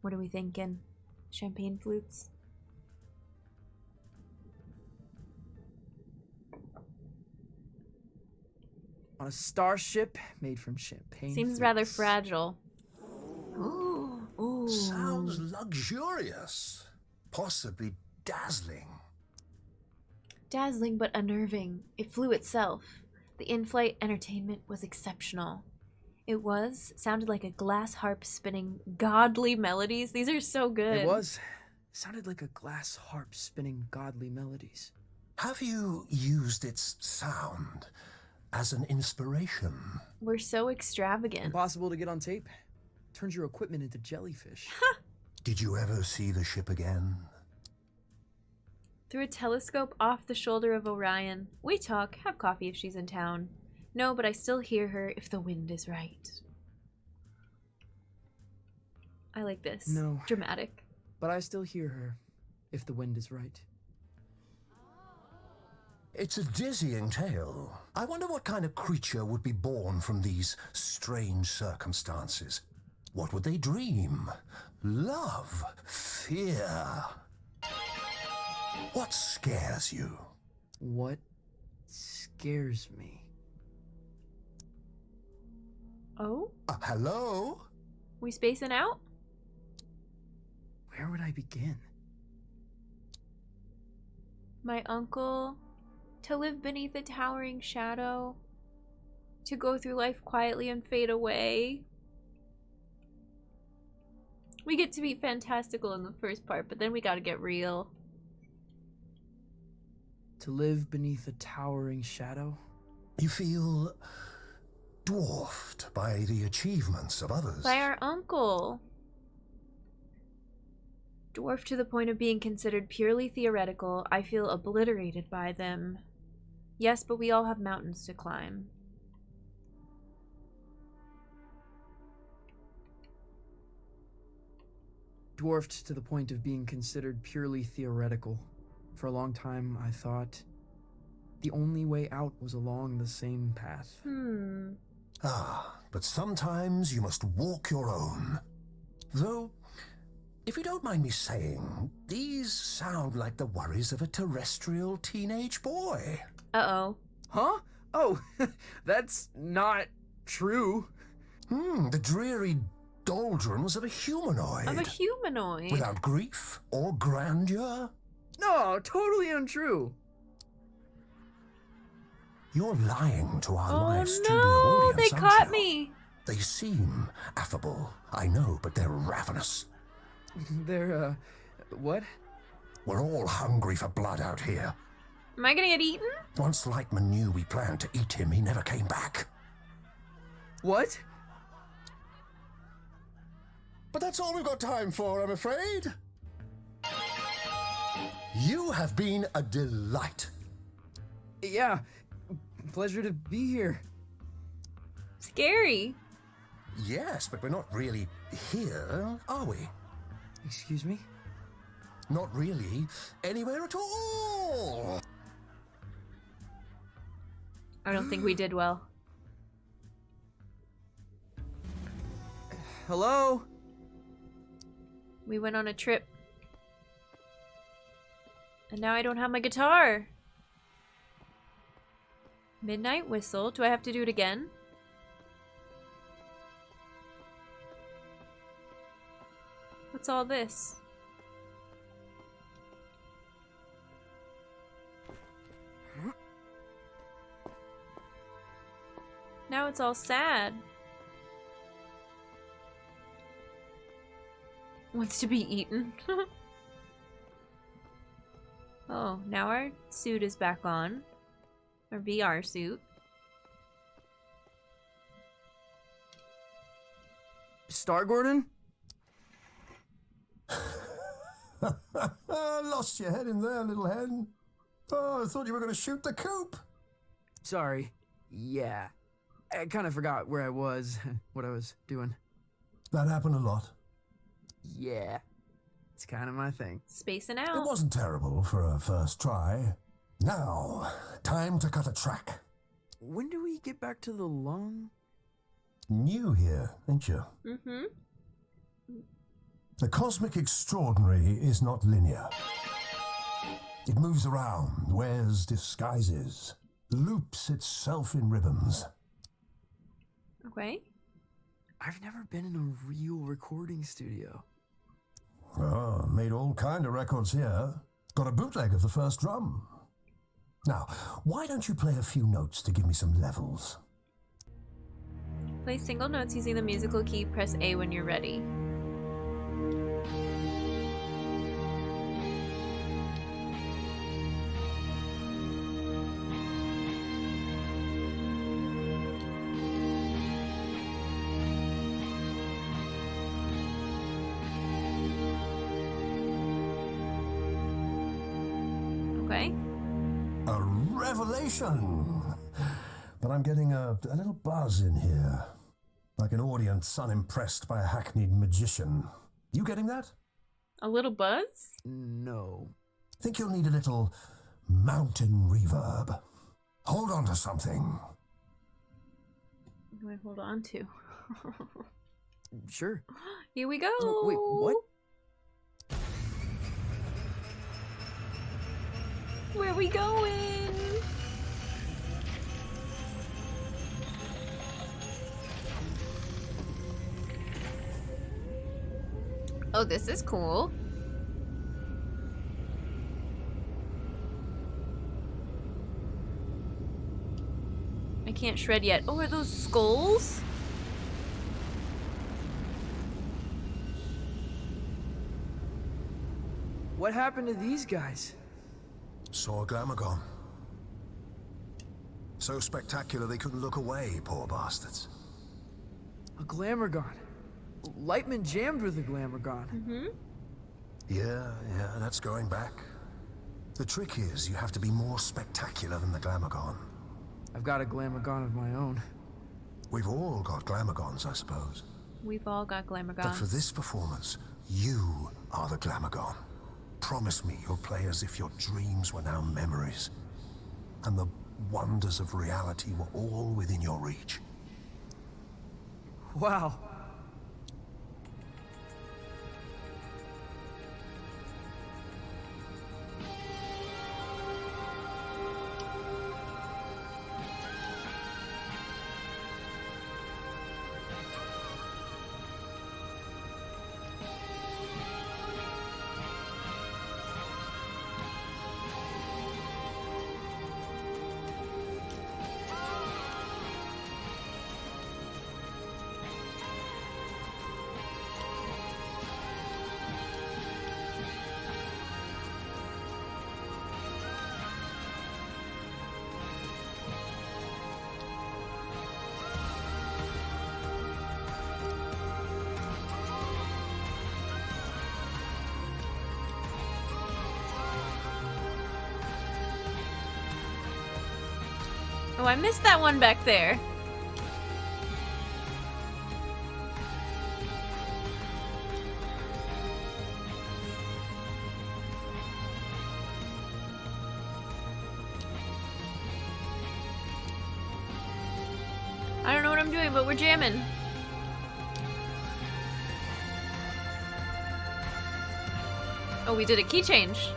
What are we thinking? Champagne flutes? On a starship made from champagne. Seems flutes. rather fragile. Ooh. Ooh. Sounds luxurious. Possibly dazzling. Dazzling but unnerving. It flew itself. The in-flight entertainment was exceptional. It sounded like a glass harp spinning godly melodies. These are so good. It was. Sounded like a glass harp spinning godly melodies. Have you used its sound as an inspiration? We're so extravagant. Impossible to get on tape. Turns your equipment into jellyfish. Did you ever see the ship again? Through a telescope off the shoulder of Orion. We talk, have coffee if she's in town. No, but I still hear her if the wind is right. I like this. No. Dramatic. But I still hear her, if the wind is right. It's a dizzying tale. I wonder what kind of creature would be born from these strange circumstances. What would they dream? Love? Fear? What scares you? What scares me? Oh? Hello? We spacing out? Where would I begin? My uncle, to live beneath a towering shadow, to go through life quietly and fade away. We get to be fantastical in the first part, but then we gotta get real. To live beneath a towering shadow? You feel dwarfed by the achievements of others. By our uncle. Dwarfed to the point of being considered purely theoretical, I feel obliterated by them. Yes, but we all have mountains to climb. Dwarfed to the point of being considered purely theoretical. For a long time, I thought the only way out was along the same path. But sometimes you must walk your own. Though, if you don't mind me saying, these sound like the worries of a terrestrial teenage boy. Uh-oh. Huh? Oh, that's not true. The dreary doldrums of a humanoid. Of a humanoid? Without grief or grandeur. No, totally untrue. You're lying to our live studio no, audience, they aren't caught you? me. They seem affable, I know, but they're ravenous. They're, what? We're all hungry for blood out here. Am I gonna get eaten? Once Lightman knew we planned to eat him, he never came back. What? But that's all we've got time for, I'm afraid. You have been a delight. Yeah, pleasure to be here. Scary. Yes, but we're not really here, are we? Excuse me? Not really anywhere at all. I don't think we did well. Hello? We went on a trip. And now I don't have my guitar. Midnight Whistle. Do I have to do it again? What's all this? Now it's all sad. Wants to be eaten. Oh, now our suit is back on. Our VR suit. Star Gordon? Lost your head in there, little hen. Oh, I thought you were going to shoot the coop. Sorry. Yeah. I kind of forgot where I was, what I was doing. That happened a lot. Yeah. It's kind of my thing. Spacing It out. wasn't terrible for a first try. Now, time to cut a track. When do we get back to the lung? New here, ain't you? Mm-hmm. The cosmic extraordinary is not linear. It moves around, wears disguises, loops itself in ribbons. Okay. I've never been in a real recording studio. Oh, made all kind of records here. Got a bootleg of the first drum. Now, why don't you play a few notes to give me some levels? Play single notes using the musical key. Press A when you're ready. A revelation! But I'm getting a little buzz in here. Like an audience unimpressed by a hackneyed magician. You getting that? A little buzz? No. Think you'll need a little mountain reverb. Hold on to something. What do I hold on to? Sure. Here we go. Oh, wait, what? Where are we going? Oh, this is cool. I can't shred yet. Oh, are those skulls? What happened to these guys? Saw a Glamorgon. So spectacular they couldn't look away, poor bastards. A Glamorgon. Lightman jammed with a Glamorgon. Mm-hmm. Yeah, that's going back. The trick is you have to be more spectacular than the Glamorgon. I've got a Glamorgon of my own. We've all got Glamorgons, I suppose. We've all got Glamorgons. But for this performance, you are the Glamorgon. Promise me you'll play as if your dreams were now memories, and the wonders of reality were all within your reach. Wow. Oh, I missed that one back there. I don't know what I'm doing, but we're jamming. Oh, we did a key change.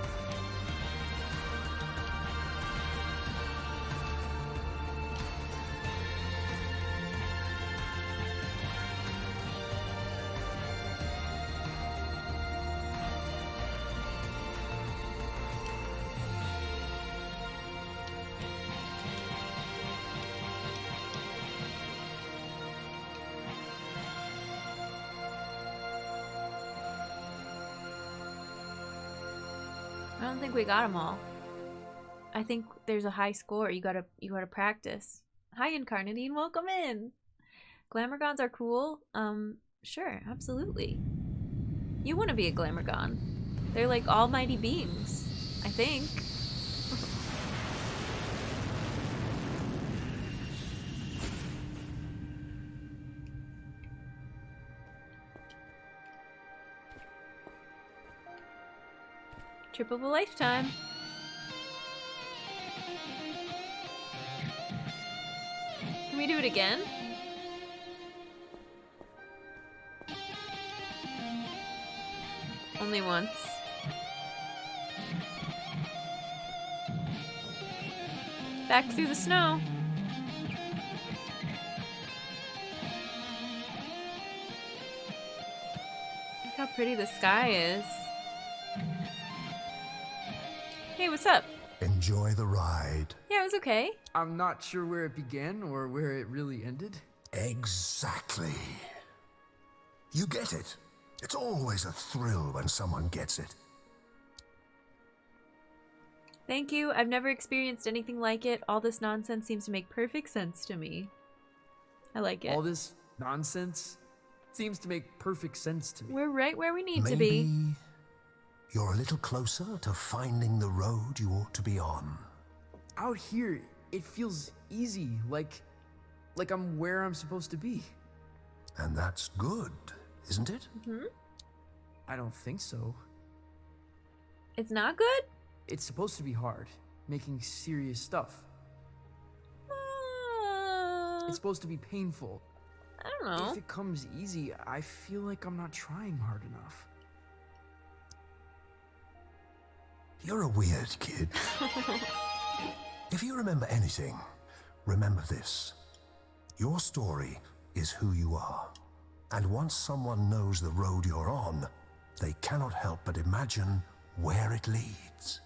I don't think we got them all. I think there's a high score. You gotta practice. Hi, Incarnadine. Welcome in. Glamorgons are cool. Sure, absolutely. You want to be a Glamorgon. They're like almighty beings, I think. Trip of a lifetime. Can we do it again? Only once. Back through the snow. Look how pretty the sky is. Hey, what's up? Enjoy the ride. Yeah, it was okay. I'm not sure where it began or where it really ended. Exactly. You get it. It's always a thrill when someone gets it. Thank you. I've never experienced anything like it. All this nonsense seems to make perfect sense to me. I like it. All this nonsense seems to make perfect sense to me. We're right where we need to be. You're a little closer to finding the road you ought to be on. out here, it feels easy, like I'm where I'm supposed to be. And that's good, isn't it? Hmm? I don't think so. It's not good? It's supposed to be hard, making serious stuff. It's supposed to be painful. I don't know. If it comes easy, I feel like I'm not trying hard enough. You're a weird kid. If you remember anything, remember this. Your story is who you are. And once someone knows the road you're on, they cannot help but imagine where it leads.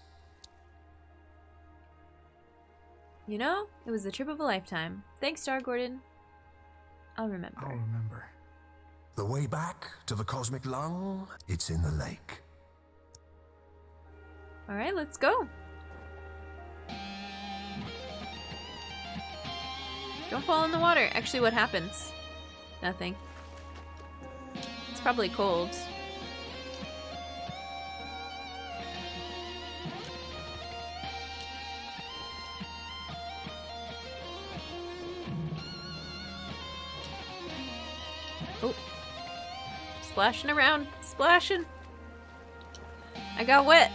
You know, it was the trip of a lifetime. Thanks, Star Gordon. I'll remember. I'll remember. The way back to the cosmic lung, it's in the lake. All right, let's go. Don't fall in the water. Actually, what happens? Nothing. It's probably cold. Oh. Splashing around. Splashing. I got wet.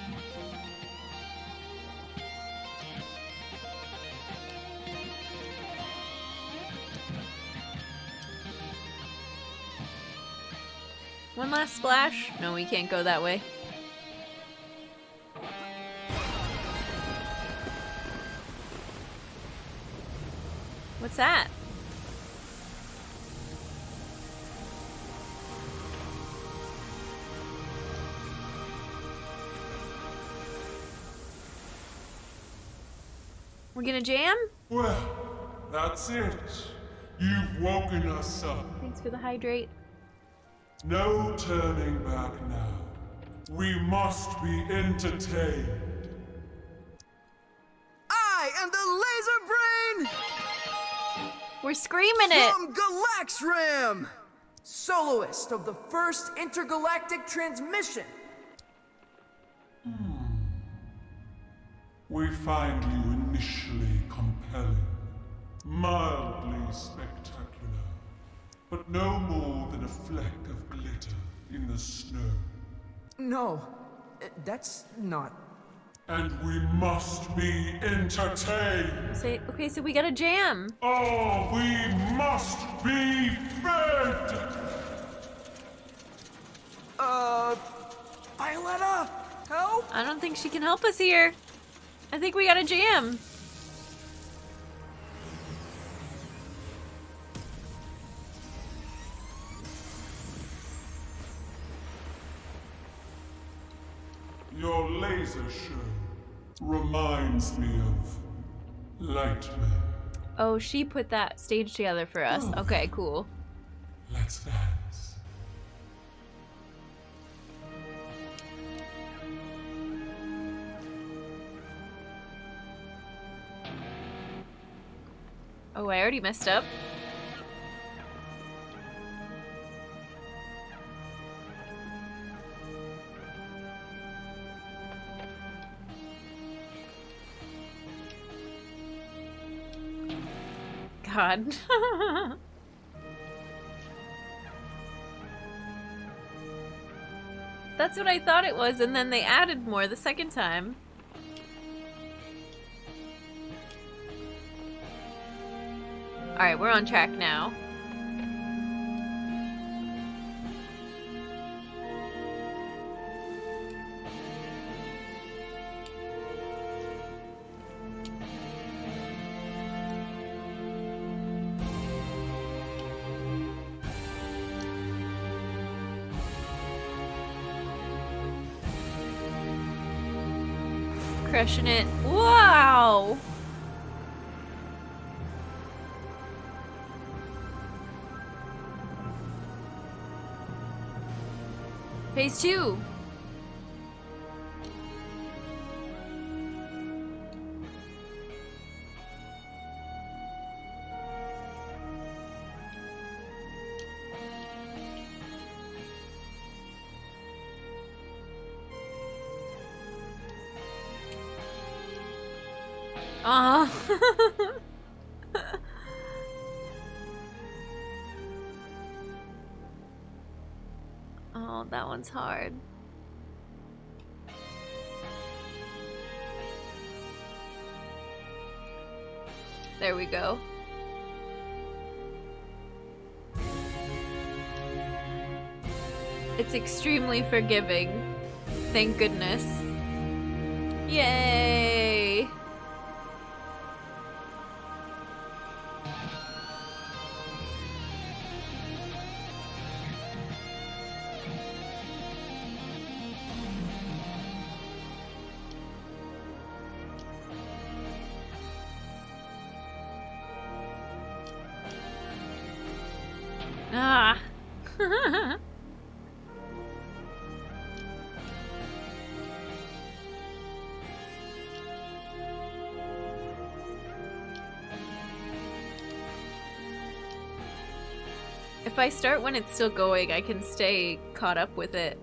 One last splash. No, we can't go that way. What's that? We're gonna jam? Well, that's it. You've woken us up. Thanks for the hydrate. No turning back now. We must be entertained. I am the Laser Brain! We're screaming it! From Galaxram! Soloist of the first intergalactic transmission! We find you initially compelling, mildly spectacular, but no more than a fleck of glitter in the snow. No, that's not... And we must be entertained! Okay, so we gotta jam! Oh, we must be fed! Violetta! Help! I don't think she can help us here. I think we gotta jam. Your laser show reminds me of Lightman. Oh, she put that stage together for us. Okay, cool. Let's dance. Oh, I already messed up. God. That's what I thought it was, and then they added more the second time. Alright, we're on track now. Crushing it. Wow! Phase 2. Ah. Oh, that one's hard. There we go. It's extremely forgiving. Thank goodness. Yay! Ah. If I start when it's still going, I can stay caught up with it.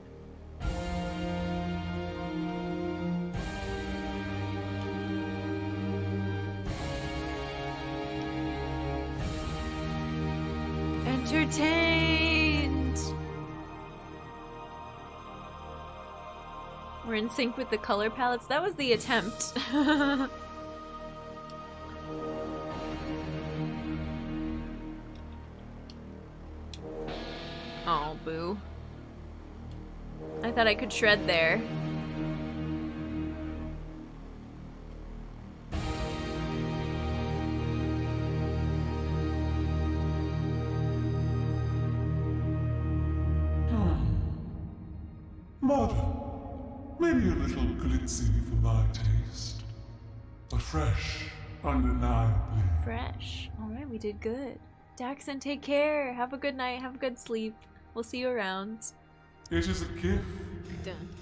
Entertained! We're in sync with the color palettes. That was the attempt. Oh, boo. I thought I could shred there. Modern. Maybe a little glitzy for my taste. But fresh, undeniably. Fresh. Alright, we did good. Daxon, take care. Have a good night. Have a good sleep. We'll see you around. It is a gift,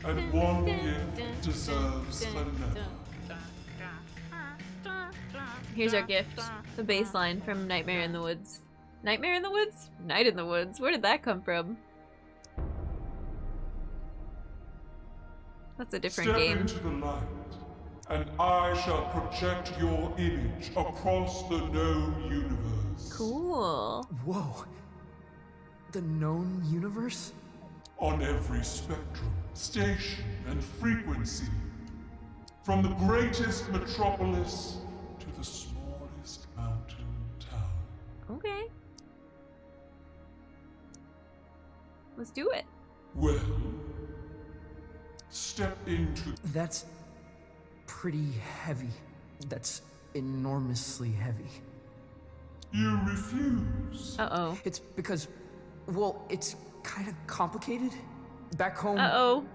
and one gift deserves another. Here's our gift. The bass line from Nightmare in the Woods. Nightmare in the Woods? Night in the Woods. Where did that come from? That's a different Step game. into the light, and I shall project your image across the known universe. Cool. Whoa. The known universe? On every spectrum, station, and frequency. From the greatest metropolis to the smallest mountain town. Okay. Let's do it. Well, step into... That's pretty heavy. That's enormously heavy. You refuse. Uh-oh. It's because, well, it's kind of complicated. Back home... Uh-oh.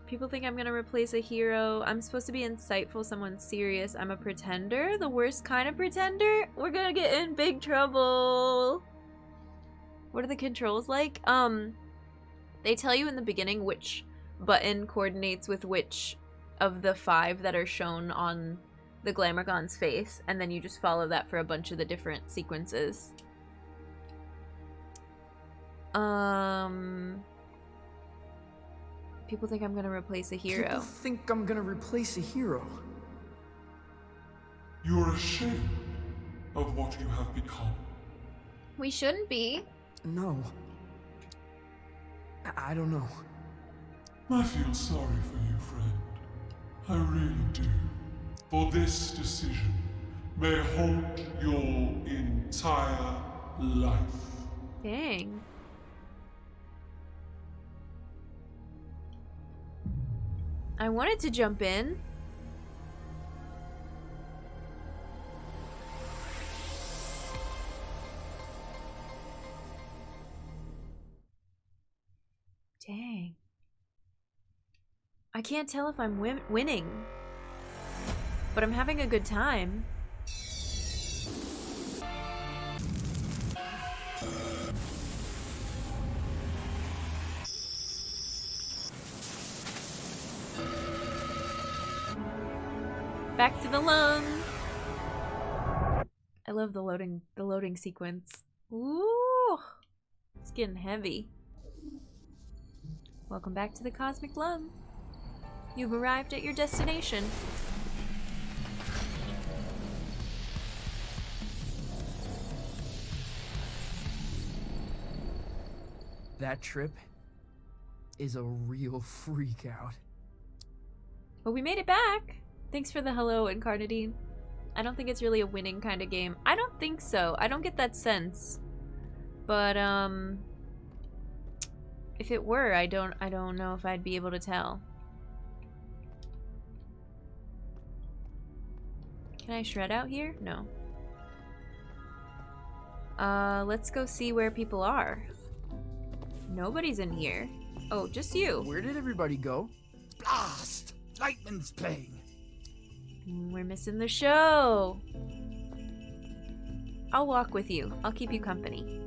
People think I'm gonna replace a hero. I'm supposed to be insightful, someone serious. I'm a pretender? The worst kind of pretender? We're gonna get in big trouble. What are the controls like? They tell you in the beginning which button coordinates with which of the 5 that are shown on the Glamourgon's face, and then you just follow that for a bunch of the different sequences. People think I'm gonna replace a hero. People think I'm gonna replace a hero. You're ashamed of what you have become. We shouldn't be. No. I don't know. I feel sorry for you, friend. I really do. For this decision may haunt your entire life. Dang. I wanted to jump in. Dang. I can't tell if I'm winning, but I'm having a good time. Back to the lung. I love the loading sequence. Ooh, it's getting heavy. Welcome back to the Cosmic Lung. You've arrived at your destination. That trip is a real freak out. But we made it back. Thanks for the hello, Incarnadine. I don't think it's really a winning kind of game. I don't think so. I don't get that sense. But if it were, I don't know if I'd be able to tell. Can I shred out here? No. Let's go see where people are. Nobody's in here. Oh, just you. Where did everybody go? Blast! Lightman's playing. We're missing the show. I'll walk with you. I'll keep you company.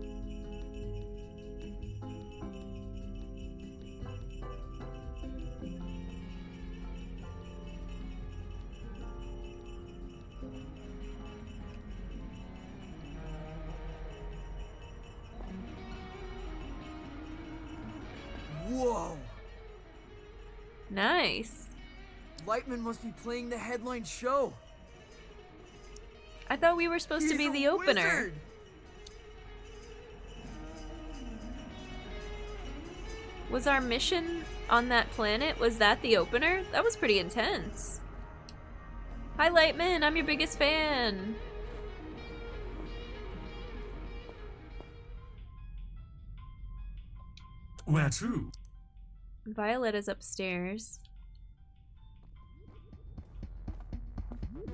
Whoa! Nice. Lightman must be playing the headline show. I thought we were supposed to be the opener. Wizard. Was our mission on that planet, was that the opener? That was pretty intense. Hi Lightman, I'm your biggest fan. Where to? Violetta's upstairs.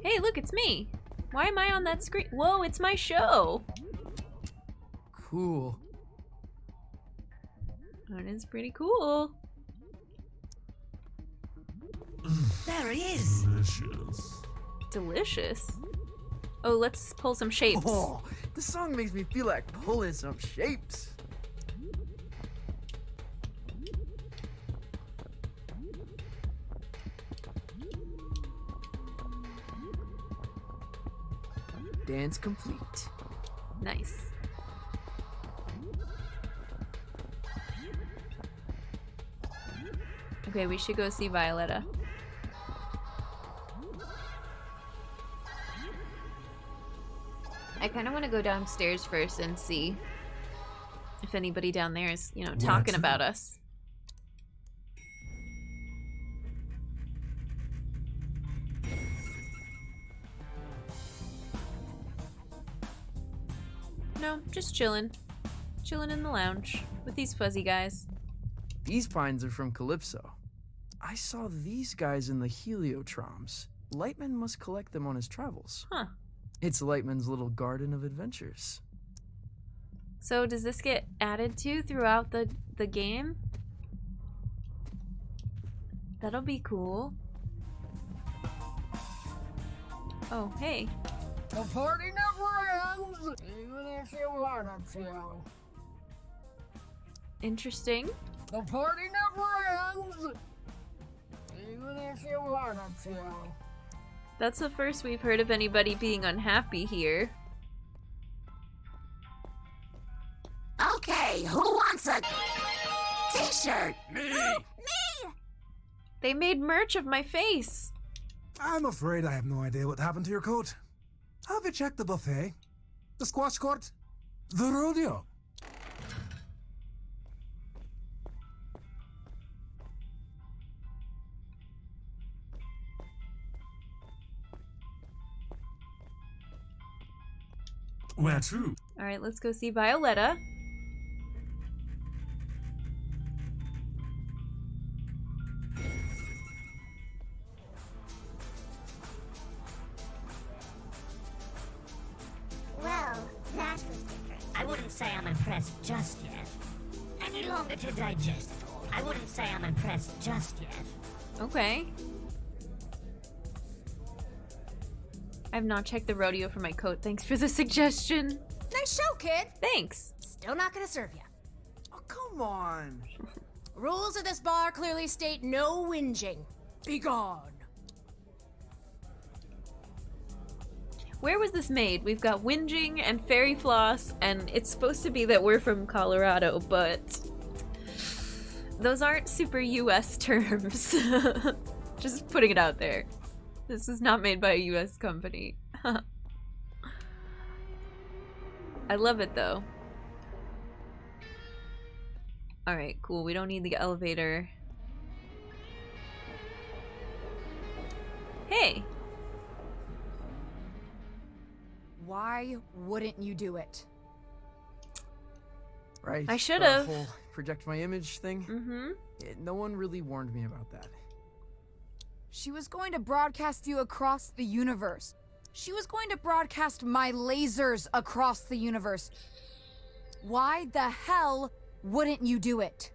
Hey, look, it's me. Why am I on that screen? Whoa, it's my show. Cool. That is pretty cool. There he is. Delicious. Delicious. Oh, let's pull some shapes. Oh, this song makes me feel like pulling some shapes. Dance complete. Nice. Okay, we should go see Violetta. I kind of want to go downstairs first and see if anybody down there is, you know, talking about us. No, just chilling. Chilling in the lounge with these fuzzy guys. These pines are from Calypso. I saw these guys in the Heliotroms. Lightman must collect them on his travels. Huh. It's Lightman's little garden of adventures. So does this get added to throughout the game? That'll be cool. Oh, hey. The party never ends, even if you want it to. Interesting. The party never ends, even if you want it to. That's the first we've heard of anybody being unhappy here. Okay, who wants a t-shirt? Me! Me! They made merch of my face. I'm afraid I have no idea what happened to your coat. Have you checked the buffet? The squash court? The rodeo? Where to? Alright, let's go see Violetta. Well, that was different. I wouldn't say I'm impressed just yet. Any longer to digest it all. I wouldn't say I'm impressed just yet. Okay. I've not checked the rodeo for my coat. Thanks for the suggestion. Nice show, kid. Thanks. Still not gonna serve you. Oh, come on. Rules of this bar clearly state no whinging. Be gone. Where was this made? We've got whinging and fairy floss, and it's supposed to be that we're from Colorado, but those aren't super US terms. Just putting it out there. This was not made by a US company. I love it though. Alright, cool. We don't need the elevator. Hey! Why wouldn't you do it? Right. I should the have. whole project my image thing. Mm-hmm. No one really warned me about that. She was going to broadcast you across the universe. She was going to broadcast my lasers across the universe. Why the hell wouldn't you do it?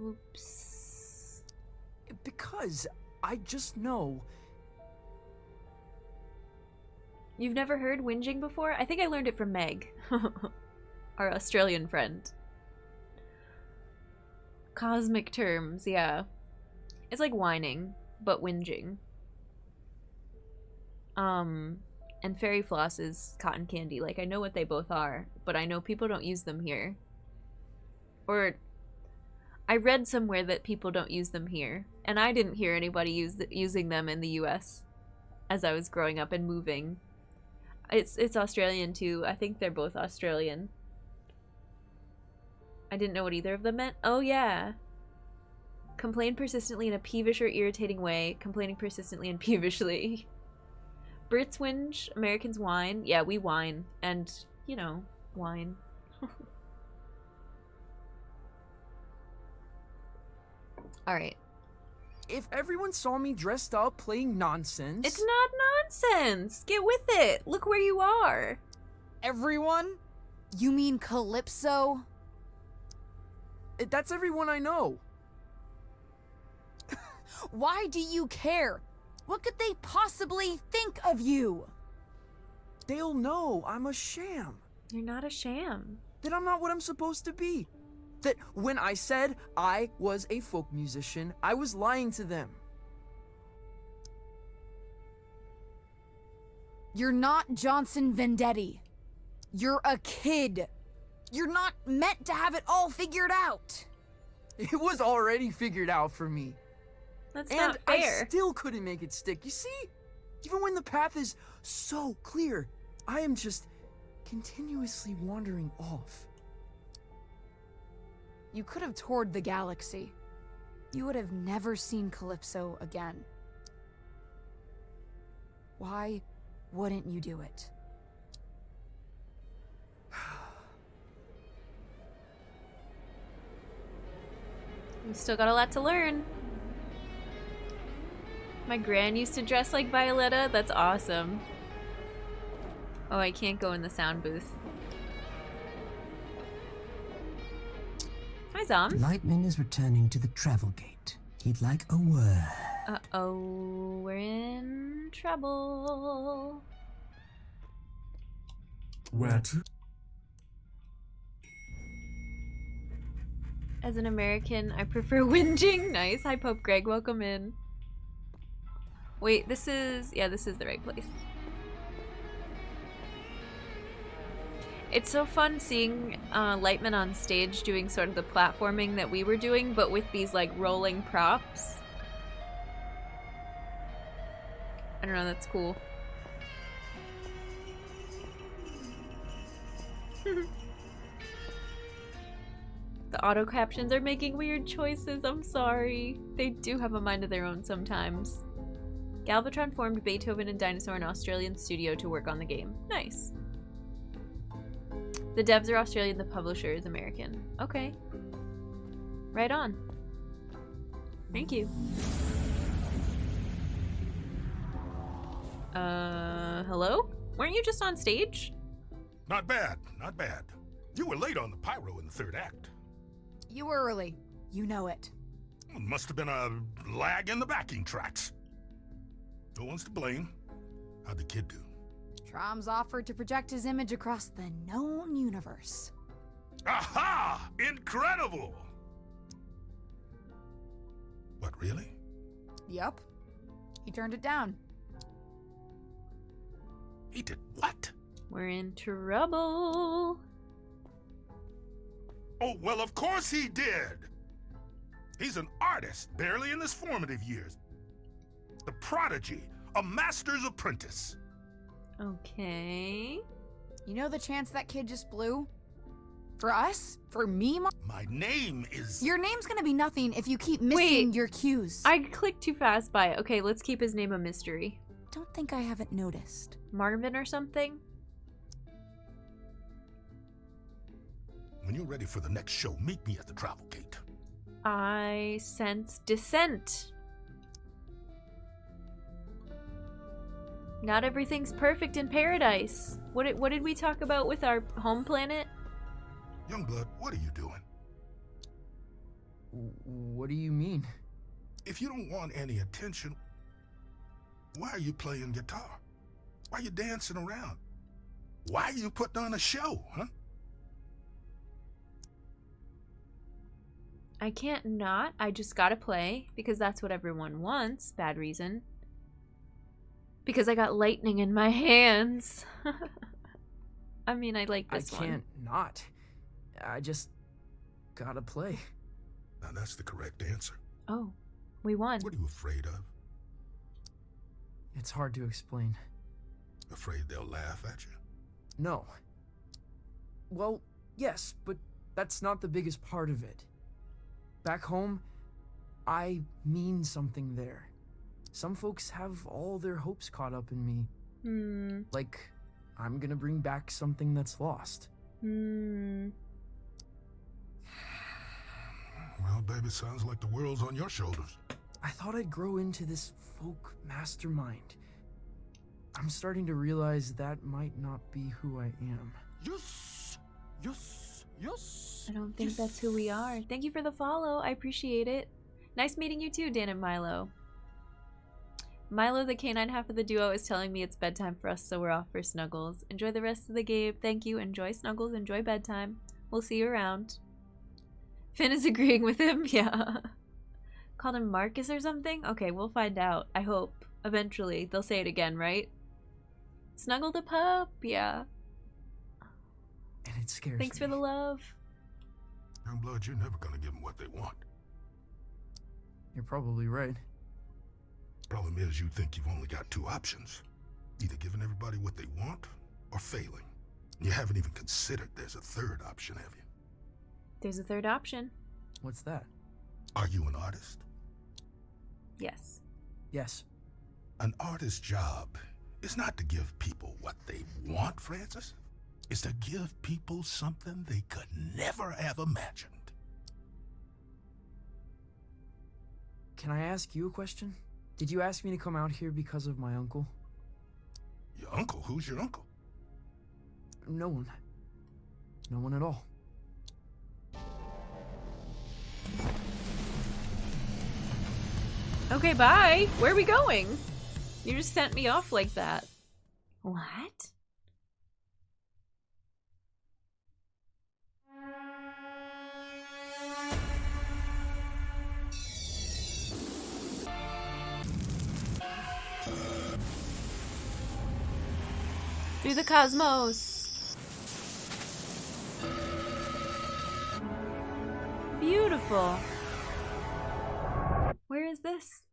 Oops. Because I just know. You've never heard whinging before? I think I learned it from Meg, our Australian friend. Cosmic terms, yeah. It's like whining, but whinging. And fairy floss is cotton candy. Like, I know what they both are, but I know people don't use them here. Or, I read somewhere that people don't use them here, and I didn't hear anybody using them in the US as I was growing up and moving. It's Australian too. I think they're both Australian. I didn't know what either of them meant. Oh yeah. Complain persistently in a peevish or irritating way. Complaining persistently and peevishly. Brits whinge, Americans whine. Yeah, we whine. And, you know, whine. Alright. If everyone saw me dressed up playing nonsense... It's not nonsense! Get with it! Look where you are! Everyone? You mean Calypso? That's everyone I know. Why do you care? What could they possibly think of you? They'll know I'm a sham. You're not a sham. Then I'm not what I'm supposed to be. That when I said I was a folk musician, I was lying to them. You're not Johnson Vendetti. You're a kid. You're not meant to have it all figured out. It was already figured out for me. That's and not fair. I still couldn't make it stick. You see? Even when the path is so clear, I am just continuously wandering off. You could have toured the galaxy. You would have never seen Calypso again. Why wouldn't you do it? You still got a lot to learn. My gran used to dress like Violetta. That's awesome. Oh, I can't go in the sound booth. Hi, Zom. Lightman is returning to the travel gate. He'd like a word. Uh-oh, we're in trouble. Where to? As an American, I prefer whinging. Nice. Hi, Pope Greg. Welcome in. Wait, this is... Yeah, this is the right place. It's so fun seeing Lightman on stage doing sort of the platforming that we were doing, but with these, like, rolling props. I don't know, that's cool. The auto captions are making weird choices, I'm sorry. They do have a mind of their own sometimes. Galvatron formed Beethoven and Dinosaur in an Australian studio to work on the game. Nice. The devs are Australian, the publisher is American. Okay. Right on. Thank you. Hello? Weren't you just on stage? Not bad, not bad. You were late on the pyro in the third act. You were early. You know it. Must have been a lag in the backing tracks. No one's to blame. How'd the kid do? Trom's offered to project his image across the known universe. Aha! Incredible! What, really? Yup. He turned it down. He did what? We're in trouble. Oh, well, of course he did! He's an artist, barely in his formative years. The prodigy, a master's apprentice. Okay. You know the chance that kid just blew? For us? For me, My name is... Your name's gonna be nothing if you keep missing your cues. I clicked too fast by it. Okay, let's keep his name a mystery. Don't think I haven't noticed. Marvin or something? When you're ready for the next show, meet me at the travel gate. I sense dissent. Not everything's perfect in paradise. What did we talk about with our home planet? Youngblood, what are you doing? What do you mean? If you don't want any attention, why are you playing guitar? Why are you dancing around? Why are you putting on a show, huh? I can't not. I just gotta play because that's what everyone wants. Bad reason. Because I got lightning in my hands. I mean, I like this one. I can't not. I just gotta play. Now that's the correct answer. Oh, we won. What are you afraid of? It's hard to explain. Afraid they'll laugh at you? No. Well, yes, but that's not the biggest part of it. Back home, I mean something there. Some folks have all their hopes caught up in me. Like, I'm gonna bring back something that's lost. Well, baby, sounds like the world's on your shoulders. I thought I'd grow into this folk mastermind. I'm starting to realize that might not be who I am. Yes! Yes! Yes! I don't think that's who we are. Thank you for the follow. I appreciate it. Nice meeting you too, Dan and Milo. Milo, the canine half of the duo, is telling me it's bedtime for us, so we're off for Snuggles. Enjoy the rest of the game. Thank you. Enjoy Snuggles. Enjoy bedtime. We'll see you around. Finn is agreeing with him. Yeah. Called him Marcus or something? Okay, we'll find out. I hope. Eventually. They'll say it again, right? Snuggle the pup. Yeah. And it scares Thanks me. for the love. Youngblood, you're never gonna give them what they want. You're probably right. Problem is, you think you've only got two options. Either giving everybody what they want, or failing. You haven't even considered there's a third option, have you? There's a third option. What's that? Are you an artist? Yes. Yes. An artist's job is not to give people what they want, Francis. It's to give people something they could never have imagined. Can I ask you a question? Did you ask me to come out here because of my uncle? Your uncle? Who's your uncle? No one. No one at all. Okay, bye. Where are we going? You just sent me off like that. What? Through the cosmos. Beautiful. Where is this?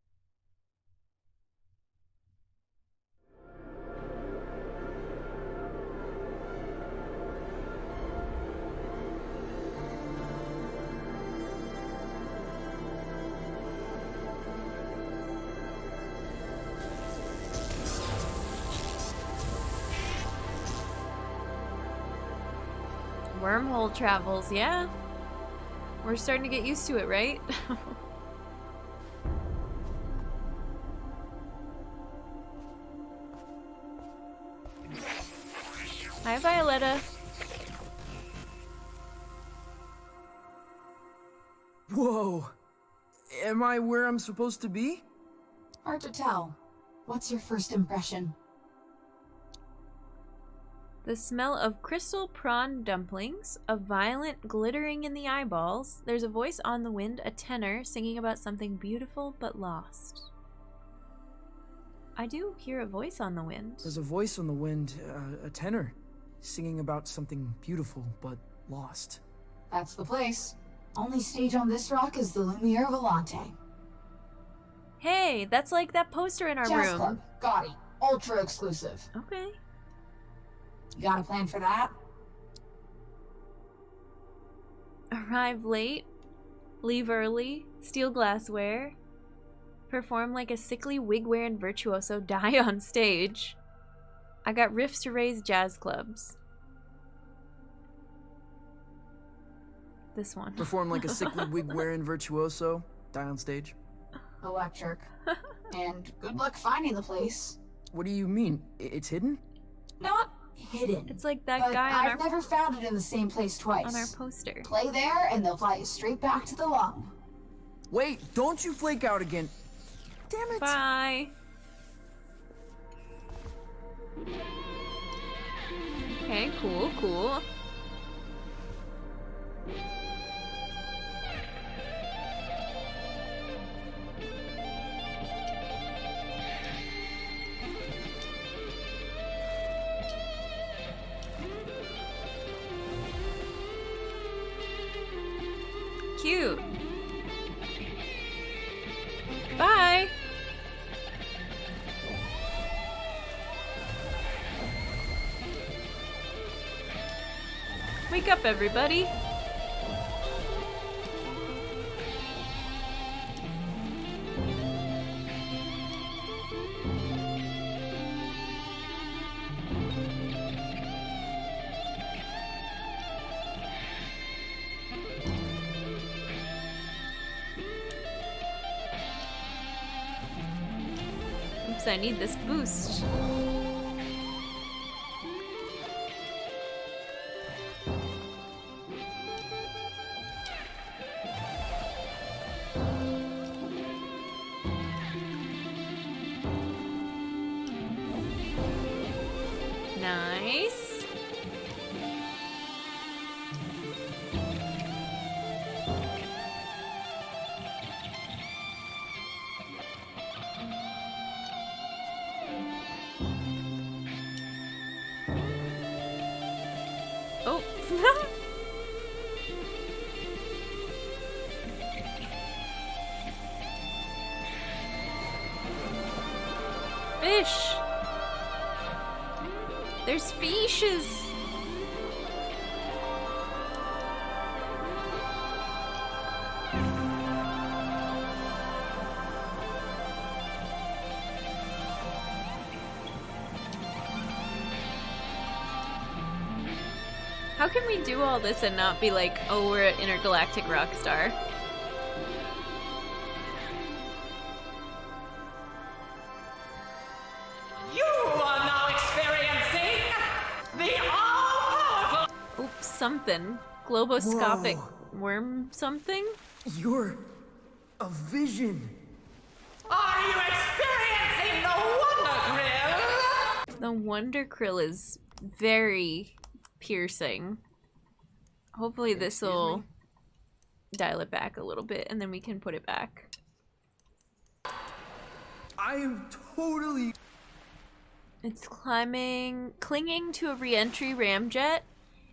Wormhole travels, yeah. We're starting to get used to it, right? Hi, Violetta. Whoa! Am I where I'm supposed to be? Hard to tell. What's your first impression? The smell of crystal prawn dumplings, a violent glittering in the eyeballs. There's a voice on the wind, a tenor, singing about something beautiful but lost. I do hear a voice on the wind. There's a voice on the wind, a tenor, singing about something beautiful but lost. That's the place. Only stage on this rock is the Lumiere Volante. Hey, that's like that poster in our Jazz room. Club. Gotti. Ultra exclusive. Okay. You got a plan for that? Arrive late, leave early, steal glassware, perform like a sickly wig-wearing virtuoso, die on stage. I got riffs to raise jazz clubs. This one. Perform like a sickly wig-wearing virtuoso, die on stage. Electric. And good luck finding the place. What do you mean? It's hidden? Not hidden. It's like that but guy on I've never found it in the same place twice. on our poster. Play there and they'll fly you straight back to the lung. Wait, don't you flake out again. Damn it. Bye. Okay, cool, cool. Cute. Bye. Wake up, everybody. Oops, I need this boost. Nice. Oh. Fish. There's fishes. How can we do all this and not be like, oh, we're an intergalactic rock star? You are now experiencing the all-powerful... Oops, something. Globoscopic worm something? You're a vision. Are you experiencing the Wonder Grill? The Wonder Krill is very piercing. Hopefully this will dial it back a little bit and then we can put it back. I am totally... It's clinging to a re-entry ramjet.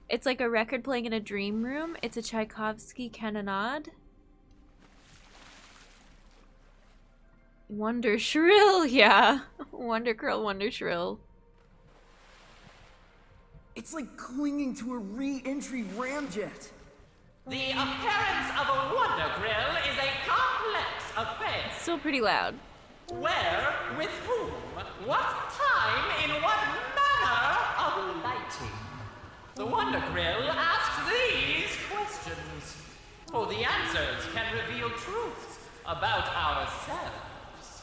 It's like a record playing in a dream room. It's a Tchaikovsky canonade. Wonder Shrill, yeah. Wonder Krill, Wonder Shrill. It's like clinging to a re-entry ramjet. The appearance of a Wonder Grill is a complex affair. It's still pretty loud. Where, with whom, what time, in what manner of lighting? The Wonder Grill asks these questions, for the answers can reveal truths about ourselves.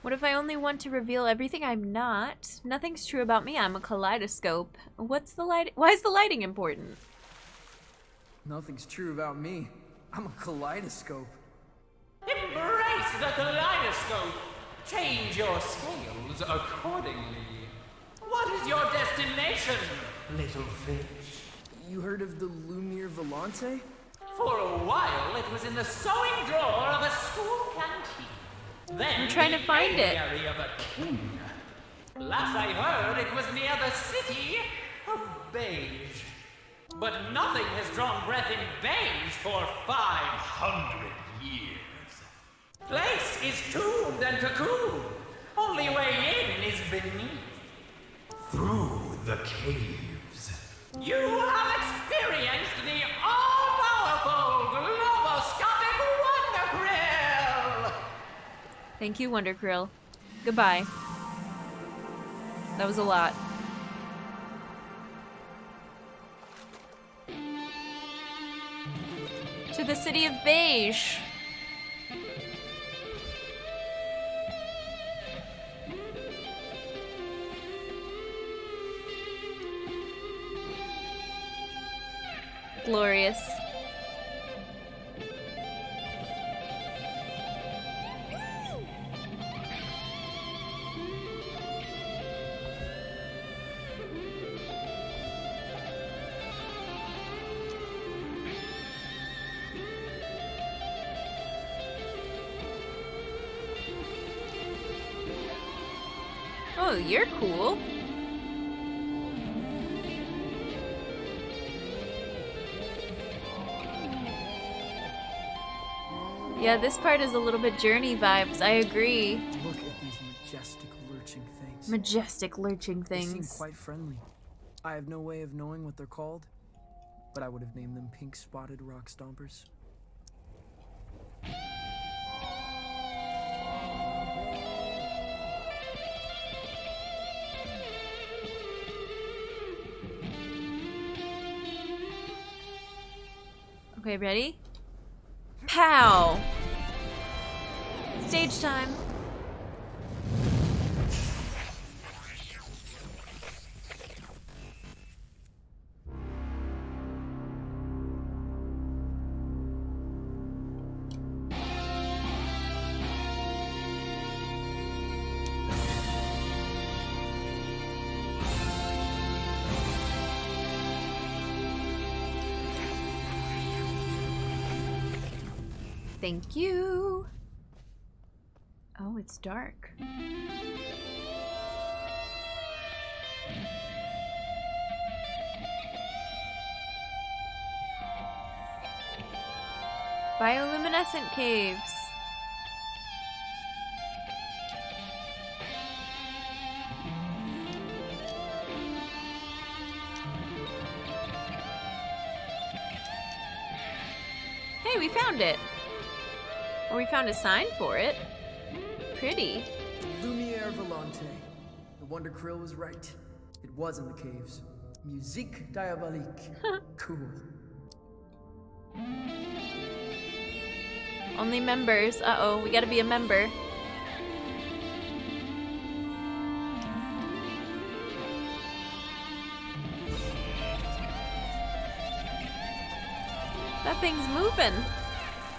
What if I only want to reveal everything I'm not? Nothing's true about me. I'm a kaleidoscope. What's the light? Why is the lighting important? Nothing's true about me. I'm a kaleidoscope. Embrace the kaleidoscope. Change your scales accordingly. What is your destination, little fish? You heard of the Lumiere Volante? For a while, it was in the sewing drawer of a school canteen. Then I'm trying to find it. The of a king. Last I heard, it was near the city of Beige. But nothing has drawn breath in Beige for 500 years. Place is tombed and cocooned. Only way in is beneath. Through the caves. You have experienced the Thank you, Wonder Krill. Goodbye. That was a lot. To the city of Beige. Glorious. Oh, you're cool. Yeah, this part is a little bit Journey vibes. I agree. Look at these majestic lurching things. Majestic lurching They seem things. quite friendly. I have no way of knowing what they're called, but I would have named them pink-spotted rock stompers. Okay, ready? Pow! Stage time. Thank you. Oh, it's dark. Bioluminescent caves. Hey, we found it. Or we found a sign for it. Pretty. Lumiere Volante. The Wonder Krill was right. It was in the caves. Musique diabolique. Cool. Only members. Uh-oh, we gotta be a member. That thing's moving.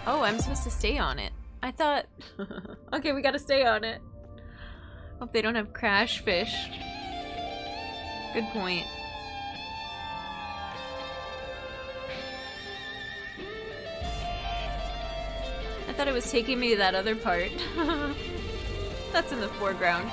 Oh, I'm supposed to stay on it. I thought... Okay, we gotta stay on it. Hope they don't have crash fish. Good point. I thought it was taking me to that other part. That's in the foreground.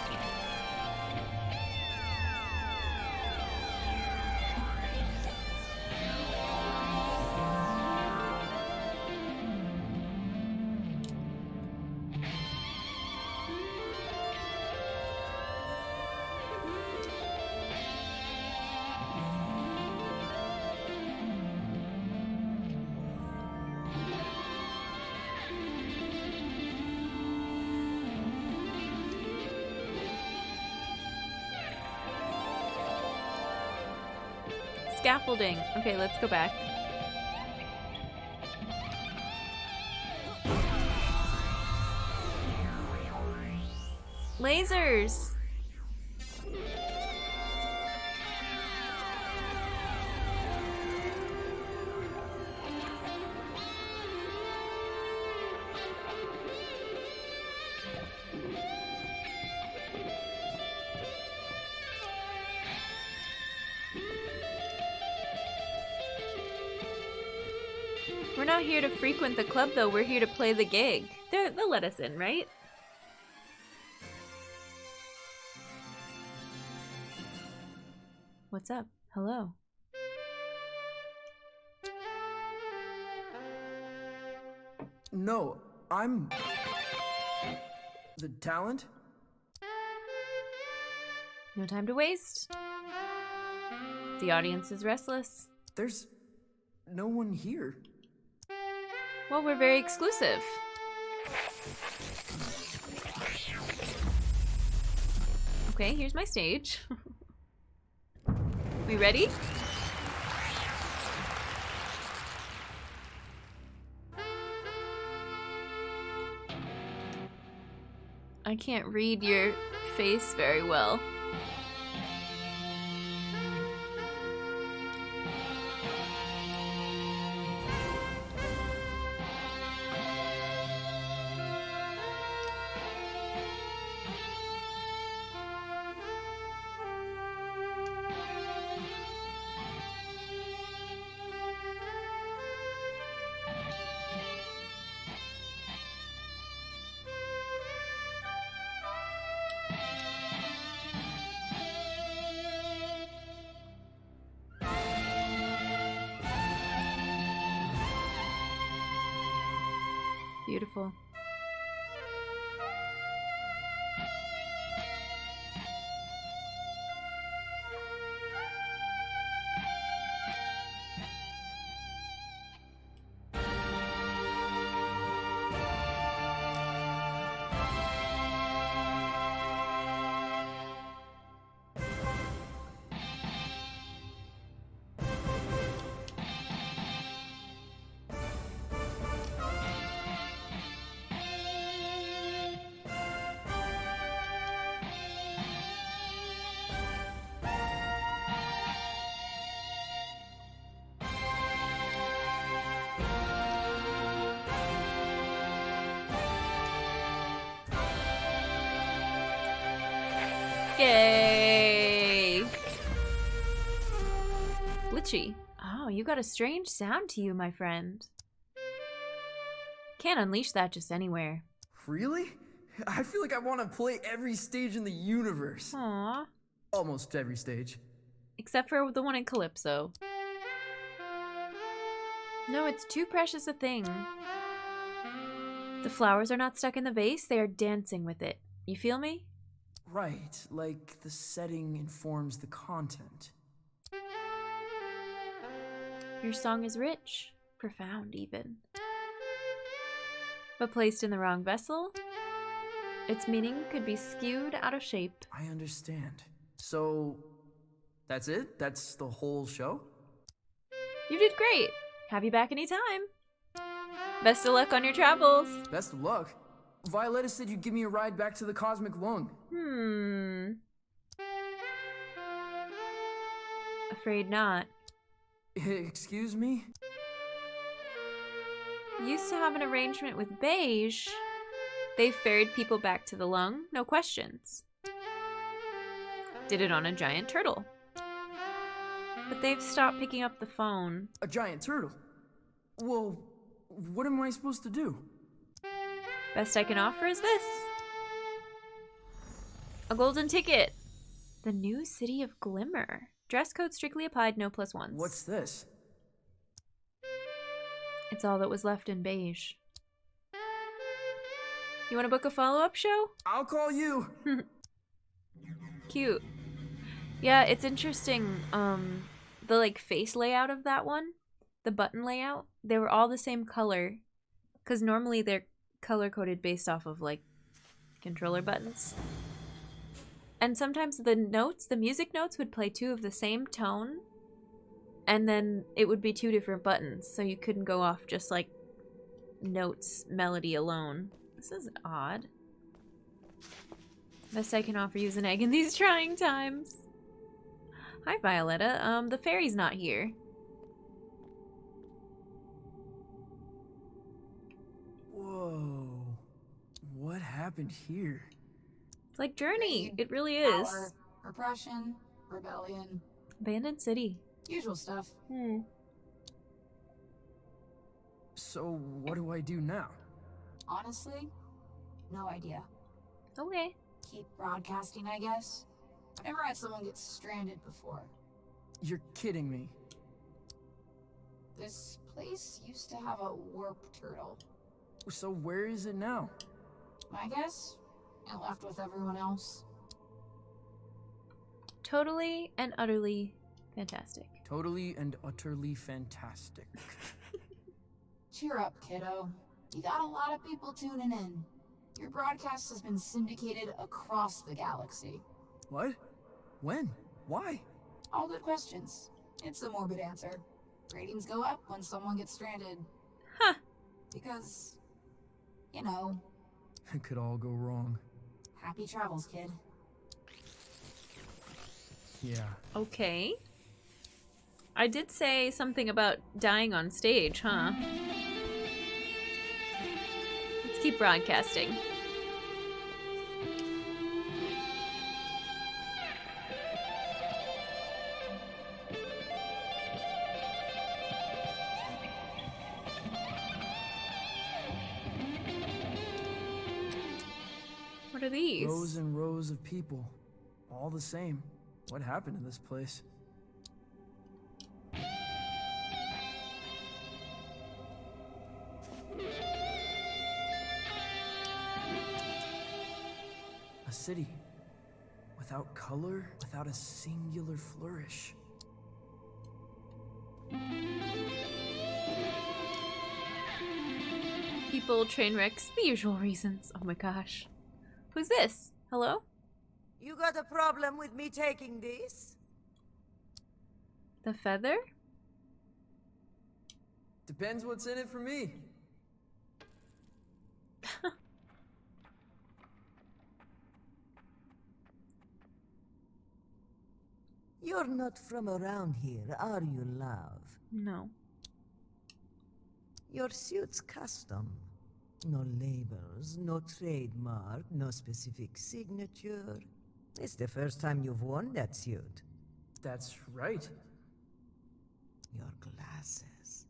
Scaffolding. Okay, let's go back. Lasers! We're not here to frequent the club, though. We're here to play the gig. They'll let us in, right? What's up? Hello. No, I'm... the talent? No time to waste. The audience is restless. There's no one here. Well, we're very exclusive. Okay, here's my stage. We ready? I can't read your face very well. Beautiful. Yay! Glitchy. Oh, you got a strange sound to you, my friend. Can't unleash that just anywhere. Really? I feel like I want to play every stage in the universe. Aww. Almost every stage. Except for the one in Calypso. No, it's too precious a thing. The flowers are not stuck in the vase, they are dancing with it. You feel me? Right, like the setting informs the content. Your song is rich, profound even. But placed in the wrong vessel, its meaning could be skewed out of shape. I understand. So, that's it? That's the whole show? You did great. Have you back anytime. Best of luck on your travels. Best of luck? Violetta said you'd give me a ride back to the Cosmic Lung. Afraid not. Excuse me? Used to have an arrangement with Beige. They ferried people back to the lung, no questions. Did it on a giant turtle. But they've stopped picking up the phone. A giant turtle? Well, what am I supposed to do? Best I can offer is this. A golden ticket. The new city of Glimmer. Dress code strictly applied, no plus ones. What's this? It's all that was left in Beige. You want to book a follow-up show? I'll call you. Cute. Yeah, it's interesting. The like face layout of that one, the button layout, they were all the same color. Because normally they're color-coded based off of like controller buttons. And sometimes the notes, the music notes would play two of the same tone. And then it would be two different buttons. So you couldn't go off just like notes, melody alone. This is odd. Best I can offer you is an egg in these trying times. Hi, Violetta. The fairy's not here. Whoa. What happened here? It's like Journey. It really is. Power, repression, rebellion. Abandoned city. Usual stuff. So, what do I do now? Honestly, no idea. Okay. Keep broadcasting, I guess. I've never had someone get stranded before. You're kidding me. This place used to have a warp turtle. So where is it now? I guess it left with everyone else. Totally and utterly fantastic. Totally and utterly fantastic. Cheer up, kiddo. You got a lot of people tuning in. Your broadcast has been syndicated across the galaxy. What? When? Why? All good questions. It's a morbid answer. Ratings go up when someone gets stranded. Huh. Because, you know. It could all go wrong. Happy travels, kid. Yeah. Okay. I did say something about dying on stage, huh? Let's keep broadcasting. What are these? Rows and rows of people. All the same. What happened to this place? A city. Without color, without a singular flourish. People, train wrecks, the usual reasons. Oh my gosh. Who's this? Hello? You got a problem with me taking this? The feather? Depends what's in it for me. You're not from around here, are you, love? No. Your suit's custom. No labels, no trademark, no specific signature. It's the first time you've worn that suit. That's right. Your glasses.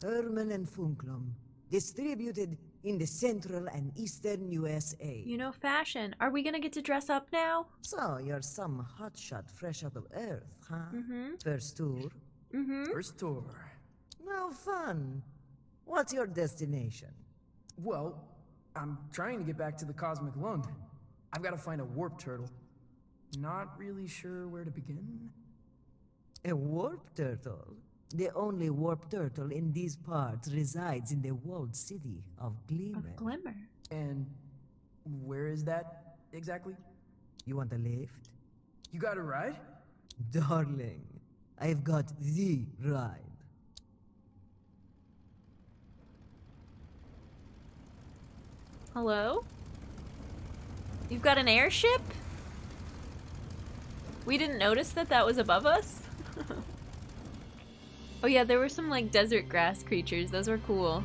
Herman and Funklum. Distributed in the central and eastern USA. You know fashion. Are we gonna get to dress up now? So, you're some hotshot fresh out of Earth, huh? Mm-hmm. First tour? Mm-hmm. First tour. No fun. What's your destination? Well, I'm trying to get back to the Cosmic Lung. I've got to find a warp turtle. Not really sure where to begin. A warp turtle? The only warp turtle in these parts resides in the walled city of Glimmer. Of Glimmer. And where is that exactly? You want a lift? You got a ride? Darling, I've got the ride. Hello? You've got an airship? We didn't notice that that was above us? Oh yeah, there were some like desert grass creatures. Those were cool.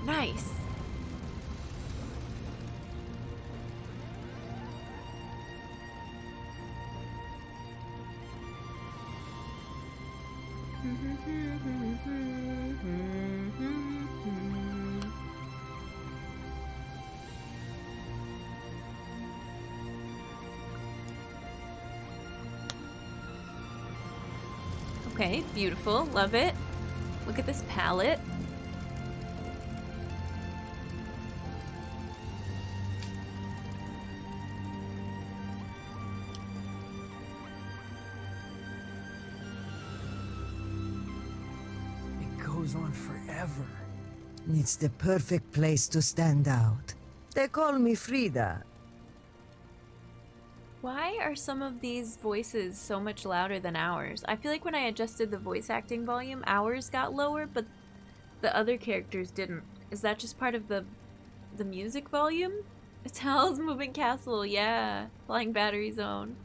Nice. Okay, beautiful. Love it. Look at this palette. It goes on forever. It's the perfect place to stand out. They call me Frida. Why are some of these voices so much louder than ours? I feel like when I adjusted the voice acting volume, ours got lower, but the other characters didn't. Is that just part of the music volume? It's Hell's Moving Castle, yeah. Flying Battery Zone.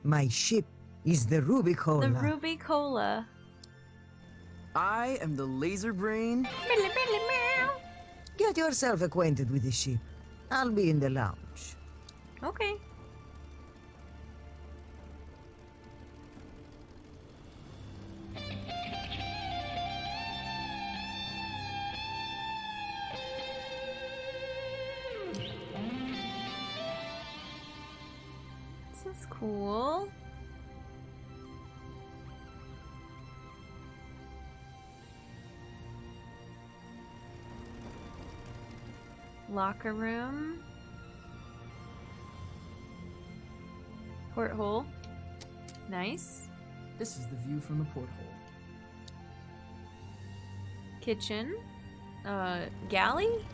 My ship is the Rubicola. The Rubicola. I am the laser brain. Get yourself acquainted with the ship. I'll be in the lounge. Okay. This is cool. Locker room. Porthole. Nice. This is the view from the porthole. Kitchen. Galley?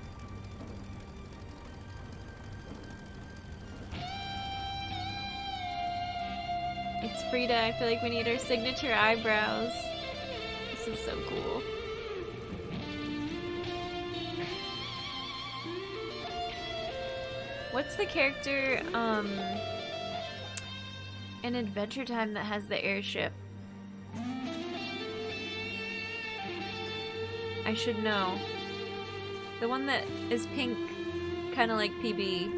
It's Frida. I feel like we need our signature eyebrows. This is so cool. What's the character in Adventure Time that has the airship? I should know. The one that is pink, kind of like PB,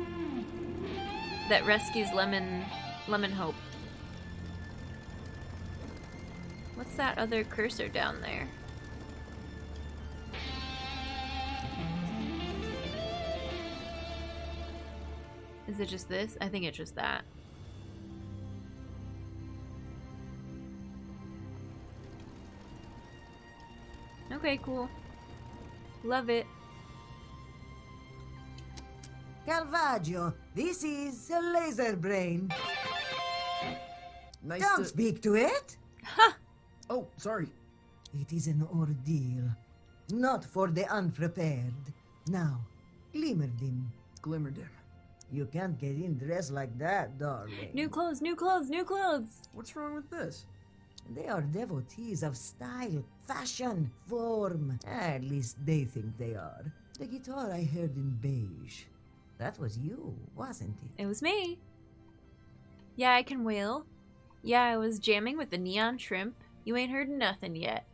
that rescues Lemon Hope. What's that other cursor down there? Is it just this? I think it's just that. Okay, cool. Love it. Caravaggio, this is a laser brain. Nice Don't to... speak to it. Ha! Oh, sorry. It is an ordeal, not for the unprepared. Now, Glimmerdim. Glimmerdim. You can't get in dressed like that, darling. New clothes, new clothes, new clothes! What's wrong with this? They are devotees of style, fashion, form. At least they think they are. The guitar I heard in beige. That was you, wasn't it? It was me. Yeah, I can wail. Yeah, I was jamming with the neon shrimp. You ain't heard nothing yet.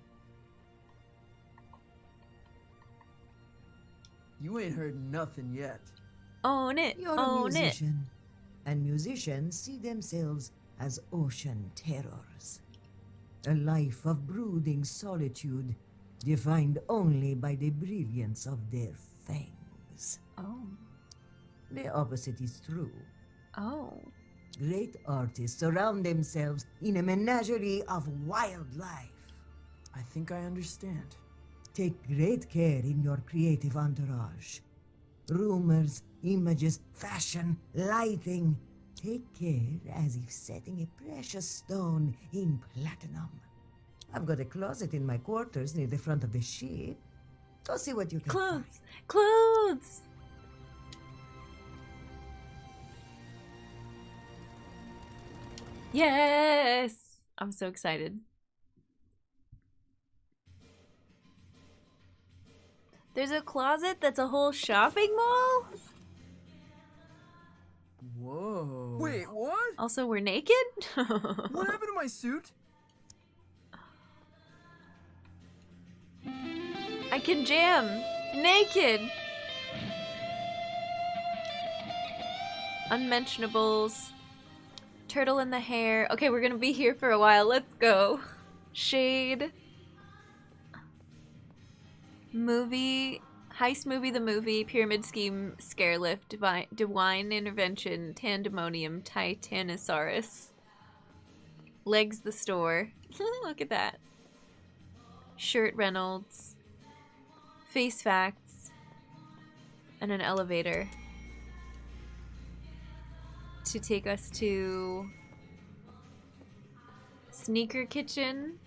You ain't heard nothing yet. Own it. You're Own a musician. And musicians see themselves as ocean terrors. A life of brooding solitude, defined only by the brilliance of their fangs. Oh. The opposite is true. Oh. Great artists surround themselves in a menagerie of wildlife. I think I understand. Take great care in your creative entourage. Rumors, images, fashion, lighting. Take care as if setting a precious stone in platinum. I've got a closet in my quarters near the front of the ship. Go see what you can find. Clothes! Yes! I'm so excited. There's a closet that's a whole shopping mall? Whoa. Wait, what? Also, we're naked? What happened to my suit? I can jam. Naked. Unmentionables. Turtle in the hair. Okay, we're gonna be here for a while. Let's go. Shade. Movie. Heist movie, the movie. Pyramid scheme, scare lift. Divine intervention. Tandemonium. Titanosaurus. Legs the store. Look at that. Shirt Reynolds. Face facts. And an elevator. To take us to Sneaker Kitchen,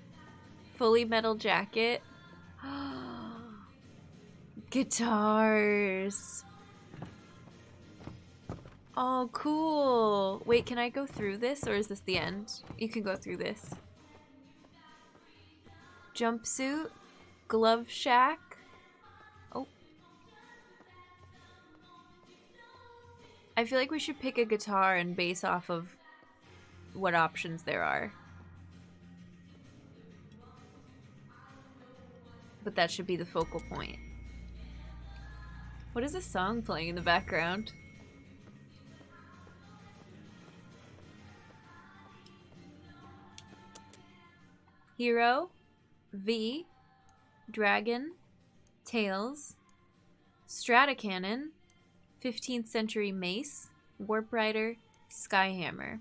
Fully Metal Jacket, guitars. Oh, cool. Wait, can I go through this or is this the end? You can go through this. Jumpsuit, glove shack. Oh. I feel like we should pick a guitar and base off of what options there are. But that should be the focal point. What is this song playing in the background? Hero, V, Dragon, Tails, Stratacannon, 15th century mace, Warp Rider, Skyhammer.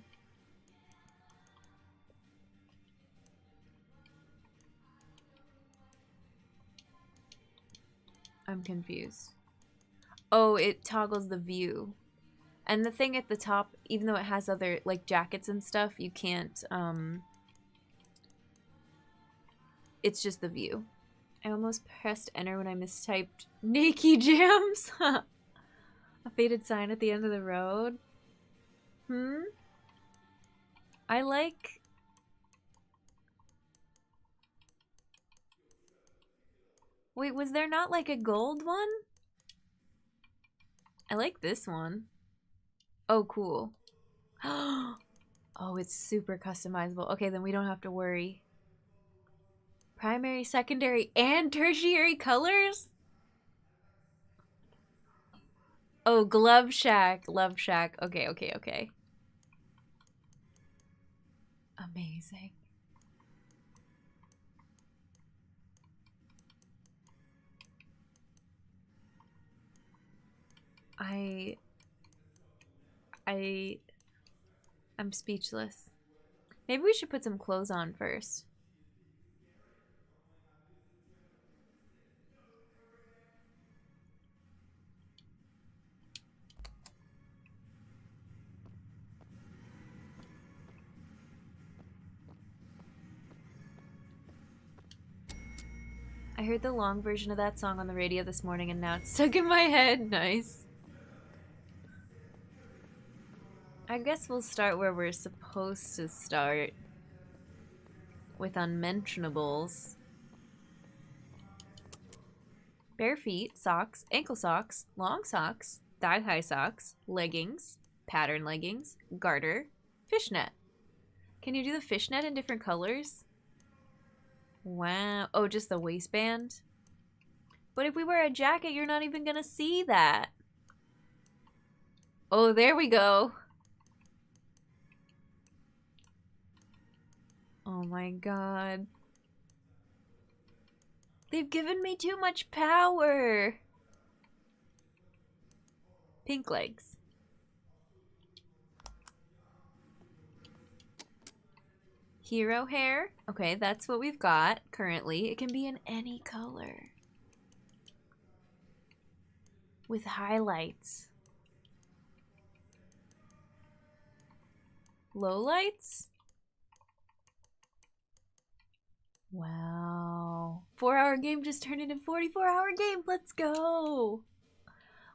I'm confused. Oh, it toggles the view. And the thing at the top, even though it has other, like, jackets and stuff, you can't, it's just the view. I almost pressed enter when I mistyped Nakey Jams. A faded sign at the end of the road. I like... Wait, was there not like a gold one? I like this one. Oh, cool. Oh, it's super customizable. Okay, then we don't have to worry. Primary, secondary, and tertiary colors? Oh, Glove Shack. Love Shack. Okay, okay, okay. Amazing. I'm speechless. Maybe we should put some clothes on first. I heard the long version of that song on the radio this morning and now it's stuck in my head. Nice. I guess we'll start where we're supposed to start. With unmentionables. Bare feet, socks, ankle socks, long socks, thigh-high socks, leggings, pattern leggings, garter, fishnet. Can you do the fishnet in different colors? Wow. Oh, just the waistband? But if we wear a jacket, you're not even gonna see that. Oh, there we go. Oh my god. They've given me too much power. Pink legs. Hero hair. Okay, that's what we've got currently. It can be in any color. With highlights. Lowlights? Wow. 4-hour game just turned into 44-hour game. Let's go.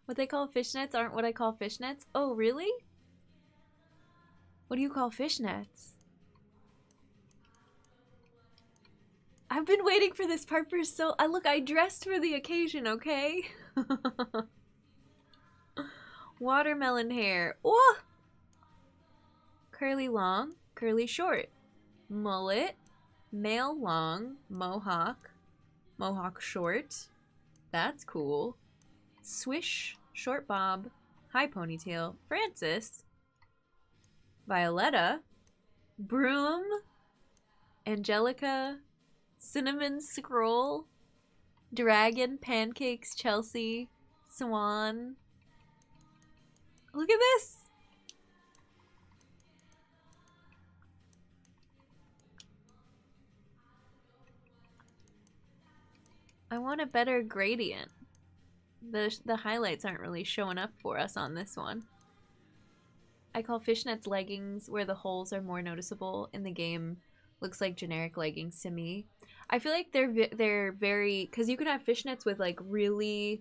What they call fishnets aren't what I call fishnets. Oh, really? What do you call fishnets? I've been waiting for this part for so... look, I dressed for the occasion, okay? Watermelon hair. Oh! Curly long, curly short. Mullet. Male long, mohawk, mohawk short. That's cool. Swish, short bob, high ponytail. Francis. Violetta. Broom. Angelica. Cinnamon scroll. Dragon, pancakes, Chelsea. Swan. Look at this. I want a better gradient. The highlights aren't really showing up for us on this one. I call fishnets leggings where the holes are more noticeable. In the game, looks like generic leggings to me. I feel like they're very... Because you can have fishnets with like really...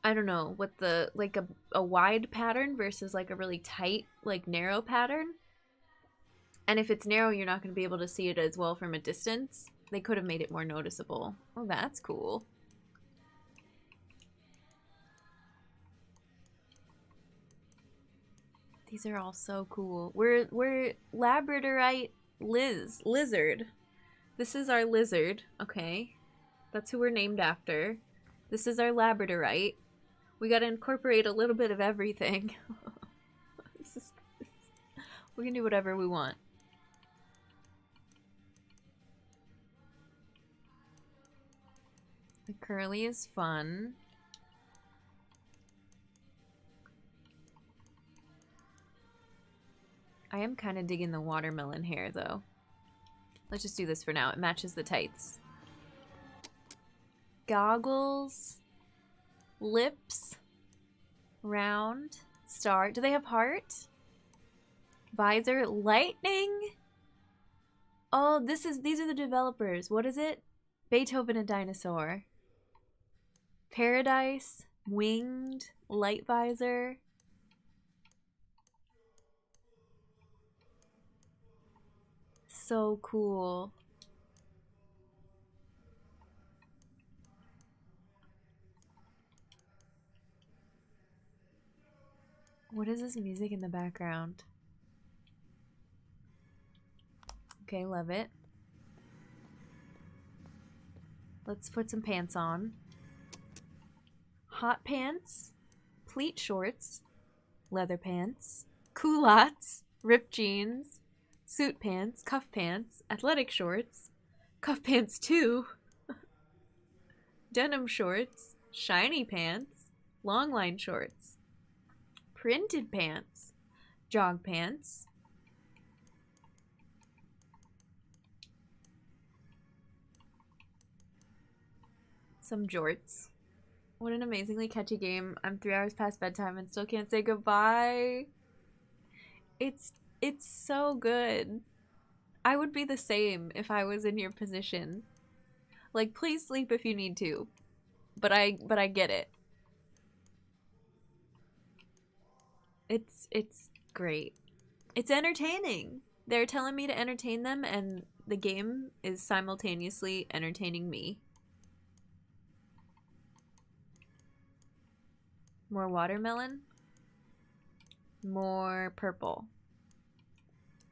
I don't know, with the like a wide pattern versus like a really tight, like narrow pattern. And if it's narrow, you're not going to be able to see it as well from a distance. They could have made it more noticeable. Oh, that's cool. These are all so cool. We're Labradorite lizard. This is our lizard, okay? That's who we're named after. This is our Labradorite. We gotta incorporate a little bit of everything. We can do whatever we want. The curly is fun. I am kind of digging the watermelon hair, though. Let's just do this for now. It matches the tights. Goggles. Lips. Round. Star. Do they have heart? Visor. Lightning. Oh, these are the developers. What is it? Beethoven a dinosaur. Paradise, winged, light visor. So cool. What is this music in the background? Okay, love it. Let's put some pants on. Hot pants, pleat shorts, leather pants, culottes, ripped jeans, suit pants, cuff pants, athletic shorts, cuff pants too, denim shorts, shiny pants, long line shorts, printed pants, jog pants, some jorts. What an amazingly catchy game. I'm 3 hours past bedtime and still can't say goodbye. It's so good. I would be the same if I was in your position. Like, please sleep if you need to. But I get it. It's great. It's entertaining. They're telling me to entertain them, and the game is simultaneously entertaining me. More watermelon. More purple.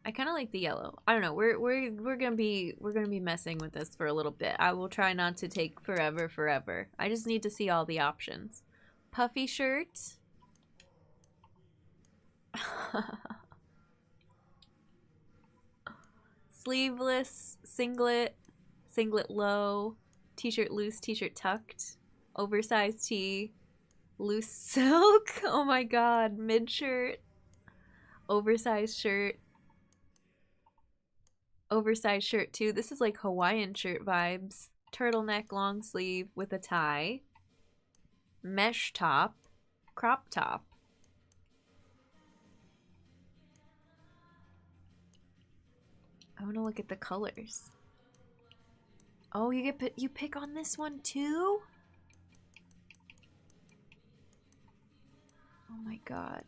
I kind of like the yellow. I don't know. We're gonna be messing with this for a little bit. I will try not to take forever. I just need to see all the options. Puffy shirt. Sleeveless singlet. Singlet low. T-shirt loose. T-shirt tucked. Oversized tee. Loose silk. Oh my god. Mid shirt. Oversized shirt. Oversized shirt too. This is like Hawaiian shirt vibes. Turtleneck long sleeve with a tie. Mesh top. Crop top. I want to look at the colors. Oh, you pick on this one too? Oh my god.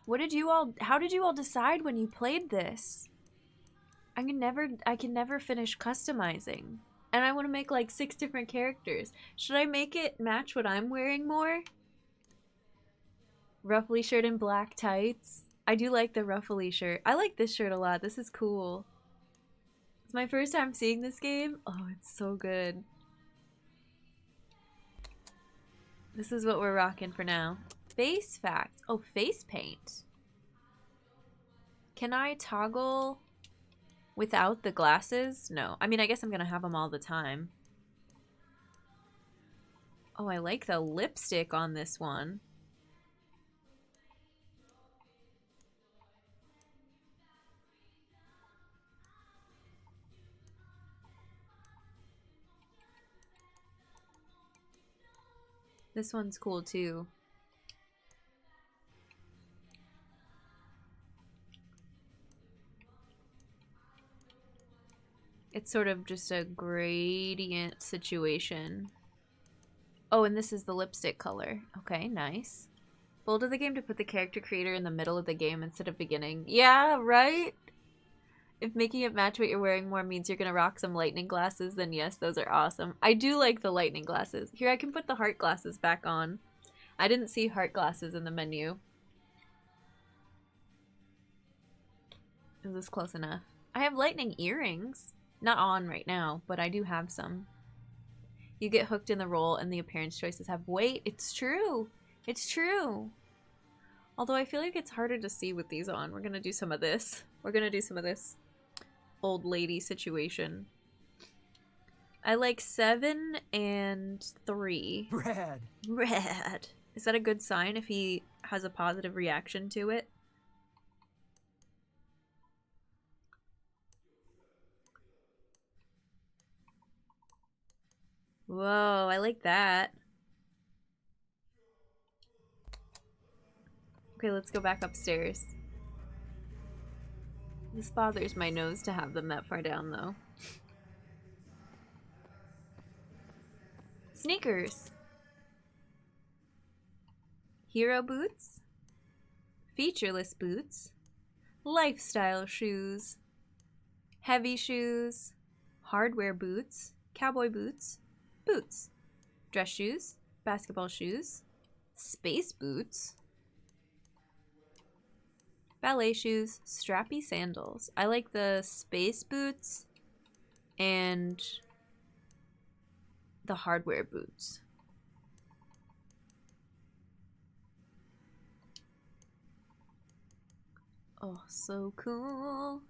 How did you all decide when you played this? I can never finish customizing. And I want to make like 6 different characters. Should I make it match what I'm wearing more? Ruffly shirt and black tights. I do like the ruffly shirt. I like this shirt a lot. This is cool. It's my first time seeing this game. Oh, it's so good. This is what we're rocking for now. Face fact. Oh, face paint. Can I toggle without the glasses? No. I mean, I guess I'm gonna have them all the time. Oh, I like the lipstick on this one. This one's cool too. It's sort of just a gradient situation. Oh, and this is the lipstick color. Okay, nice. Bold of the game to put the character creator in the middle of the game instead of beginning. Yeah, right? If making it match what you're wearing more means you're gonna rock some lightning glasses, then yes, those are awesome. I do like the lightning glasses. Here, I can put the heart glasses back on. I didn't see heart glasses in the menu. Is this close enough? I have lightning earrings. Not on right now, but I do have some. You get hooked in the role and the appearance choices have weight. It's true. It's true. Although I feel like it's harder to see with these on. We're gonna do some of this. We're gonna do some of this old lady situation. I like 7 and 3. Rad. Rad. Is that a good sign if he has a positive reaction to it? Whoa, I like that. Okay, let's go back upstairs. This bothers my nose to have them that far down, though. Sneakers. Hero boots. Featureless boots. Lifestyle shoes. Heavy shoes. Hardware boots. Cowboy boots. Boots. Dress shoes. Basketball shoes. Space boots. Ballet shoes. Strappy sandals. I like the space boots and the hardware boots. Oh, so cool.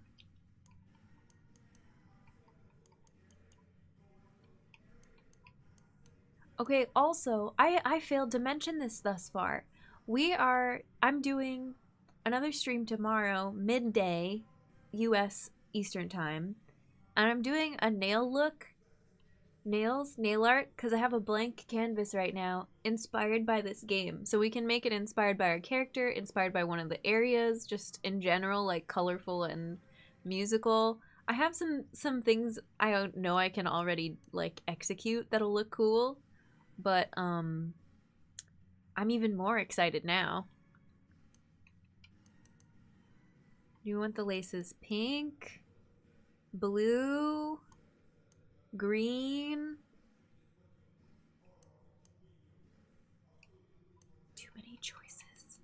Okay, also, I failed to mention this thus far. I'm doing another stream tomorrow, midday, US Eastern Time. And I'm doing a nail art, because I have a blank canvas right now, inspired by this game. So we can make it inspired by our character, inspired by one of the areas, just in general, like colorful and musical. I have some things I know I can already like execute that'll look cool, but I'm even more excited now. Do you want the laces pink, blue, green? Too many choices.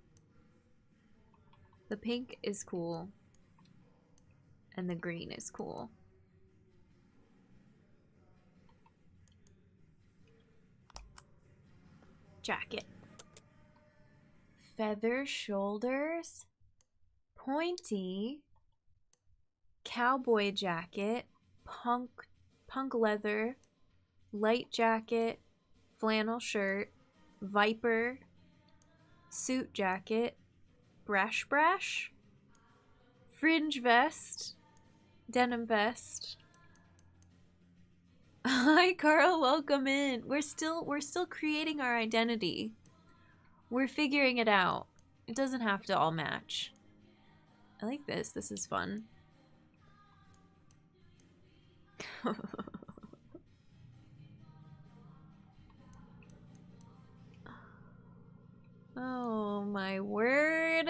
The pink is cool. And the green is cool. Jacket. Feather shoulders. Pointy. Cowboy jacket. Punk leather. Light jacket. Flannel shirt. Viper. Suit jacket. Brash. Fringe vest. Denim vest. Hi Carl, welcome in. We're still creating our identity. We're figuring it out. It doesn't have to all match. I like this. This is fun. Oh my word.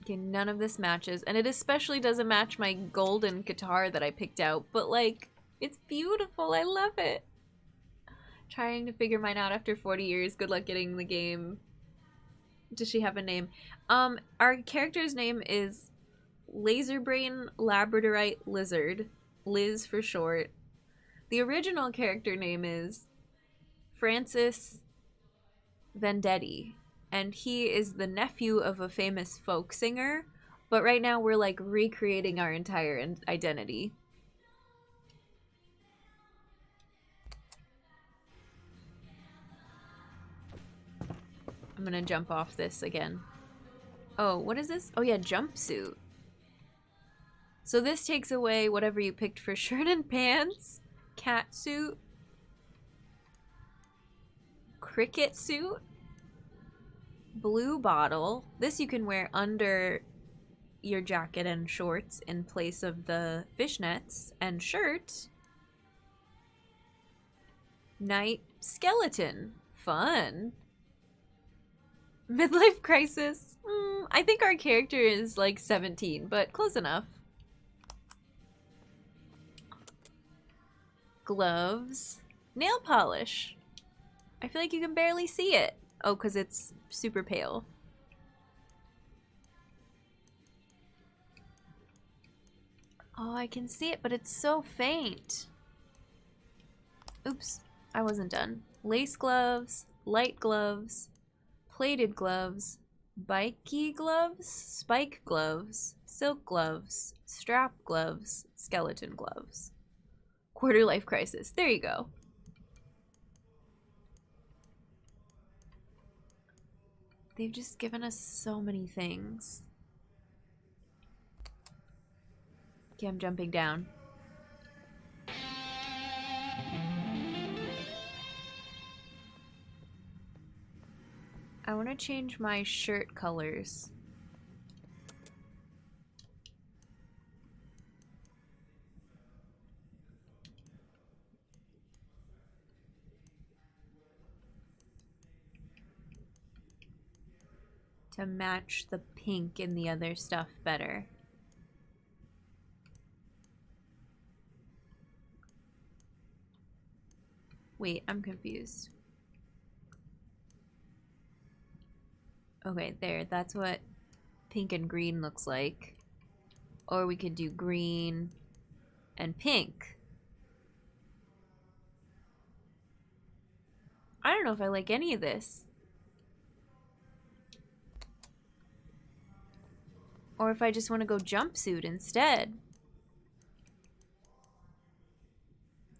Okay, none of this matches, and it especially doesn't match my golden guitar that I picked out, but like, it's beautiful. I love it. Trying to figure mine out after 40 years. Good luck getting the game. Does she have a name? Our character's name is Laserbrain Labradorite Lizard. Liz for short. The original character name is Francis Vendetti, and he is the nephew of a famous folk singer, but right now we're like recreating our entire identity. I'm gonna jump off this again. Oh, what is this? Oh yeah, jumpsuit. So this takes away whatever you picked for shirt and pants, cat suit, cricket suit, blue bottle. This you can wear under your jacket and shorts in place of the fishnets, and shirt. Night skeleton. Fun. Midlife crisis. I think our character is like 17, but close enough. Gloves. Nail polish. I feel like you can barely see it. Oh, because it's super pale. Oh, I can see it, but it's so faint. Oops, I wasn't done. Lace gloves, light gloves, plated gloves, bikey gloves, spike gloves, silk gloves, strap gloves, skeleton gloves. Quarter life crisis. There you go. They've just given us so many things. Okay, I'm jumping down. change my shirt colors. To match the pink in the other stuff better. Wait, I'm confused. Okay, there. That's what pink and green looks like. Or we could do green and pink. I don't know if I like any of this. Or if I just want to go jumpsuit instead.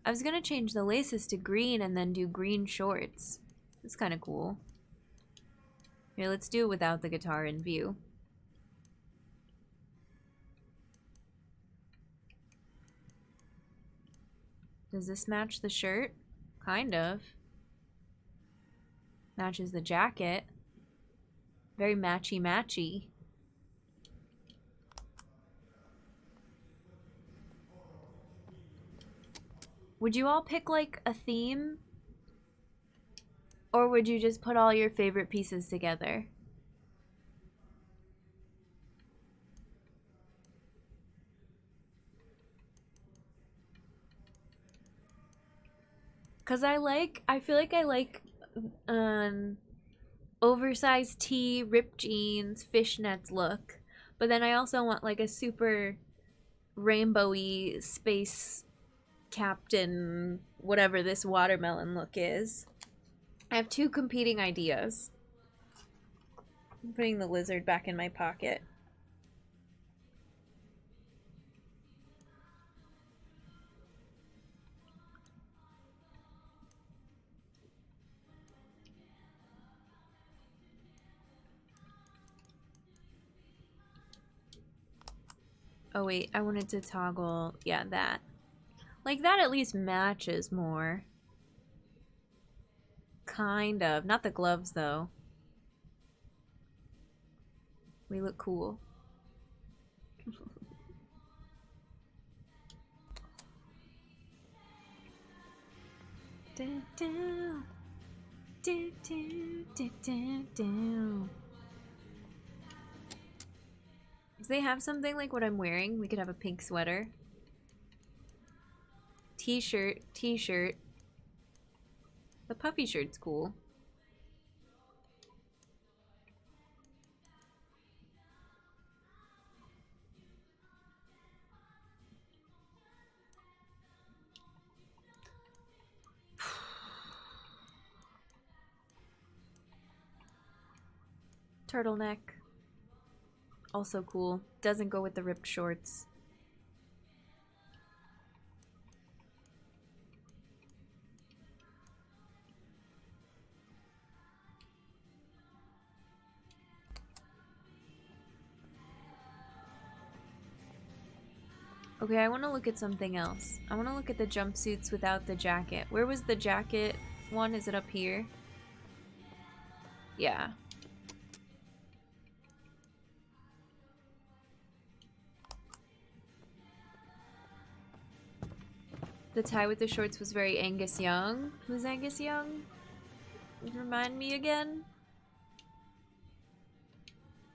I was gonna change the laces to green and then do green shorts. It's kind of cool. Here, let's do it without the guitar in view. Does this match the shirt? Kind of. Matches the jacket. Very matchy-matchy. Would you all pick like a theme? Or would you just put all your favorite pieces together? Cause I feel like I like oversized tee, ripped jeans, fishnets look. But then I also want like a super rainbowy space captain, whatever this watermelon look is. I have two competing ideas. I'm putting the lizard back in my pocket. Oh wait, I wanted to toggle, yeah, that. Like that at least matches more. Kind of. Not the gloves though. We look cool. Do, do. Do, do, do, do, do. If they have something like what I'm wearing, we could have a pink sweater. T-shirt, t-shirt. The puffy shirt's cool. Turtleneck. Also cool. Doesn't go with the ripped shorts. Okay, I want to look at something else. I want to look at the jumpsuits without the jacket. Where was the jacket one? Is it up here? Yeah. The tie with the shorts was very Angus Young. Who's Angus Young? Remind me again?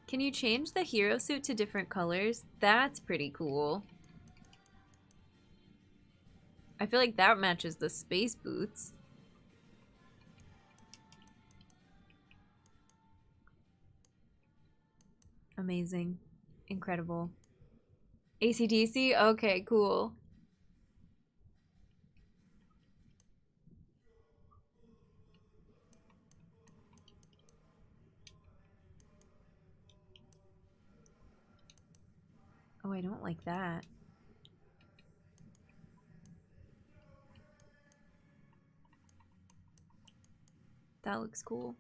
Can you change the hero suit to different colors? That's pretty cool. I feel like that matches the space boots. Amazing. Incredible. AC/DC? Okay, cool. Oh, I don't like that. That looks cool.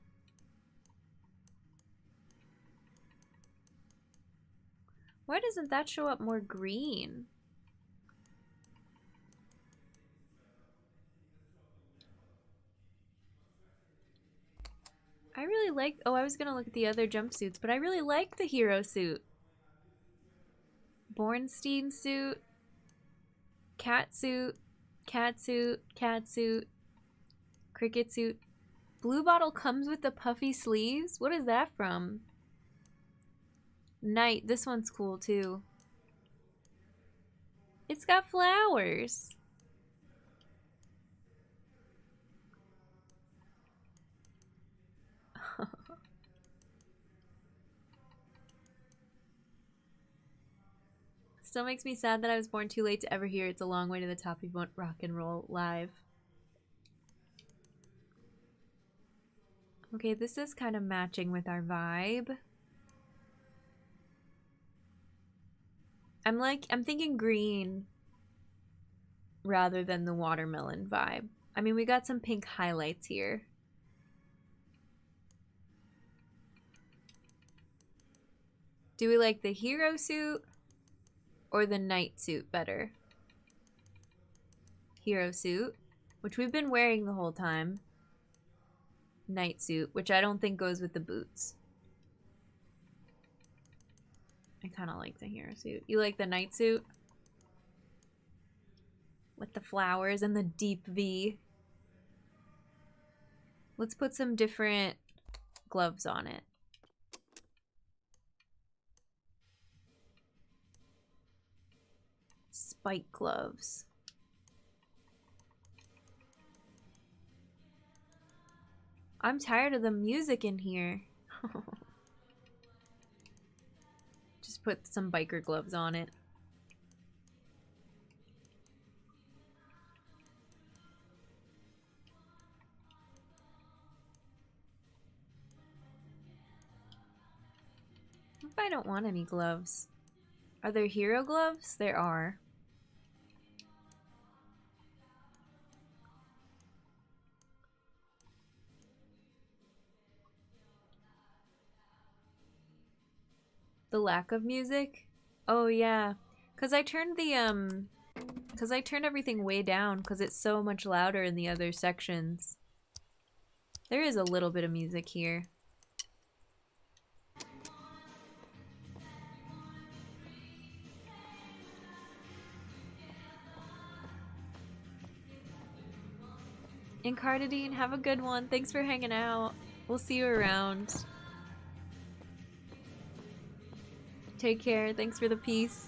Why doesn't that show up more green? I really like... Oh, I was gonna look at the other jumpsuits, but I really like the hero suit. Bornstein suit. Cat suit. Cat suit. Cat suit. Cricket suit. Blue bottle comes with the puffy sleeves? What is that from? Knight. This one's cool too. It's got flowers. Still makes me sad that I was born too late to ever hear It's a Long Way to the Top. You won't rock and roll live. Okay, this is kind of matching with our vibe. I'm thinking green rather than the watermelon vibe. I mean, we got some pink highlights here. Do we like the hero suit or the knight suit better? Hero suit, which we've been wearing the whole time. Knight suit, which I don't think goes with the boots. I kind of like the hero suit. You like the knight suit? With the flowers and the deep V. Let's put some different gloves on it. Spike gloves. I'm tired of the music in here. Just put some biker gloves on it. What if I don't want any gloves? Are there hero gloves? There are. The lack of music? Oh yeah. Cause I turned everything way down because it's so much louder in the other sections. There is a little bit of music here. Incarnadine, have a good one. Thanks for hanging out. We'll see you around. Take care. Thanks for the peace.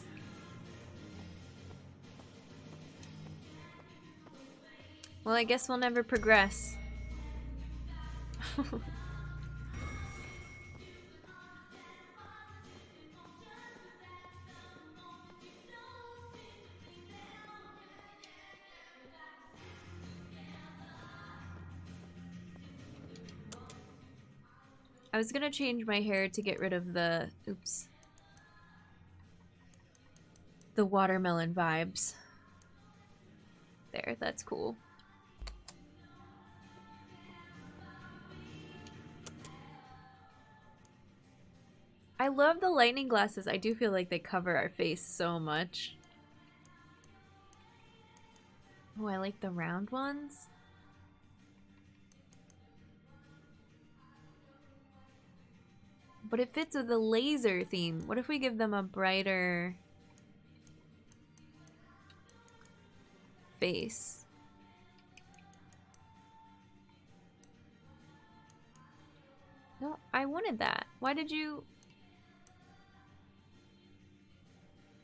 Well, I guess we'll never progress. I was gonna change my hair to get rid of the... Oops. The watermelon vibes. There, that's cool. I love the lightning glasses. I do feel like they cover our face so much. Oh, I like the round ones. But it fits with the laser theme. What if we give them a brighter face? No, I wanted that. Why did you...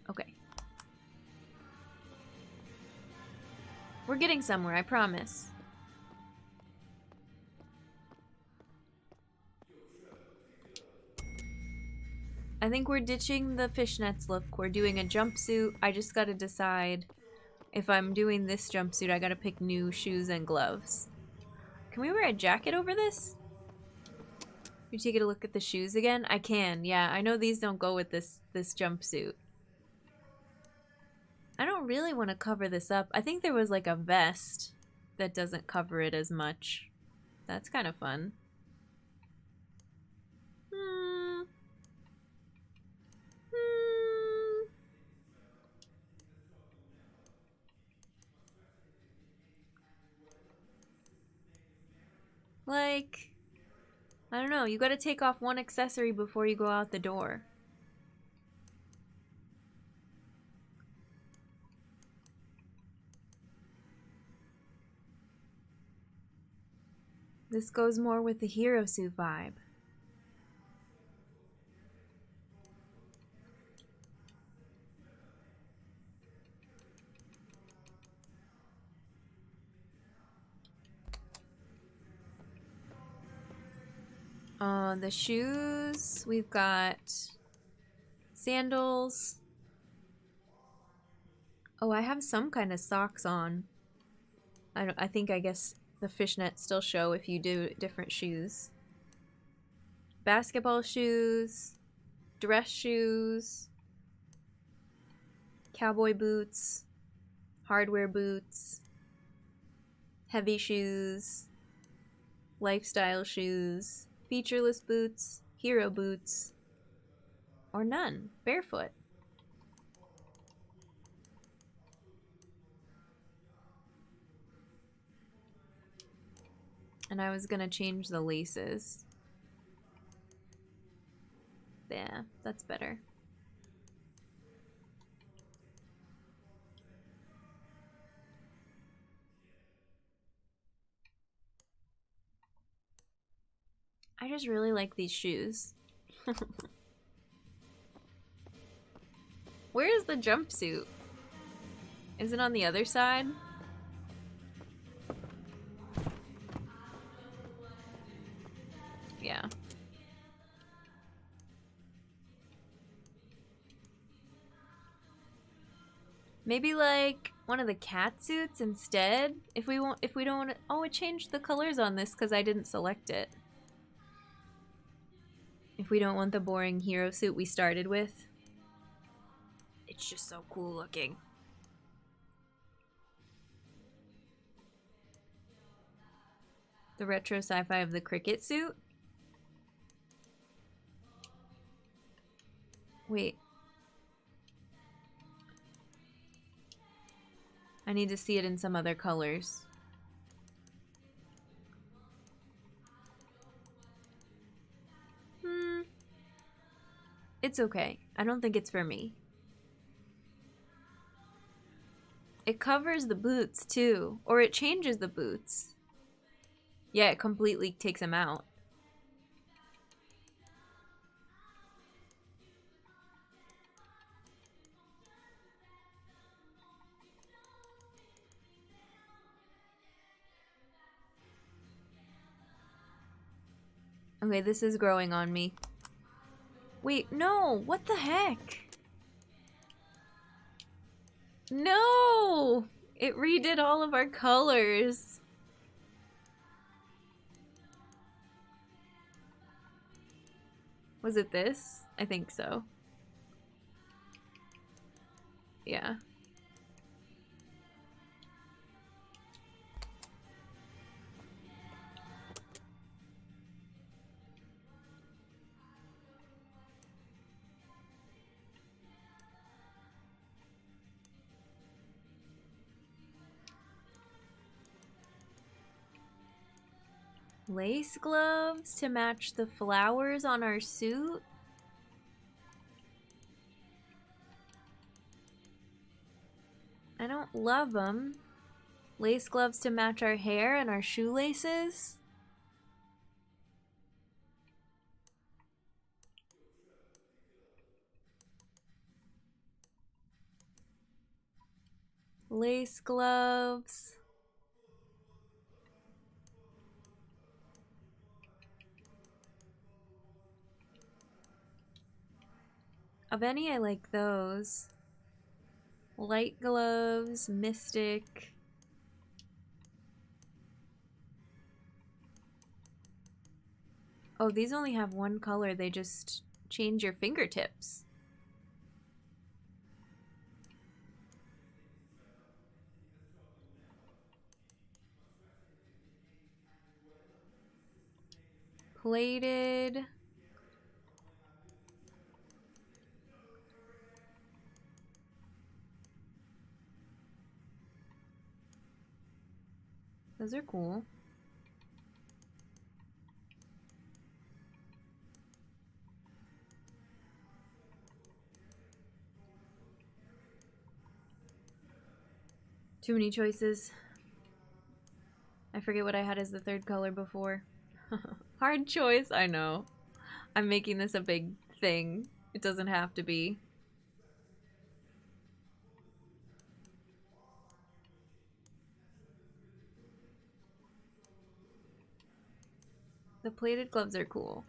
Okay. We're getting somewhere, I promise. I think we're ditching the fishnets look. We're doing a jumpsuit. I just gotta decide if I'm doing this jumpsuit, I gotta pick new shoes and gloves. Can we wear a jacket over this? You take a look at the shoes again? I can, yeah. I know these don't go with this jumpsuit. I don't really want to cover this up. I think there was like a vest that doesn't cover it as much. That's kind of fun. Like, I don't know, you gotta take off one accessory before you go out the door. This goes more with the hero suit vibe. The shoes, we've got sandals. Oh, I have some kind of socks on. I guess the fishnets still show if you do different shoes. Basketball shoes, dress shoes, cowboy boots, hardware boots, heavy shoes, lifestyle shoes, featureless boots, hero boots, or none, barefoot. And I was gonna change the laces. Yeah, that's better. I just really like these shoes. Where is the jumpsuit? Is it on the other side? Yeah. Maybe like one of the cat suits instead? If we don't want to, oh, it changed the colors on this because I didn't select it. If we don't want the boring hero suit we started with. It's just so cool looking. The retro sci-fi of the cricket suit? Wait. I need to see it in some other colors. It's okay. I don't think it's for me. It covers the boots too, or it changes the boots. Yeah, it completely takes them out. Okay, this is growing on me. Wait, no! What the heck? No! It redid all of our colors. Was it this? I think so. Yeah. Lace gloves to match the flowers on our suit? I don't love them. Lace gloves to match our hair and our shoelaces? Lace gloves. Of any, I like those. Light gloves, mystic. Oh, these only have one color. They just change your fingertips. Plated. Those are cool. Too many choices. I forget what I had as the third color before. Hard choice, I know. I'm making this a big thing. It doesn't have to be. The plated gloves are cool.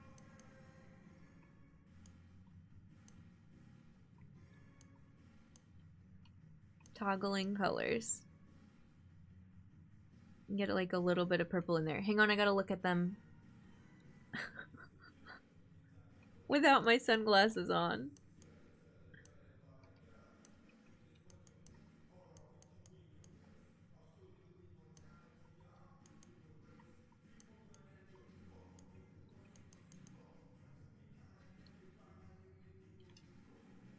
Toggling colors. Get like a little bit of purple in there. Hang on, I gotta look at them. Without my sunglasses on.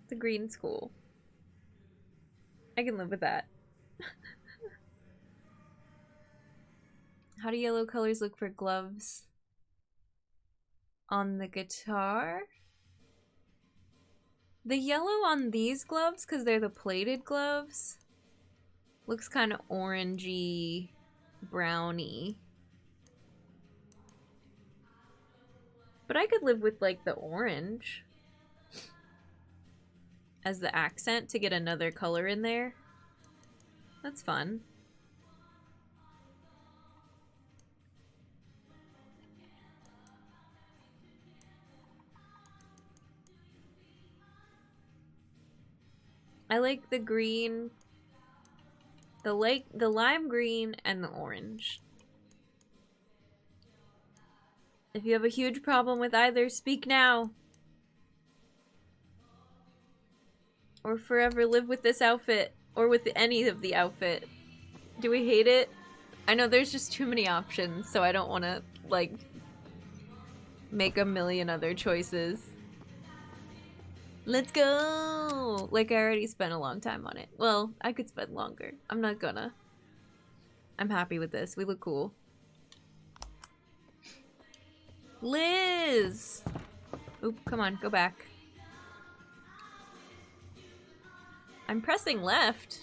The green's cool. I can live with that. How do yellow colors look for gloves on the guitar? The yellow on these gloves, because they're the plated gloves, looks kind of orangey, browny. But I could live with like the orange as the accent to get another color in there. That's fun. I like the green, the lime green, and the orange. If you have a huge problem with either, speak now. Or forever live with this outfit. Or with any of the outfit. Do we hate it? I know there's just too many options, so I don't want to, like, make a million other choices. Let's go! Like, I already spent a long time on it. Well, I could spend longer. I'm not gonna. I'm happy with this. We look cool. Liz! Oop, come on, go back. I'm pressing left.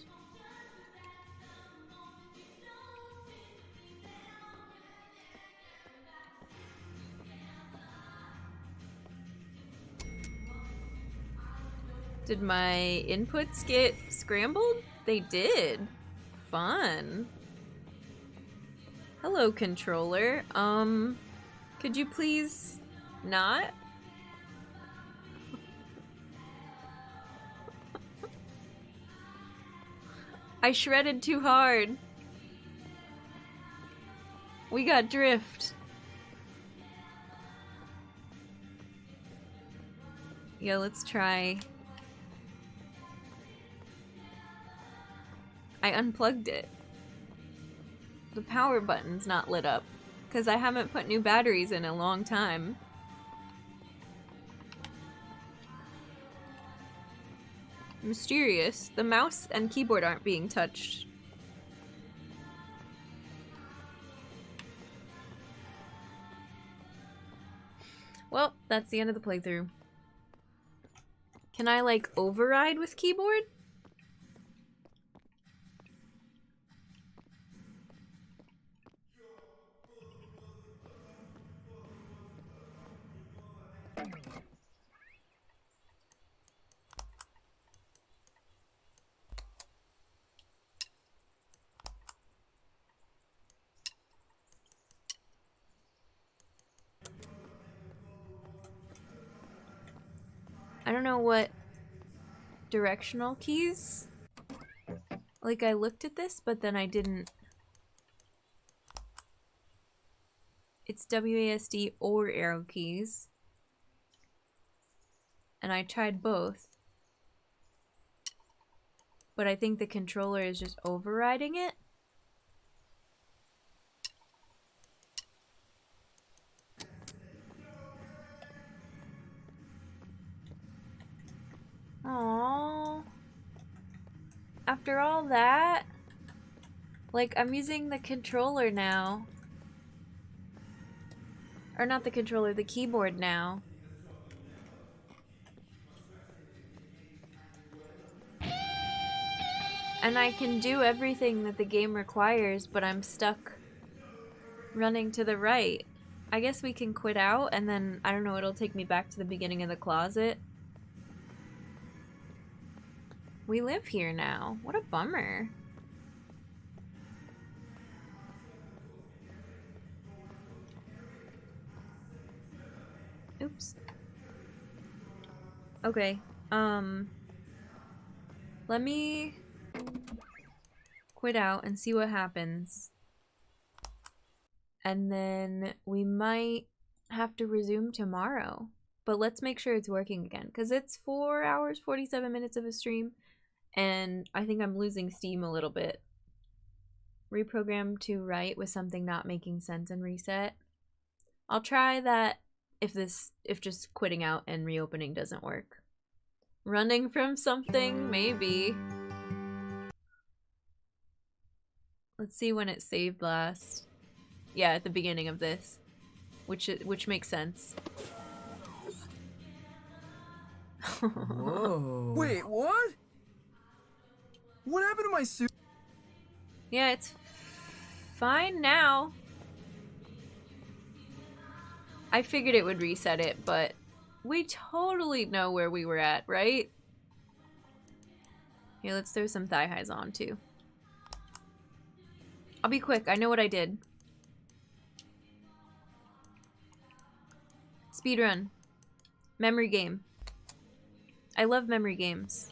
Did my inputs get scrambled? They did. Fun. Hello, controller. Could you please not? I shredded too hard. We got drift. Yeah, let's try. I unplugged it. The power button's not lit up because I haven't put new batteries in a long time. Mysterious. The mouse and keyboard aren't being touched. Well, that's the end of the playthrough. Can I, like, override with keyboard? I don't know what directional keys. Like, I looked at this, but then I didn't. It's WASD or arrow keys. And I tried both. But I think the controller is just overriding it. Aww. After all that, like, I'm using the controller now. Or not the controller, the keyboard now. And I can do everything that the game requires, but I'm stuck running to the right. I guess we can quit out and then, I don't know, it'll take me back to the beginning of the closet. We live here now. What a bummer. Oops. Okay, let me quit out and see what happens. And then we might have to resume tomorrow. But let's make sure it's working again, because it's 4 hours, 47 minutes of a stream, and I think I'm losing steam a little bit. Reprogram to write with something not making sense and reset. I'll try that if just quitting out and reopening doesn't work. Running from something, maybe. Let's see when it saved last. Yeah, at the beginning of this, which makes sense. Whoa. Wait, what? What happened to my suit? Yeah, it's fine now. I figured it would reset it, but we totally know where we were at, right? Here, let's throw some thigh highs on too. I'll be quick, I know what I did. Speedrun. Memory game. I love memory games.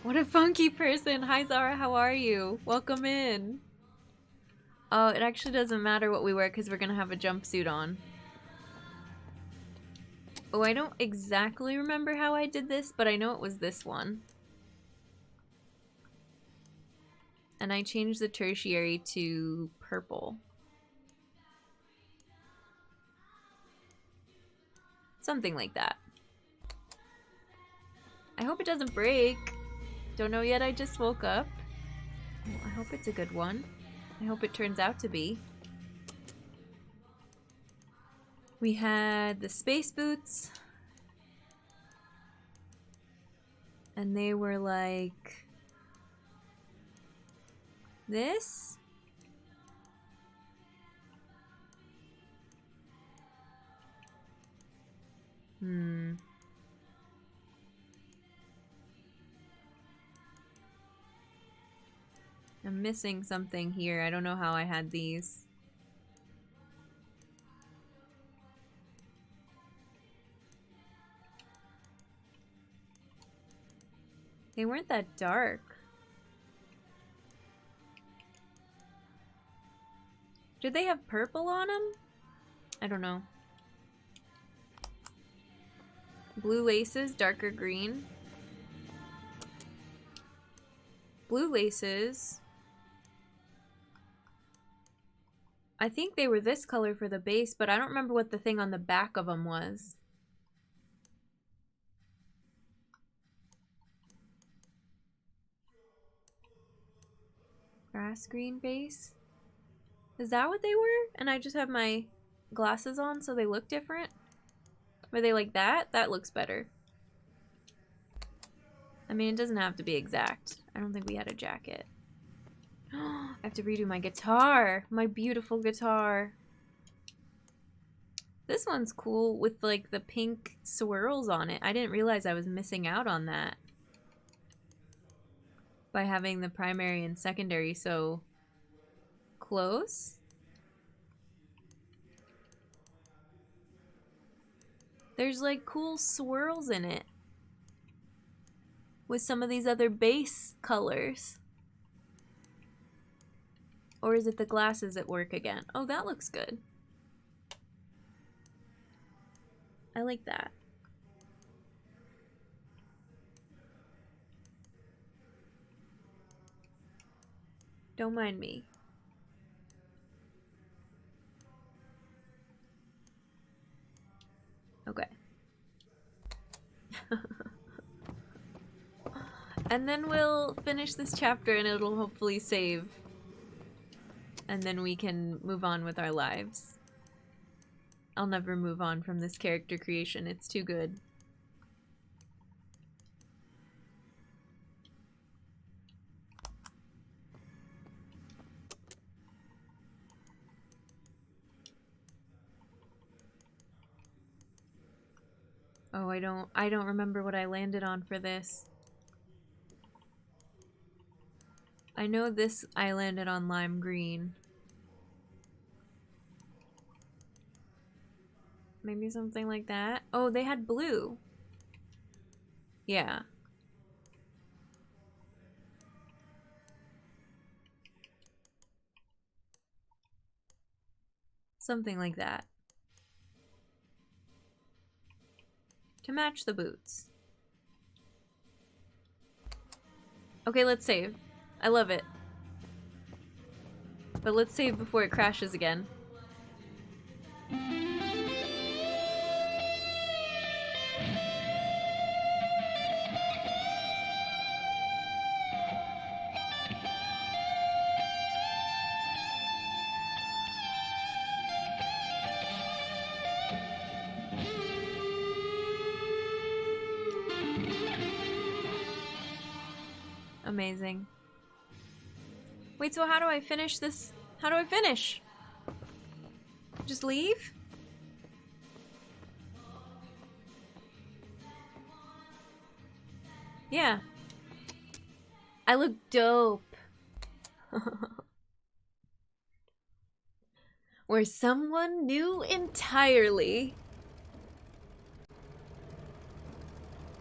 What a funky person. Hi Zara, how are you? Welcome in. Oh, it actually doesn't matter what we wear because we're gonna have a jumpsuit on. Oh, I don't exactly remember how I did this, but I know it was this one. And I changed the tertiary to purple. Something like that. I hope it doesn't break. Don't know yet, I just woke up. Well, I hope it's a good one. I hope it turns out to be. We had the space boots. And they were like this. I'm missing something here. I don't know how I had these. They weren't that dark. Did they have purple on them? I don't know. Blue laces, darker green. Blue laces. I think they were this color for the base, but I don't remember what the thing on the back of them was. Grass green base? Is that what they were? And I just have my glasses on so they look different? Were they like that? That looks better. I mean, it doesn't have to be exact. I don't think we had a jacket. I have to redo my guitar. My beautiful guitar. This one's cool with like the pink swirls on it. I didn't realize I was missing out on that by having the primary and secondary so close. There's like cool swirls in it with some of these other base colors. Or is it the glasses at work again? Oh, that looks good. I like that. Don't mind me. Okay. And then we'll finish this chapter and it'll hopefully save. and then we can move on with our lives. I'll never move on from this character creation. It's too good. Oh, I don't remember what I landed on for this. I know this I landed on lime green. Maybe something like that. Oh, they had blue. Yeah. Something like that. To match the boots. Okay, let's save. I love it. But let's save before it crashes again. Amazing. Wait, so how do I finish this? How do I finish? Just leave? Yeah. I look dope. We're someone new entirely.